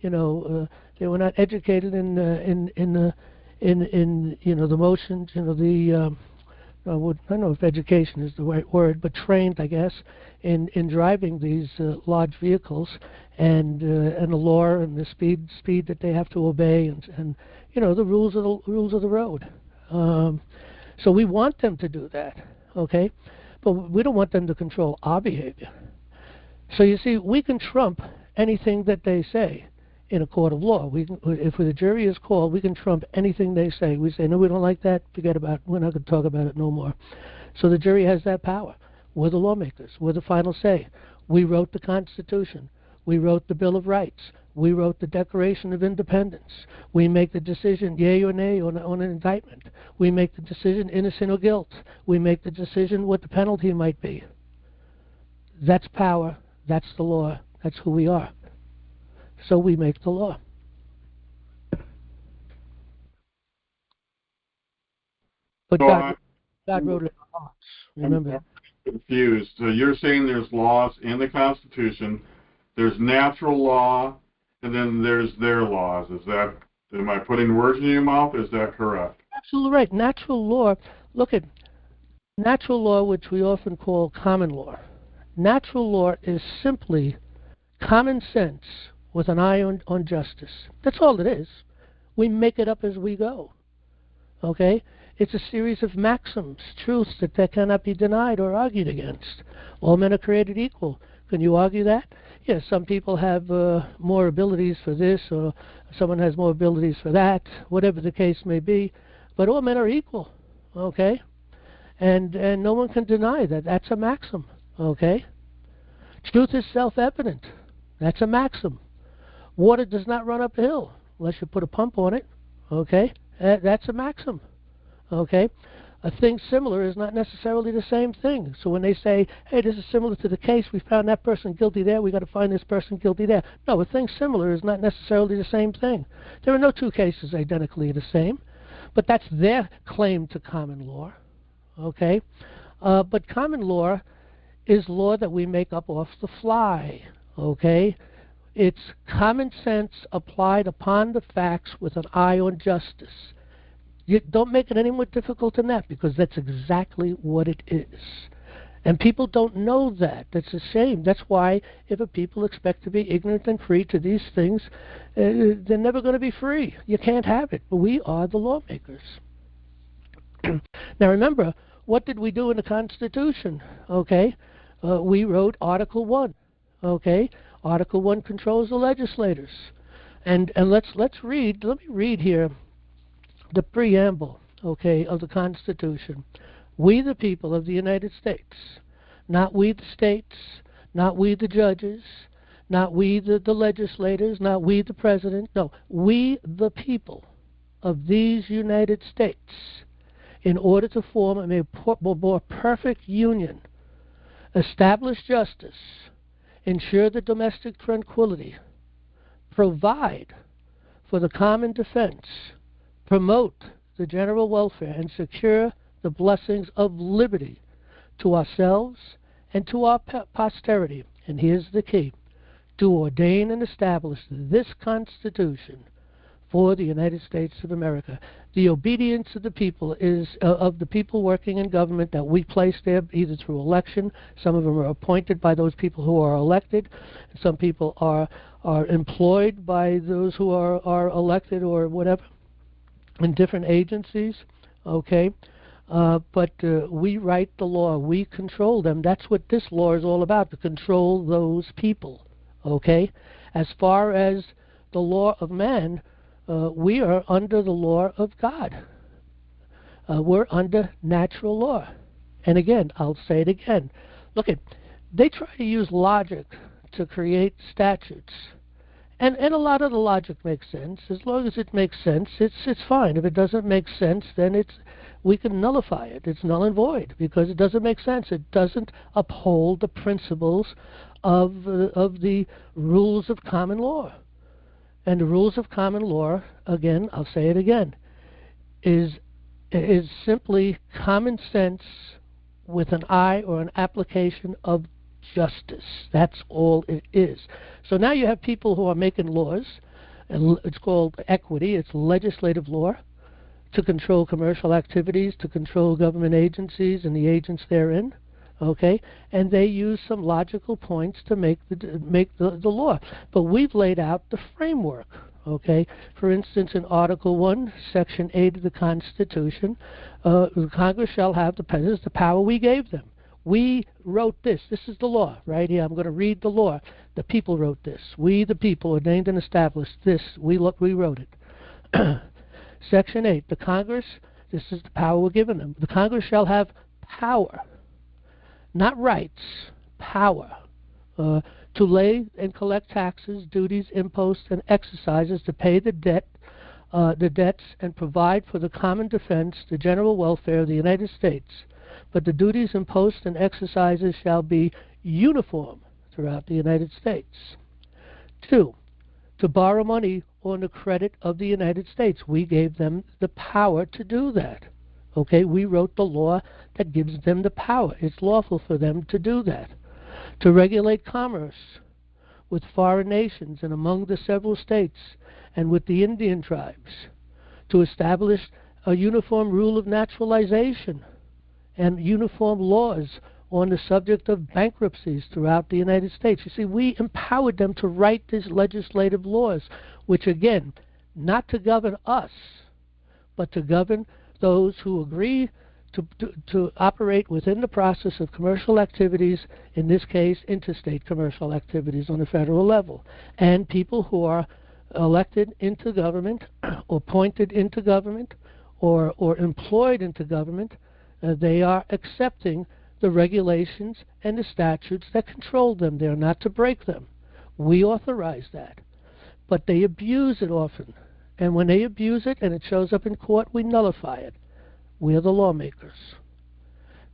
they were not educated in the motions, I don't know if education is the right word, but trained, I guess, in driving these large vehicles and the law and the speed that they have to obey and the rules of the road. So we want them to do that, okay? But we don't want them to control our behavior. So you see, we can trump anything that they say in a court of law. If the jury is called, we can trump anything they say. We say, no, we don't like that, forget about it. We're not going to talk about it no more. So the jury has that power. We're the lawmakers. We're the final say. We wrote the Constitution. We wrote the Bill of Rights. We wrote the Declaration of Independence. We make the decision, yea or nay, on an indictment. We make the decision, innocent or guilt. We make the decision what the penalty might be. That's power. That's the law. That's who we are. So we make the law. But God wrote it in our hearts. Remember that. Confused. So you're saying there's laws in the Constitution, there's natural law, and then there's their laws. Am I putting words in your mouth? Is that correct? Absolutely right. Natural law, look at natural law, which we often call common law. Natural law is simply common sense with an eye on justice. That's all it is. We make it up as we go. Okay? It's a series of maxims, truths that cannot be denied or argued against. All men are created equal. Can you argue that? yes, some people have more abilities for this, or someone has more abilities for that, whatever the case may be, but all men are equal, okay? And no one can deny that. That's a maxim, okay? Truth is self-evident. That's a maxim. Water does not run up a hill unless you put a pump on it, okay? That's a maxim, okay? A thing similar is not necessarily the same thing. So when they say, hey, this is similar to the case, we found that person guilty there, we got to find this person guilty there. No, a thing similar is not necessarily the same thing. There are no two cases identically the same, but that's their claim to common law, okay? But common law is law that we make up off the fly, okay? It's common sense applied upon the facts with an eye on justice. You don't make it any more difficult than that, because that's exactly what it is. And people don't know that. That's a shame. That's why if a people expect to be ignorant and free to these things, they're never going to be free. You can't have it. But we are the lawmakers. Now remember, what did we do in the Constitution? Okay, we wrote Article 1. Okay, Article 1 controls the legislators. And let's read. Let me read here the preamble, okay, of the Constitution. We the people of the United States, not we the states, not we the judges, not we the legislators, not we the president, no, we the people of these United States, in order to form a more perfect union, establish justice, ensure the domestic tranquility, provide for the common defense, promote the general welfare, and secure the blessings of liberty to ourselves and to our posterity. And here's the key: to ordain and establish this Constitution for the United States of America. The obedience of the people is of the people working in government that we place there either through election. Some of them are appointed by those people who are elected. Some people are employed by those who are elected or whatever in different agencies, okay? But we write the law. We control them. That's what this law is all about, to control those people, okay? As far as the law of man, we are under the law of God. We're under natural law. And again, I'll say it again. Look, they try to use logic to create statutes. And a lot of the logic makes sense. As long as it makes sense, it's fine. If it doesn't make sense, then we can nullify it. It's null and void because it doesn't make sense. It doesn't uphold the principles of the rules of common law. And the rules of common law, again, I'll say it again, is simply common sense with an eye or an application of justice. That's all it is. So now you have people who are making laws, and it's called equity. It's legislative law to control commercial activities, to control government agencies and the agents therein. Okay, and they use some logical points to make the law. But we've laid out the framework. Okay, for instance, in Article 1, Section 8 of the Constitution, the Congress shall have the power we gave them. We wrote this. This is the law, right here. I'm going to read the law. The people wrote this. We, the people, ordained and established this. We wrote it. Section 8, the Congress, this is the power we're giving them. The Congress shall have power, not rights, power, to lay and collect taxes, duties, imposts, and exercises to pay the debts, and provide for the common defense, the general welfare of the United States. But the duties, imposts, and exercises shall be uniform throughout the United States. 2, to borrow money on the credit of the United States. We gave them the power to do that. Okay, we wrote the law that gives them the power. It's lawful for them to do that. To regulate commerce with foreign nations and among the several states and with the Indian tribes. To establish a uniform rule of naturalization and uniform laws on the subject of bankruptcies throughout the United States. You see, we empowered them to write these legislative laws, which again, not to govern us, but to govern those who agree to operate within the process of commercial activities, in this case, interstate commercial activities on a federal level. And people who are elected into government or appointed into government or employed into government, they are accepting the regulations and the statutes that control them. They are not to break them. We authorize that. But they abuse it often. And when they abuse it and it shows up in court, we nullify it. We are the lawmakers.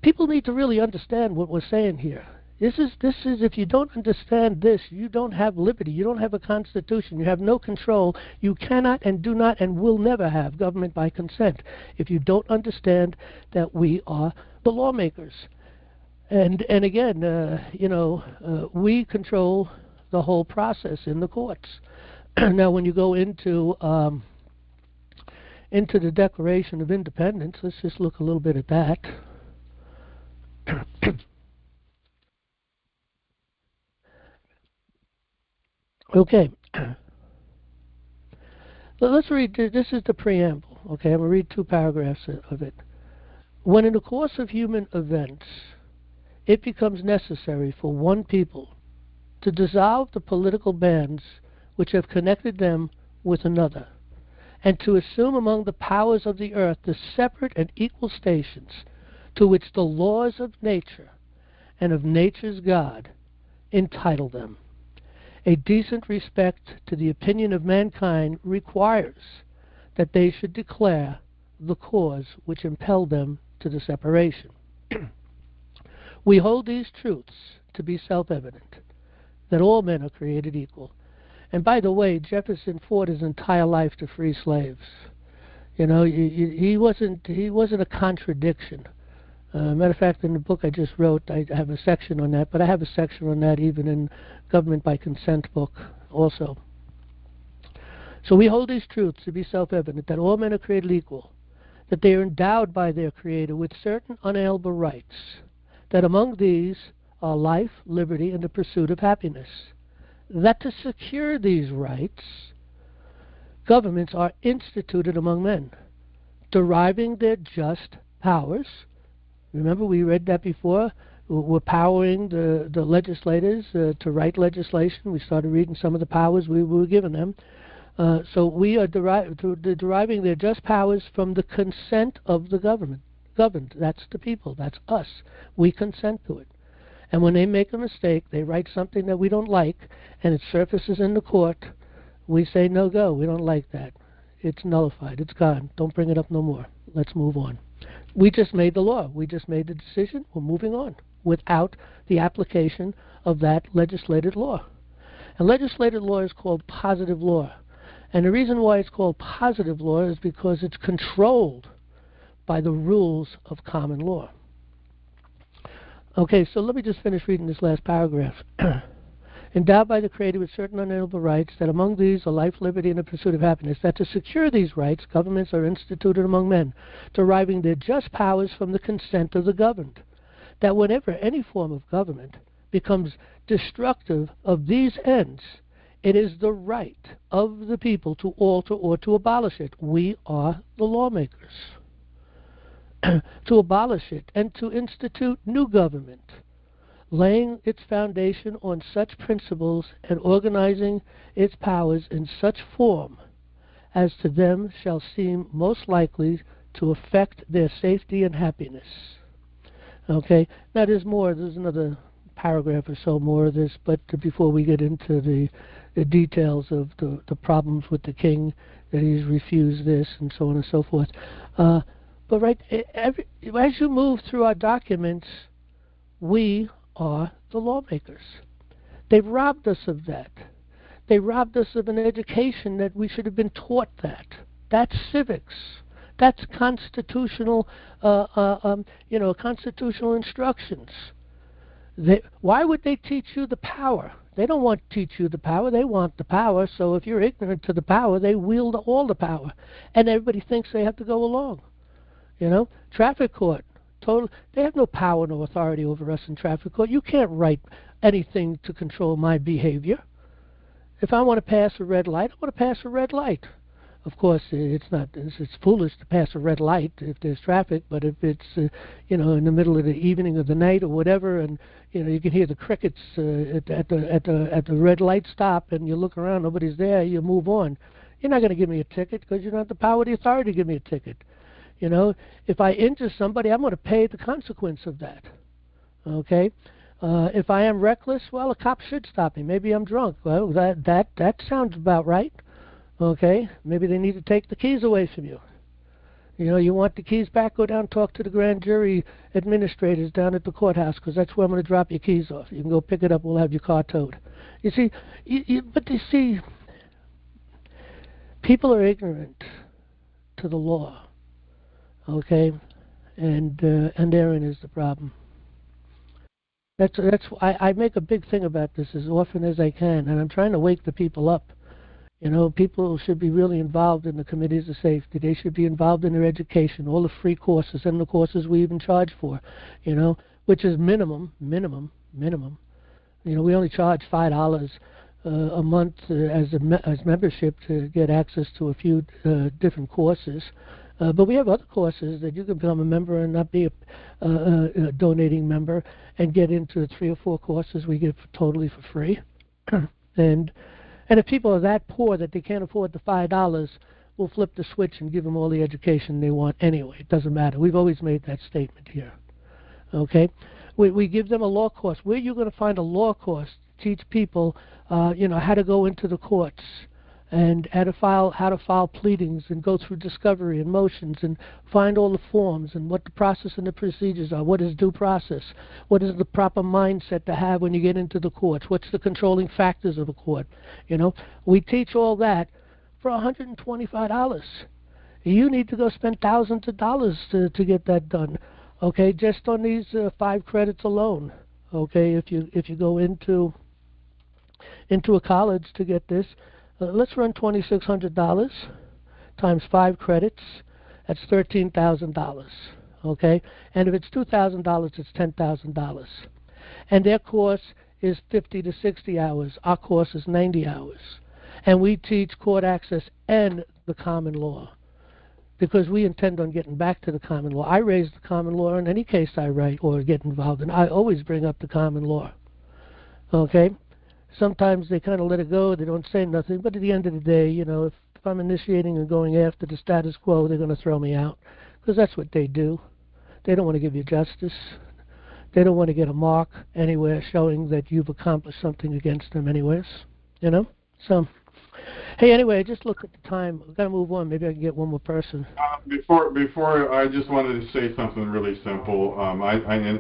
People need to really understand what we're saying here. This is, if you don't understand this, you don't have liberty. You don't have a constitution. You have no control. You cannot and do not and will never have government by consent if you don't understand that we are the lawmakers. And again, we control the whole process in the courts. Now, when you go into the Declaration of Independence, let's just look a little bit at that. Okay. Let's read, this is the preamble. Okay, I'm going to read 2 paragraphs of it. When in the course of human events, it becomes necessary for one people to dissolve the political bands which have connected them with another, and to assume among the powers of the earth the separate and equal stations to which the laws of nature and of nature's God entitle them. A decent respect to the opinion of mankind requires that they should declare the cause which impelled them to the separation. We hold these truths to be self-evident, that all men are created equal. And by the way, Jefferson fought his entire life to free slaves. You know, he wasn't a contradiction. Matter of fact, in the book I just wrote, I have a section on that, but I have a section on that even in Government by Consent book also. So we hold these truths to be self-evident, that all men are created equal, that they are endowed by their Creator with certain unalienable rights, that among these are life, liberty, and the pursuit of happiness, that to secure these rights, governments are instituted among men, deriving their just powers. Remember, we read that before. We're powering the legislators to write legislation. We started reading some of the powers we were given them. So we are deriving their just powers from the consent of the government. Governed, that's the people, that's us. We consent to it. And when they make a mistake, they write something that we don't like, and it surfaces in the court, we say, no go, we don't like that. It's nullified, it's gone, don't bring it up no more. Let's move on. We just made the law, we just made the decision, we're moving on, without the application of that legislated law. And legislated law is called positive law. And the reason why it's called positive law is because it's controlled by the rules of common law. Okay, so let me just finish reading this last paragraph. Endowed by the Creator with certain unalienable rights, that among these are life, liberty, and the pursuit of happiness, that to secure these rights, governments are instituted among men, deriving their just powers from the consent of the governed, that whenever any form of government becomes destructive of these ends, it is the right of the people to alter or to abolish it. We are the lawmakers. To abolish it and to institute new government, laying its foundation on such principles and organizing its powers in such form as to them shall seem most likely to affect their safety and happiness. Okay, now there's more, there's another paragraph or so more of this, but before we get into the details of the problems with the king, that he's refused this and so on and so forth. But right, as you move through our documents, we are the lawmakers. They've robbed us of that. They robbed us of an education that we should have been taught that. That's civics. That's constitutional, constitutional instructions. Why would they teach you the power? They don't want to teach you the power. They want the power. So if you're ignorant to the power, they wield all the power. And everybody thinks they have to go along. You know, traffic court, they have no power, no authority over us in traffic court. You can't write anything to control my behavior. If I want to pass a red light, I want to pass a red light. Of course, it's foolish to pass a red light if there's traffic, but if it's, in the middle of the evening or the night or whatever, and, you can hear the crickets at the red light stop, and you look around, nobody's there, you move on. You're not going to give me a ticket because you don't have the power of the authority to give me a ticket. If I injure somebody, I'm going to pay the consequence of that. Okay? If I am reckless, well, a cop should stop me. Maybe I'm drunk. Well, that sounds about right. Okay? Maybe they need to take the keys away from you. You want the keys back, go down and talk to the grand jury administrators down at the courthouse, because that's where I'm going to drop your keys off. You can go pick it up. We'll have your car towed. You see, but you see, people are ignorant to the law. Okay? And therein is the problem. That's I make a big thing about this as often as I can, and I'm trying to wake the people up. People should be really involved in the committees of safety. They should be involved in their education, all the free courses and the courses we even charge for, which is minimum. We only charge $5 a month as membership to get access to a few different courses. But we have other courses that you can become a member and not be a donating member and get into 3 or 4 courses we give totally for free. And if people are that poor that they can't afford the $5, we'll flip the switch and give them all the education they want anyway. It doesn't matter. We've always made that statement here. Okay? We give them a law course. Where are you going to find a law course to teach people, how to go into the courts and how to file pleadings and go through discovery and motions and find all the forms and what the process and the procedures are, what is due process, what is the proper mindset to have when you get into the courts, what's the controlling factors of a court. We teach all that for $125. You need to go spend thousands of dollars to get that done. Okay, just on these 5 credits alone. Okay, if you go into a college to get this. Let's run $2,600 times 5 credits. That's $13,000. Okay, and if it's $2,000, it's $10,000. And their course is 50 to 60 hours. Our course is 90 hours, and we teach court access and the common law because we intend on getting back to the common law. I raise the common law in any case I write or get involved in. I always bring up the common law. Okay. Sometimes they kind of let it go, they don't say nothing, but at the end of the day, if I'm initiating and going after the status quo, they're going to throw me out, because that's what they do. They don't want to give you justice. They don't want to get a mark anywhere showing that you've accomplished something against them anyways, So, hey, anyway, I just looked at the time. I've got to move on. Maybe I can get one more person. Before I just wanted to say something really simple. And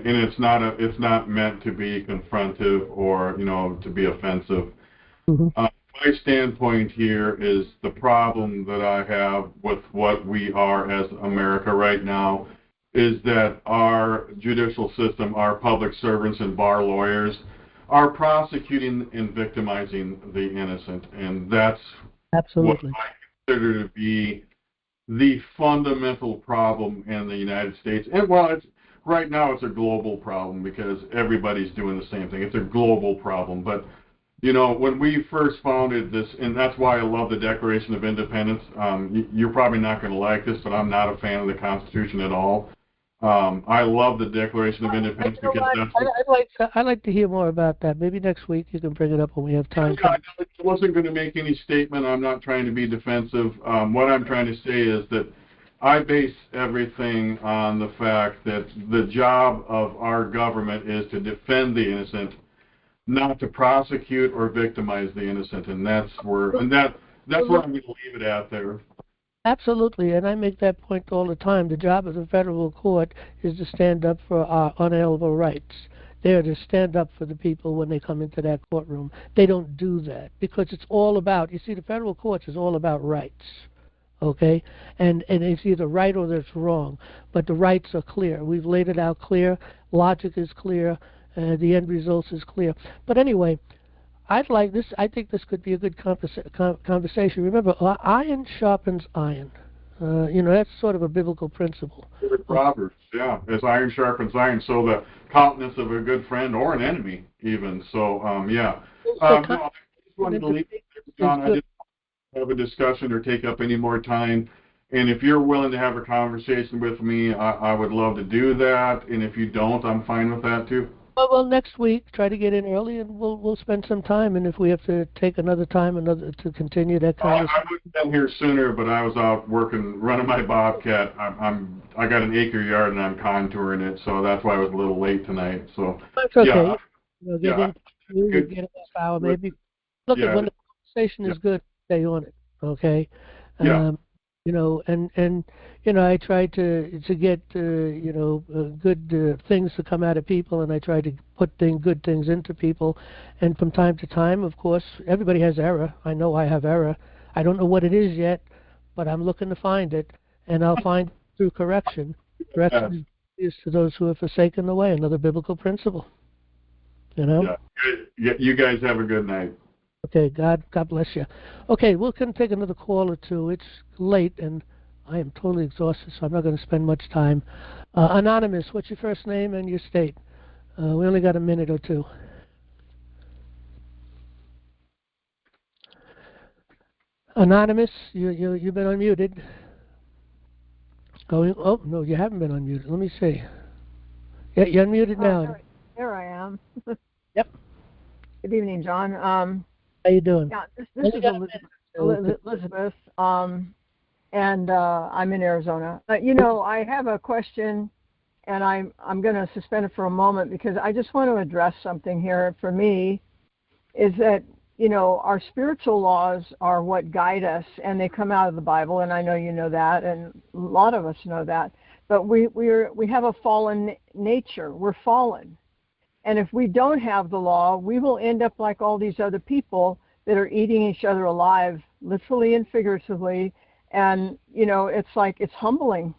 it's not meant to be confrontive or to be offensive. Mm-hmm. My standpoint here is the problem that I have with what we are as America right now is that our judicial system, our public servants and bar lawyers are prosecuting and victimizing the innocent, and that's Absolutely what I consider to be the fundamental problem in the United States. And right now it's a global problem because everybody's doing the same thing. It's a global problem. But, when we first founded this, and that's why I love the Declaration of Independence, you're probably not going to like this, but I'm not a fan of the Constitution at all. I love the Declaration of Independence because I'd like to hear more about that. Maybe next week you can bring it up when we have time. I wasn't going to make any statement. I'm not trying to be defensive. What I'm trying to say is that I base everything on the fact that the job of our government is to defend the innocent, not to prosecute or victimize the innocent, and that's where I'm going to leave it at there. Absolutely, and I make that point all the time. The job of the federal court is to stand up for our unalienable rights. They are to stand up for the people when they come into that courtroom. They don't do that because it's all about, the federal courts is all about rights, okay? And it's either right or it's wrong, but the rights are clear. We've laid it out clear. Logic is clear. The end result is clear. But anyway, I think this could be a good conversation. Remember, iron sharpens iron. That's sort of a biblical principle. Proverbs, yeah. As iron sharpens iron, so the countenance of a good friend or an enemy, even. So, yeah. I just wanted to leave it, John. have a discussion or take up any more time. And if you're willing to have a conversation with me, I would love to do that. And if you don't, I'm fine with that too. Well, next week, try to get in early, and we'll spend some time. And if we have to take another time, to continue that conversation. I would have been here sooner, but I was out working, running my Bobcat. I got an acre yard, and I'm contouring it, so that's why I was a little late tonight. So that's okay. Yeah, Get a half hour, maybe. Look, when the conversation is good, stay on it. Okay. Yeah. I try to get good things to come out of people, and I try to put good things into people. And from time to time, of course, everybody has error. I know I have error. I don't know what it is yet, but I'm llooking to find it, and I'll find it through correction. Correction is to those who have forsaken the way, another biblical principle. Yeah. You guys have a good night. Okay, God bless you. Okay, we'll take another call or two. It's late, and I am totally exhausted, so I'm not going to spend much time. Anonymous, what's your first name and your state? We only got a minute or two. Anonymous, you've been unmuted. Oh, no, you haven't been unmuted. Let me see. Yeah, you're unmuted now. There I am. Yep. Good evening, John. How you doing? Yeah, this is Elizabeth, and I'm in Arizona. I have a question, and I'm going to suspend it for a moment because I just want to address something here. For me, is that our spiritual laws are what guide us, and they come out of the Bible, and I know you know that, and a lot of us know that. But we have a fallen nature. We're fallen. And if we don't have the law, we will end up like all these other people that are eating each other alive, literally and figuratively. And, it's humbling.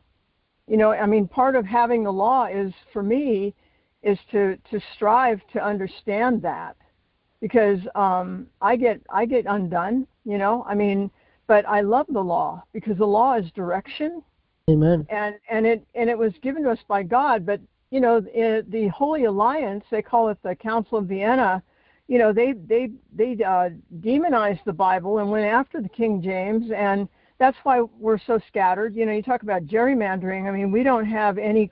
Part of having the law is, for me, is to strive to understand that. Because I get undone, but I love the law because the law is direction. Amen. And it was given to us by God, but the Holy Alliance, they call it the Council of Vienna, they demonized the Bible and went after the King James, and that's why we're so scattered. You talk about gerrymandering. We don't have any,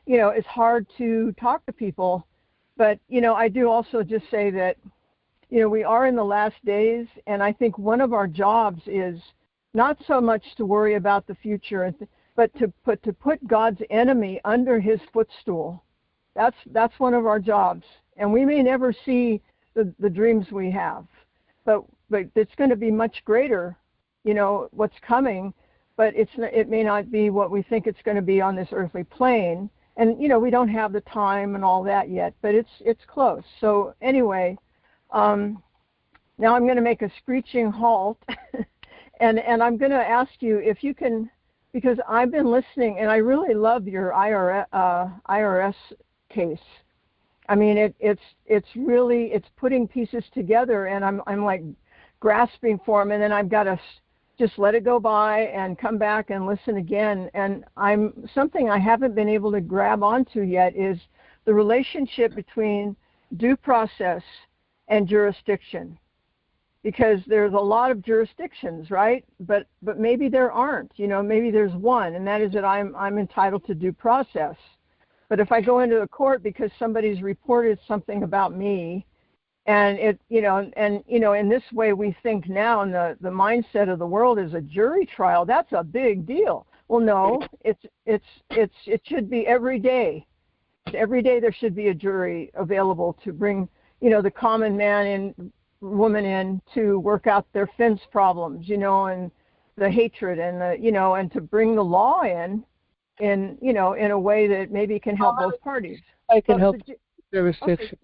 it's hard to talk to people. But, I do also just say that, we are in the last days, and I think one of our jobs is not so much to worry about the future, but to put God's enemy under his footstool. That's one of our jobs. And we may never see the dreams we have, but it's going to be much greater, what's coming, but it may not be what we think it's going to be on this earthly plane. And, we don't have the time and all that yet, but it's close. So anyway, now I'm going to make a screeching halt, and I'm going to ask you if you can, because I've been listening, and I really love your IRS case. It's putting pieces together, and I'm like grasping for them, and then I've got to just let it go by and come back and listen again. And something I haven't been able to grab onto yet is the relationship between due process and jurisdiction. Because there's a lot of jurisdictions, right? But maybe there aren't. Maybe there's one, and that is that I'm entitled to due process. But if I go into the court because somebody's reported something about me, and in this way we think now, and the mindset of the world is a jury trial. That's a big deal. Well, no, it should be every day. Every day there should be a jury available to bring the common man in. Woman in to work out their fence problems, and the hatred and and to bring the law in a way that maybe can help both parties. I can help jurisdiction.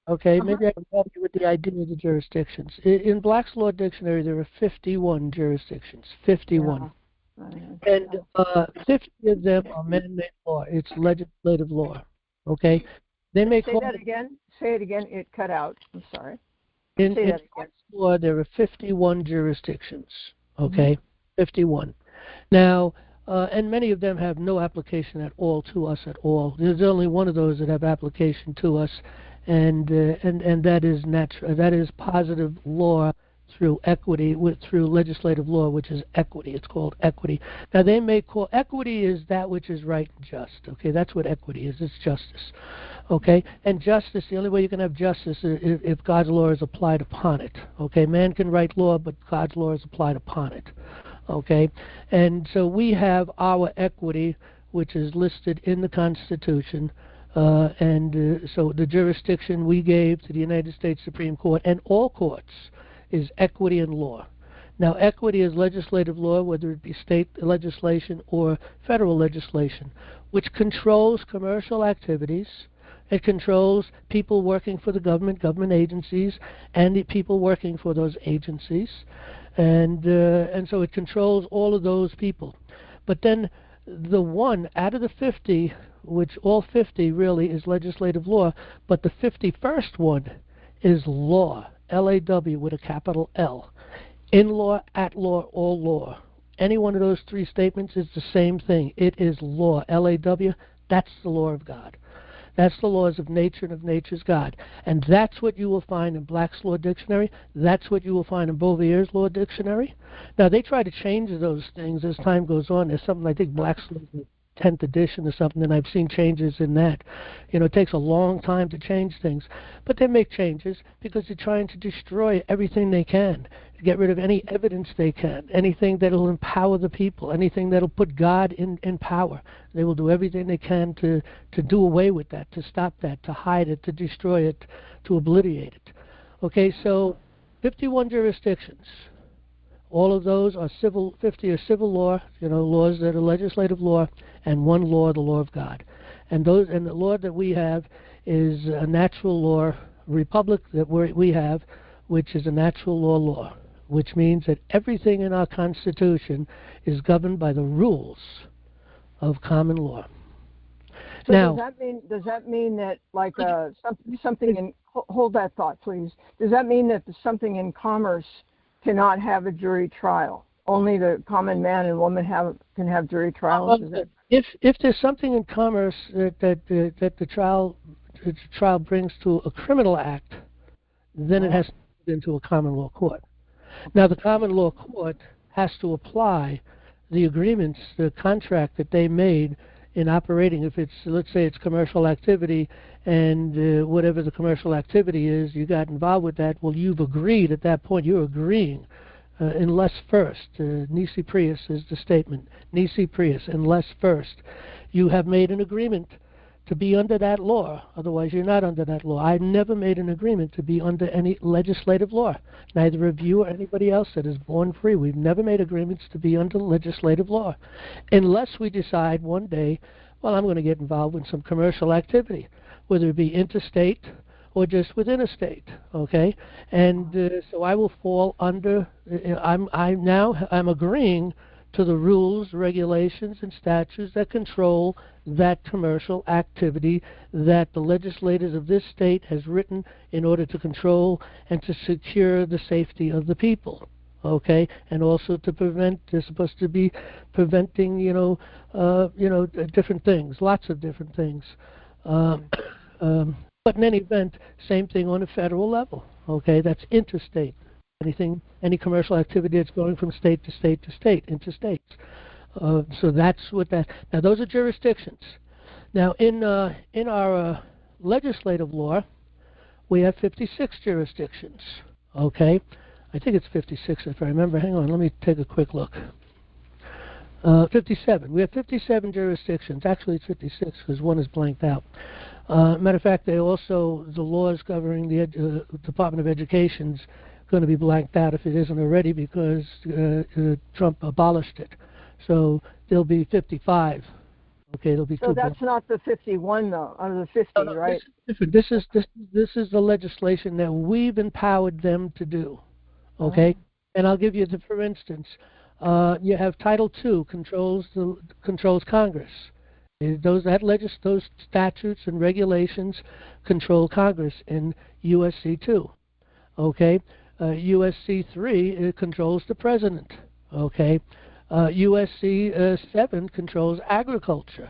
Okay, maybe I can help you with the idea of the jurisdictions. In Black's Law Dictionary, there are 51 jurisdictions. 51. Yeah. And 50 of them are man-made law. It's legislative law. Okay? They may say that again. Say it again. It cut out. I'm sorry. In law, there are 51 jurisdictions, okay? 51. Now, and many of them have no application at all to us at all. There's only one of those that have application to us, and that is that is positive law through equity, through legislative law, which is equity. It's called equity. Now, they may call equity is that which is right and just. Okay, that's what equity is. It's justice. Okay, and justice, the only way you can have justice is if God's law is applied upon it. Okay, man can write law, but God's law is applied upon it. Okay, and so we have our equity, which is listed in the Constitution. So the jurisdiction we gave to the United States Supreme Court and all courts is equity and law. Now, equity is legislative law, whether it be state legislation or federal legislation, which controls commercial activities. It controls people working for the government agencies, and the people working for those agencies, and so it controls all of those people. But then the one out of the 50, which all 50 really is legislative law, but the 51st one is law, L-A-W with a capital L. In law, at law, all law. Any one of those three statements is the same thing. It is law, L-A-W. That's the law of God. That's the laws of nature and of nature's God. And that's what you will find in Black's Law Dictionary. That's what you will find in Bouvier's Law Dictionary. Now, they try to change those things as time goes on. There's something, I think, Black's Law 10th edition or something, and I've seen changes in that. You know, it takes a long time to change things. But they make changes because they're trying to destroy everything they can, to get rid of any evidence they can, anything that will empower the people, anything that will put God in power. They will do everything they can to do away with that, to stop that, to hide it, to destroy it, to obliterate it. Okay, so 51 jurisdictions. All of those are 50 are civil law, laws that are legislative law, and one law, the law of God. And the law that we have is a natural law republic that we have, which is a natural law, which means that everything in our Constitution is governed by the rules of common law. So now, does that mean that like something in hold that thought, please? Does that mean that something in commerce cannot have a jury trial? Only the common man and woman can have jury trials? If there's something in commerce that the trial brings to a criminal act, then it has to go into a common law court. Now, the common law court has to apply the agreements, the contract that they made in operating. If it's, let's say it's commercial activity, and whatever the commercial activity is, you got involved with that, well, you've agreed at that point, you're agreeing, unless first, nisi prius is the statement, nisi prius, unless first, you have made an agreement to be under that law, otherwise you're not under that law. I've never made an agreement to be under any legislative law, neither of you or anybody else that is born free. We've never made agreements to be under legislative law, unless we decide one day, well, I'm going to get involved in some commercial activity, whether it be interstate or just within a state, okay? And so I will fall under, I'm agreeing to the rules, regulations, and statutes that control that commercial activity that the legislators of this state has written in order to control and to secure the safety of the people, okay? And also to prevent, they're supposed to be preventing, different things, lots of different things. But in any event, same thing on a federal level, okay? That's interstate. Any commercial activity that's going from state to state to state, interstates. So that's what that. Now those are jurisdictions. Now in our legislative law, we have 56 jurisdictions. Okay, I think it's 56 if I remember. Hang on, let me take a quick look. 57. We have 57 jurisdictions. Actually, it's 56 because one is blanked out. Matter of fact, the laws governing the Department of Education's going to be blanked out if it isn't already, because Trump abolished it. So there'll be 55. Okay, there'll be so that's not the 51 though, out of the 50, no, right? This is the legislation that we've empowered them to do. Okay, and I'll give you for instance, you have Title II controls Congress. Those statutes and regulations control Congress in USC 2. Okay. USC 3 controls the president. Okay, USC 7 controls agriculture.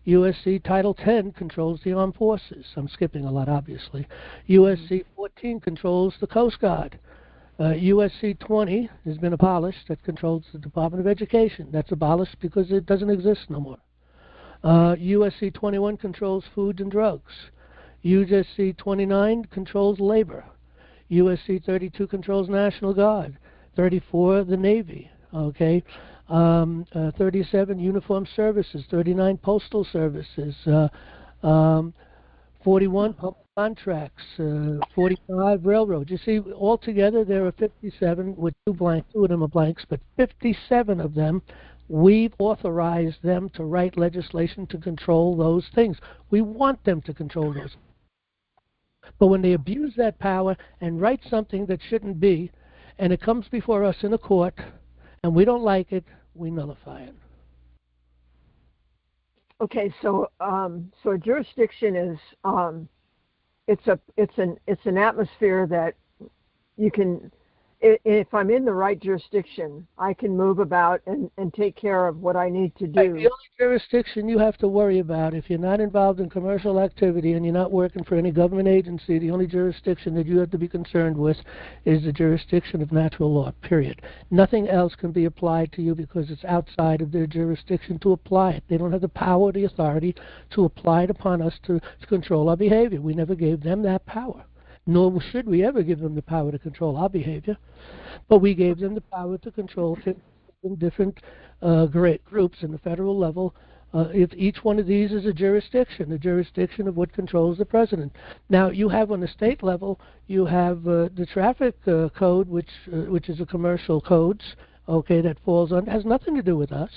USC Title 10 controls the armed forces. I'm skipping a lot, obviously. USC 14 controls the Coast Guard. USC 20 has been abolished. That controls the Department of Education. That's abolished because it doesn't exist no more. USC 21 controls food and drugs. USC 29 controls labor. USC 32 controls National Guard. 34, the Navy. Okay. 37, Uniform Services. 39, Postal Services. 41, public contracts. 45, railroads. You see, altogether there are 57 with two of them are blanks, but 57 of them, we've authorized them to write legislation to control those things. We want them to control those. But when they abuse that power and write something that shouldn't be, and it comes before us in a court, and we don't like it, we nullify it. Okay, so so a jurisdiction is it's an atmosphere that you can. If I'm in the right jurisdiction, I can move about and take care of what I need to do. The only jurisdiction you have to worry about, if you're not involved in commercial activity and you're not working for any government agency, the only jurisdiction that you have to be concerned with is the jurisdiction of natural law, period. Nothing else can be applied to you because it's outside of their jurisdiction to apply it. They don't have the power or the authority to apply it upon us to control our behavior. We never gave them that power. Nor should we ever give them the power to control our behavior. But we gave them the power to control different great groups in the federal level. If each one of these is a jurisdiction of what controls the president. Now, you have on the state level, you have the traffic code, which is a commercial codes, okay, that falls on, has nothing to do with us,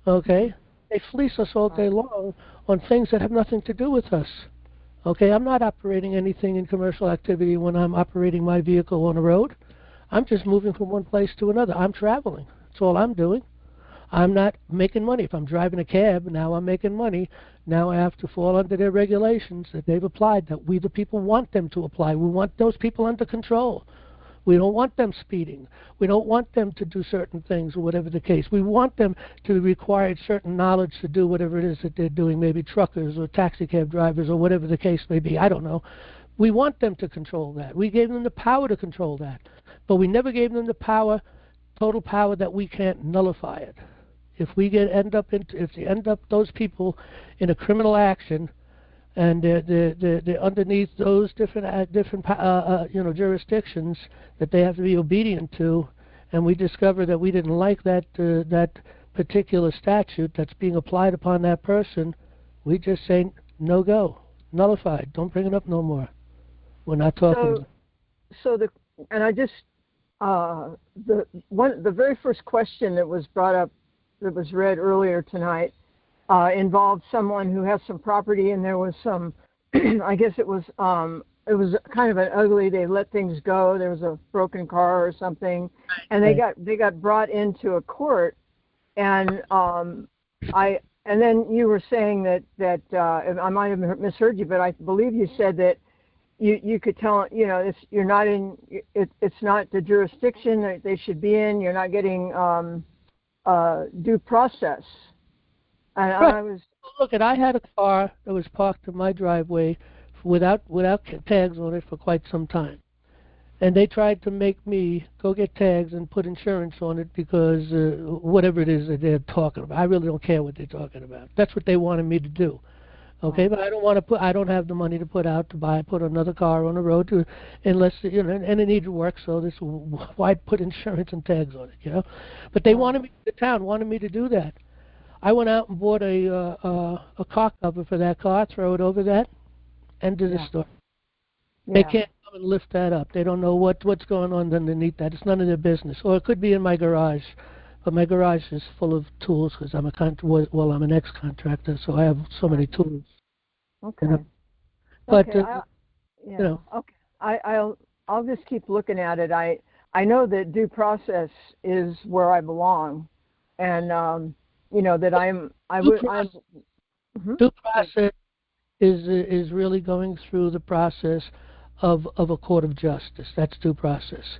okay? They fleece us all day long on things that have nothing to do with us. Okay, I'm not operating anything in commercial activity when I'm operating my vehicle on the road. I'm just moving from one place to another. I'm traveling. That's all I'm doing. I'm not making money. If I'm driving a cab, now I'm making money. Now I have to fall under their regulations that they've applied, that we the people want them to apply. We want those people under control. We don't want them speeding. We don't want them to do certain things or whatever the case. We want them to require certain knowledge to do whatever it is that they're doing, maybe truckers or taxi cab drivers or whatever the case may be. I don't know. We want them to control that. We gave them the power to control that. But we never gave them the power, total power, that we can't nullify it. If we end up those people in a criminal action, and they're underneath those different jurisdictions that they have to be obedient to, and we discover that we didn't like that particular statute that's being applied upon that person, we just say no go, nullified, don't bring it up no more. We're not talking. The very first question that was brought up, that was read earlier tonight, involved someone who has some property, and there was some, I guess it was kind of an ugly, they let things go. There was a broken car or something, and they got brought into a court, and then you were saying that I might have misheard you, but I believe you said that you could tell, you're not in, it's not the jurisdiction that they should be in. You're not getting due process. And right. I had a car that was parked in my driveway without tags on it for quite some time. And they tried to make me go get tags and put insurance on it because whatever it is that they're talking about. I really don't care what they're talking about. That's what they wanted me to do. Okay, but I don't have the money to put another car on the road unless, and it needs work, so why put insurance and tags on it, But they the town wanted me to do that. I went out and bought a car cover for that car, throw it over that, end of the story. Yeah. They can't come and lift that up. They don't know what's going on underneath that. It's none of their business. Or it could be in my garage, but my garage is full of tools because I'm I'm an ex-contractor, so I have so many tools. Okay. But okay. I'll just keep looking at it. I know that due process is where I belong, and that due process is really going through the process of a court of justice. That's due process.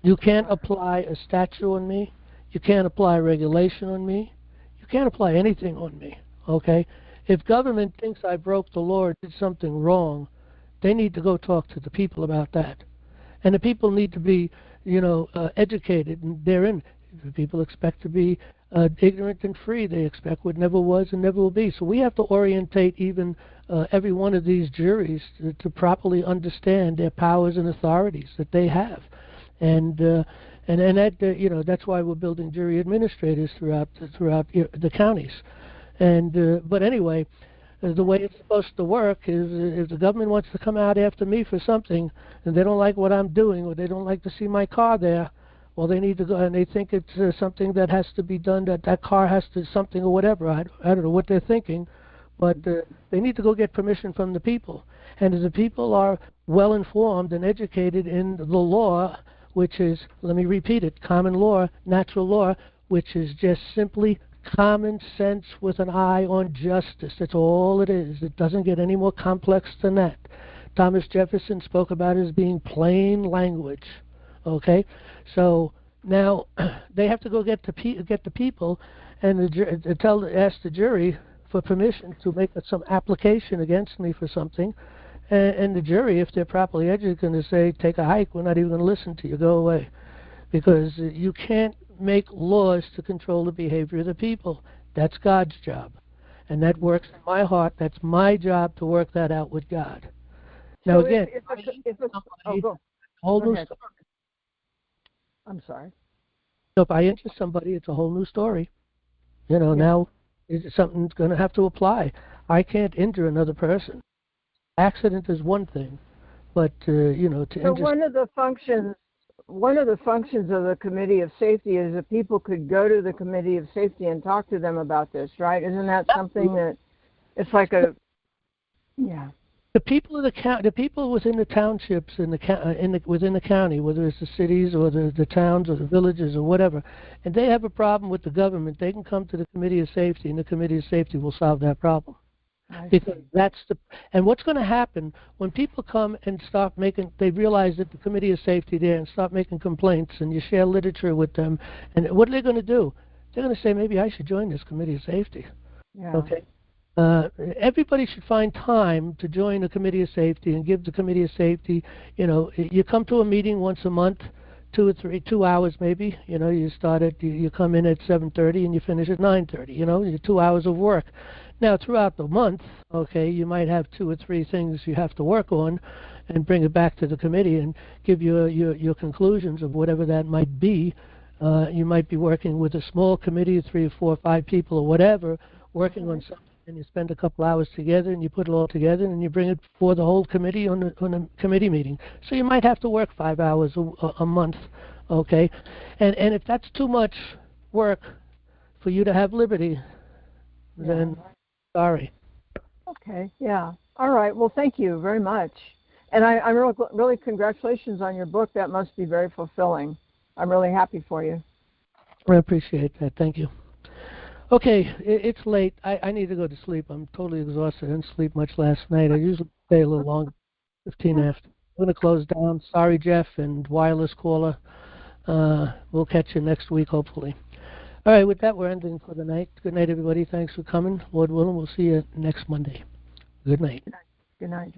You can't apply a statute on me. You can't apply a regulation on me. You can't apply anything on me. Okay? If government thinks I broke the law or did something wrong, they need to go talk to the people about that. And the people need to be, educated and therein. People expect to be ignorant and free. They expect what never was and never will be. So we have to orientate even every one of these juries to properly understand their powers and authorities that they have. And that that's why we're building jury administrators throughout the counties. And but anyway, the way it's supposed to work is if the government wants to come out after me for something and they don't like what I'm doing or they don't like to see my car there, well, they need to go and they think it's something that has to be done, that car has to something or whatever. I don't know what they're thinking, but they need to go get permission from the people. And if the people are well informed and educated in the law, which is, let me repeat it, common law, natural law, which is just simply common sense with an eye on justice. That's all it is. It doesn't get any more complex than that. Thomas Jefferson spoke about it as being plain language. Okay, so now they have to go get the people and ask the jury for permission to make some application against me for something, and the jury, if they're properly educated, are going to say, take a hike. We're not even going to listen to you. Go away, because you can't make laws to control the behavior of the people. That's God's job, and that works in my heart. That's my job to work that out with God. Now so again, whole new story. I'm sorry. So if I injure somebody, it's a whole new story. Now something's going to have to apply. I can't injure another person. Accident is one thing, but to injure. One of the functions of the Committee of Safety is that people could go to the Committee of Safety and talk to them about this, right? Isn't that something that it's like a The people of the people within the townships within the county, whether it's the cities or the towns or the villages or whatever, and they have a problem with the government, they can come to the Committee of Safety, and the Committee of Safety will solve that problem. Because and what's going to happen when people come and they realize that the Committee of Safety there and start making complaints, and you share literature with them, and what are they going to do? They're going to say, maybe I should join this Committee of Safety. Yeah. Okay. Everybody should find time to join a Committee of Safety and give the Committee of Safety, you come to a meeting once a month, 2 hours maybe, you come in at 7:30 and you finish at 9:30, your 2 hours of work. Now throughout the month, okay, you might have 2 or 3 things you have to work on and bring it back to the committee and give your conclusions of whatever that might be. You might be working with a small committee of 3 or 4 or 5 people or whatever, working on something. And you spend a couple hours together, and you put it all together, and you bring it before the whole committee on a committee meeting. So you might have to work 5 hours a month, okay? And if that's too much work for you to have liberty, then sorry. Okay, yeah. All right. Well, thank you very much. And I'm really congratulations on your book. That must be very fulfilling. I'm really happy for you. I appreciate that. Thank you. Okay, it's late. I need to go to sleep. I'm totally exhausted. I didn't sleep much last night. I usually stay a little longer, 15 after. I'm going to close down. Sorry, Jeff and wireless caller. We'll catch you next week, hopefully. All right, with that, we're ending for the night. Good night, everybody. Thanks for coming. Lord willing, we'll see you next Monday. Good night. Good night.